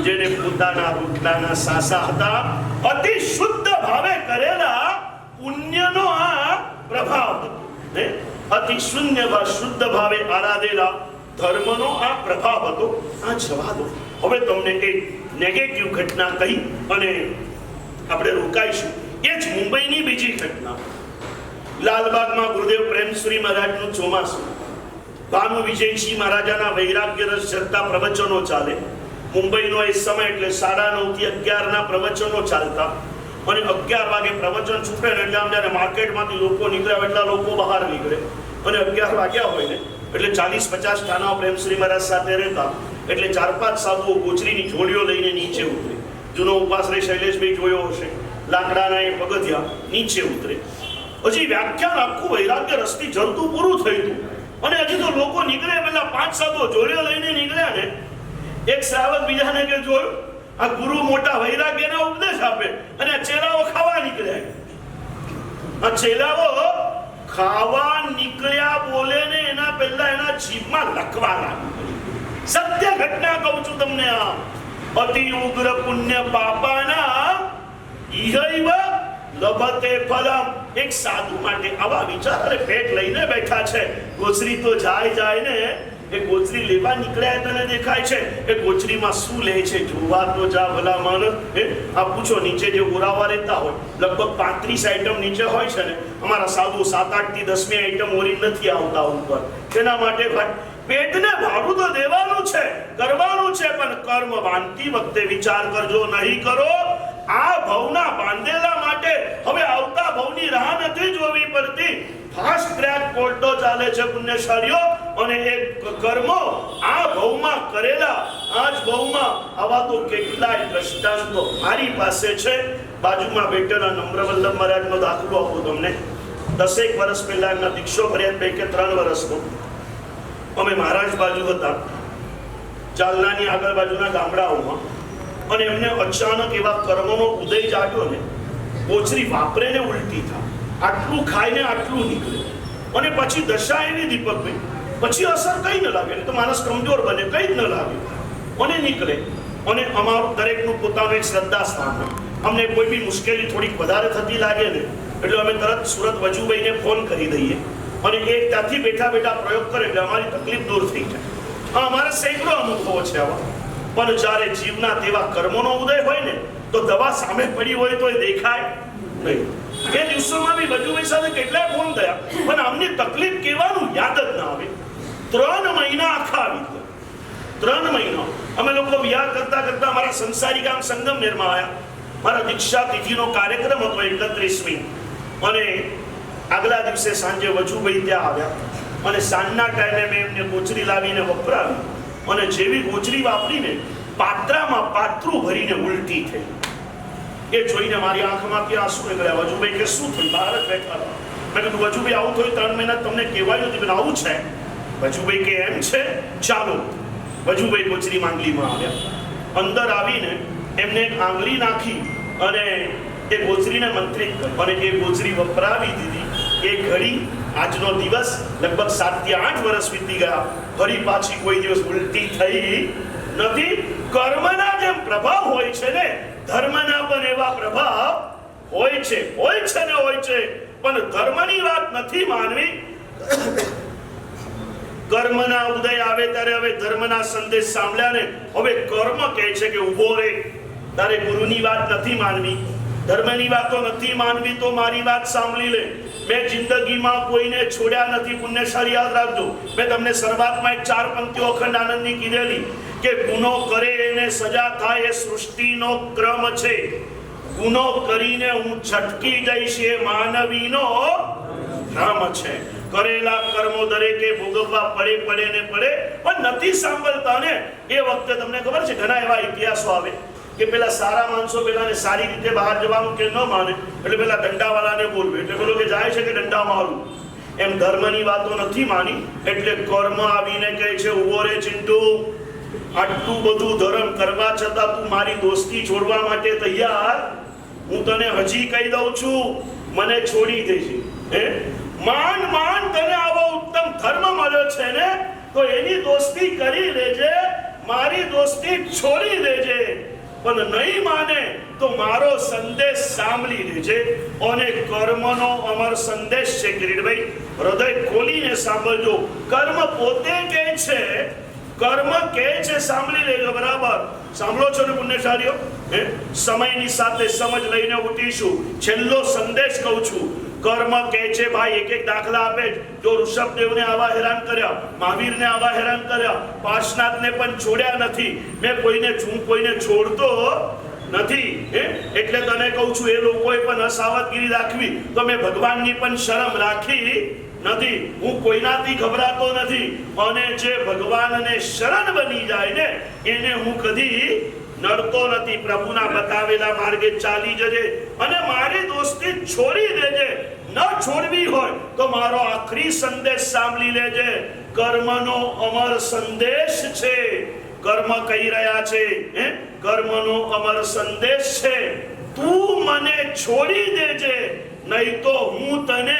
જેને પોતાના રોટલાના સાસા હતા, અતિ શુદ્ધ ભાવે કરેલા પુણ્યનો આ પ્રભાવ હતો. અતિ શુદ્ધ ભાવે આરાધેલા ધર્મનો આ પ્રભાવ હતો. આ જવા દો, હવે તમને એક નેગેટિવ ઘટના કહી અને આપણે રોકાઈશું. એ જ મુંબઈની બીજી ઘટના. લાલબાગમાં ગુરુદેવ પ્રેમશ્રી મહારાજનું ચોમાસું, ભાનુ વિજયસિંહ મહારાજાના વૈરાગ્ય રસ જગતા પ્રવચનો ચાલે. મુંબઈનો એ સમય એટલે 9:30 થી 11 ના પ્રવચનો ચાલતા. અને 11 વાગે પ્રવચન છૂટે ને એટલે આમ જ્યારે માર્કેટમાંથી લોકો નીકળ્યા એટલા લોકો બહાર નીકળે. અને 11 વાગ્યા હોય ને એટલે 40-50 ઠાણા પ્રેમશ્રી મહારાજ સાથે રહેતા. એટલે 4-5 સાધુઓ ગોચરીની જોડીઓ લઈને નીચે ઉતરે. જૂનો ઉપાશ્રય શૈલેષભાઈ જોયો હશે, લાકડાના એ પગથિયા નીચે ઉતરે. હજી વ્યાખ્યાન આખું વૈરાગ્ય રસથી જલતું પૂરું થયું હતું. અને હજી તો લોકો નીકળે પેલા 5 સાધુઓ જોડીઓ લઈને નીકળ્યા ને એક શ્રાવક બીજાને કે જોયું, આ ગુરુ મોટા વૈરાગ્યના ઉપદેશ આપે અને આ ચેલાઓ ખાવા નીકળ્યા. આ ચેલાઓ ખાવા નીકળ્યા બોલે ને એના પહેલા એના જીભમાં લખવા લાગ્યું. સત્ય ઘટના કહું છું તમને. આ અતિ ઉગ્ર પુણ્ય પાપાના ઇહૈવ લભતે ફલમ. એક સાધુ માટે આવા વિચાર અને પેટ લઈને બેઠા છે. ગોચરી તો જાય ને એ ગોચરી લેવા નીકળ્યા તને દેખાય છે. એ ગોચરીમાં શું લે છે જોવા તો જા ભલા માણસ. આ પૂછો, નીચે જે ઓરાવા રહેતા હોય લગભગ 35 આઈટમ નીચે હોય છે ને. અમારા સાધુ 7-8 થી 10મી આઈટમ ઓરી નથી આવતા ઉપર. તેના માટે ભાઈ પેટને ભાડું તો દેવાનું છે, કરવાનું છે, પણ કર્મ બાંધતી વખતે વિચાર કરજો, નહીં કરો. આ ભવના બાંધેલા માટે હવે આવતા ભવની રાહ નથી જોવી પડતી. ફાસ્ટ ટ્રેક કોર્ટો ચાલે છે પુણ્યશાળીઓ. અને એ કર્મો આ ભવમાં કરેલા, આ જ ભવમાં આવા તો કેટલાય દ્રષ્ટાંતો મારી પાસે છે. બાજુમાં બેઠેલા નમ્રવલ્લભ મહારાજનો દાખલો આપું તમને. 10 વર્ષ પહેલા એમના દીક્ષો ભર્યા, 2 કે 3 વર્ષનો. અમે મહારાજ બાજુ હતા. જાલનાની આગળ બાજુના ગામડાઓમાં, અને એમને અચાનક એવા કર્મનો ઉદય જાગ્યો ને, ઓછરી વાપરે ને ઉલટી થાય, આટલું ખાઈને આટલું નીકળે, અને પછી દશા એવી દીપકભાઈ, પછી અસર કઈ ન લાગે, તો માણસ કમજોર બને, કઈ જ ન લાગે, અને નીકળે. અને અમારું દરેકનું પોતાનું એક શ્રદ્ધા સ્થાન હોય. અમને કોઈ બી મુશ્કેલી થોડીક વધારે થતી લાગે ને, એટલે અમે તરત સુરત વજુભાઈને ફોન કરી દઈએ, અને એ ત્યાંથી બેઠા બેઠા પ્રયોગ કરે એટલે અમારી તકલીફ દૂર થઈ જાય. અમારા સેંકડો અનુભવો છે આવા. પણ જ્યારે જીવના તેવા કર્મોનો ઉદય હોય ને, તો દવા સામે પડી હોય તો એ દેખાય નહીં. એ દિવસોમાં બી વજુભાઈ સાથે કેટલાય ફોન થયા, પણ આમની તકલીફ કહેવાનું યાદ જ ના આવે. 3 મહિના આખા આવી ગયા. 3 મહિના અમે લોકો વિહાર કરતા કરતા અમારા સંસારી ગામ સંગમનેરમાં આવ્યા. મારા દીક્ષા તિથિનો કાર્યક્રમ હતો 31મી, અને આગલા દિવસે સાંજે વજુભાઈ ત્યાં આવ્યા, અને સાંજના ટાઈમે મેં એમને ગોચરી લાવીને વપરાવી, અને જેવી ગોચરી વાપરીને પાત્રામાં પાત્રું ભરીને ઉલટી થઈ. એ જોઈને મારી આંખમાંથી આંસુ નીકળ્યા. વજુભાઈ કે શું થયું? બહાર જ બેઠા હતા. મેં કીધું વજુભાઈ આવું થયું, 3 મહિના તમને કહેવાયું નથી, આવું છે. વજુભાઈ કે એમ છે, ચાલો. વજુભાઈ ગોચરી માંગલીમાં આવ્યા. અંદર આવીને એમને એક આંગળી નાખી અને એ ગોચરીને મંત્રિત કરી, અને એ ગોચરી વપરાવી દીધી. એ ઘડી આજનો દિવસ લગભગ 7 થી 8 વર્ષ વીતી ગયા, ફરી પાછી કોઈ દિવસ ઉલટી થઈ નથી. કર્મના જેમ પ્રભાવ હોય છે ને, ધર્મના પણ એવા પ્રભાવ હોય છે ને હોય છે. પણ ધર્મની વાત નથી માનવી. કર્મના ઉદય આવે ત્યારે હવે ધર્મના સંદેશ સાંભળ્યા ને, હવે કર્મ કહે છે કે ઉભો રે, તારે ગુરુની વાત નથી માનવી, ધર્મની વાતો નથી માનવી, તો મારી વાત સાંભળી લે. મેં જિંદગીમાં કોઈને છોડ્યા નથી. પુણ્યશાળી યાદ રાખજો, મેં તમને શરૂઆતમાં એક 4 પંક્તિઓ અખંડ આનંદની કીધેલી કે ગુનો કરે એને સજા થાય, એ સૃષ્ટિનો ક્રમ છે. ગુનો કરીને હું છટકી જઈશ, એ માનવીનો ધર્મ છે. કરેલા કર્મો દરેકે ભોગવવા પડે ને પડે, પણ નથી સાંભળતા ને. એ વખતે તમને ખબર છે ઘણા એવા ઇતિહાસો આવે કે પેલા સારા માણસો પેલાને સારી રીતે બહાર જવાનું કે ન માને, એટલે પેલા દંડાવાળાને બોલવે, એટલે પેલો કે જાય છે કે દંડા મારું. એમ ધર્મની વાતો નથી માની, એટલે કર્મ આવીને કહે છે ઉભો રે ચિંટુ, આટલું બધું ધર્મ કરવા છતાં તું મારી દોસ્તી છોડવા માટે તૈયાર? હું તને હજી કહી દઉં છું, મને છોડી દેજે. માંડ તને આવો ઉત્તમ ધર્મ મળ્યો છે ને, તો એની દોસ્તી કરી લેજે, મારી દોસ્તી છોડી દેજે. પણ નહીં માને તો મારો સંદેશ સાંભળી લેજે. અને કર્મનો અમર સંદેશ છે કિરીટભાઈ, હૃદય ખોલીને સાંભળજો. કર્મ પોતે કહે છે, કર્મ કહે છે, સાંભળી લેજો. બરાબર સાંભળો છો ને પુણ્યશાળીઓ? સમયની સાથે સમજ લઈને ઉઠીશું. છેલ્લો સંદેશ કહું છું. કર્મ કહે છે ભાઈ, એક દાખલા આપે. જો ઋષભદેવને આવા હેરાન કર્યા, મહાવીરને આવા હેરાન કર્યા, પાર્શનાથને પણ છોડ્યા નથી. મેં કોઈને છોડતો નથી. એટલે તને કહું છું, એ લોકોએ પણ અસાવધગીરી રાખવી, તો મેં ભગવાનની પણ શરમ રાખી નથી. હું કોઈનાથી ગભરાતો નથી, અને જે ભગવાનને શરણ બની જાય ને, એને હું કદી નડતો નથી. પ્રભુના બતાવેલા માર્ગે ચાલી જજે, અને મારી દોસ્તી છોડી દેજે. ન છોડવી હોય તો મારો આખરી સંદેશ સાંભળી લેજે. કર્મનો અમર સંદેશ છે. કર્મ કહી રહ્યા છે, કર્મનો અમર સંદેશ છે, તું મને છોડી દેજે, નહીં તો હું તને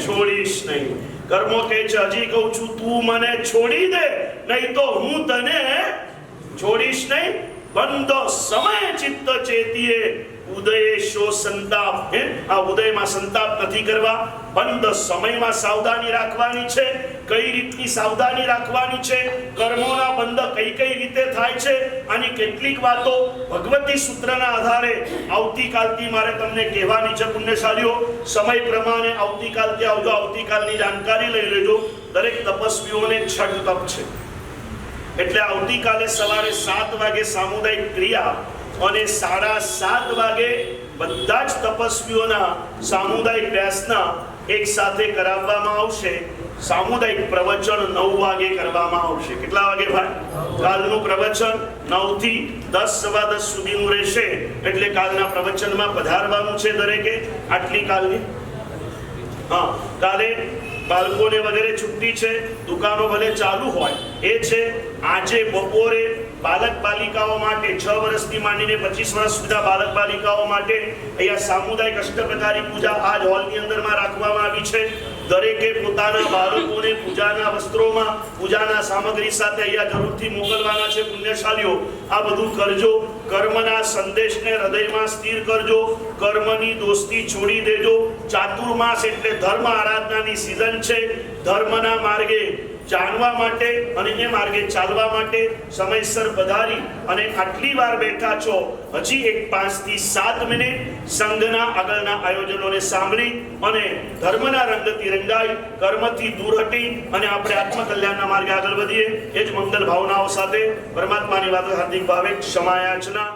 છોડીશ નહીં. કર્મો કહે છે, હજી કહું છું, તું મને છોડી દે, નહીં તો હું તને છોડીશ નહીં. બંધો સમય ચિત્ત ચેતીએ, ઉદય શો સંતાપ. આ ઉદયમાં સંતાપ નથી કરવા, બંધ સમયમાં સાવધાની રાખવાની છે. કઈ રીતની સાવધાની રાખવાની છે? કર્મોના બંધ કઈ રીતે થાય છે? આની કેટલીક વાતો ભગવતી સૂત્રના આધારે આવતીકાલથી મારે તમને કહેવાની છે. પુણ્યશાળીઓ, સમય પ્રમાણે આવતીકાલથી આવજો, આવતીકાલની જાણકારી લઈ લેજો. દરેક તપસ્વીઓને છઠ તપ છે, એટલે આવતીકાલે સવારે 7 વાગે સામુદાયિક ક્રિયા, અને 7:30 વાગે બધા જ તપસ્વીઓના સામુદાયિક વ્યાસના એક સાથે કરાવવામાં આવશે. સામુદાયિક પ્રવચન 9 વાગે કરવામાં આવશે. કેટલા વાગે ભાઈ? કાલનું પ્રવચન 9 થી 10, સવા 10 સુધીનું રહેશે. એટલે કાલના પ્રવચનમાં પધારવાનું છે દરેકે. આટલી કાલની કાલે બાળકોને વગેરે છુટ્ટી છે, દુકાનો ભલે ચાલુ હોય એ છે. આજે બપોરે બાલક બાલિકાઓ માટે 6 વર્ષથી માંડીને 25 વર્ષ સુધીના બાલક બાલિકાઓ માટે અહીંયા સામુદાયિક અષ્ટપ્રકારી પૂજા આ જ હોલની અંદરમાં રાખવામાં આવી છે. દરેકે પોતાના બાળકોને પૂજાના વસ્ત્રોમાં પૂજાના સામગ્રી સાથે અહીંયા જરૂરથી મોકલવાના છે. પુણ્યશાલીઓ આ બધું કરજો. કર્મના સંદેશને હૃદયમાં સ્થિર કરજો. કર્મની દોસ્તી છોડી દેજો. ચાતુર્માસ એટલે ધર્મ આરાધનાની સિઝન છે. ધર્મના માર્ગે જાણવા માટે અને એ માર્ગે ચાલવા માટે સમયસર પધારી અને આટલી વાર બેઠા છો. હજી એક 5 થી 7 મિનિટ સંઘના આગળના આયોજનોને સાંભળી અને ધર્મના રંગથી રંગાઈ, કર્મથી દૂર હટી અને આપણે આત્મકલ્યાણના માર્ગે આગળ વધીએ. એ જ મંગલ ભાવનાઓ સાથે પરમાત્માની વાતો હાર્દિક ભાવે ક્ષમાયાચના.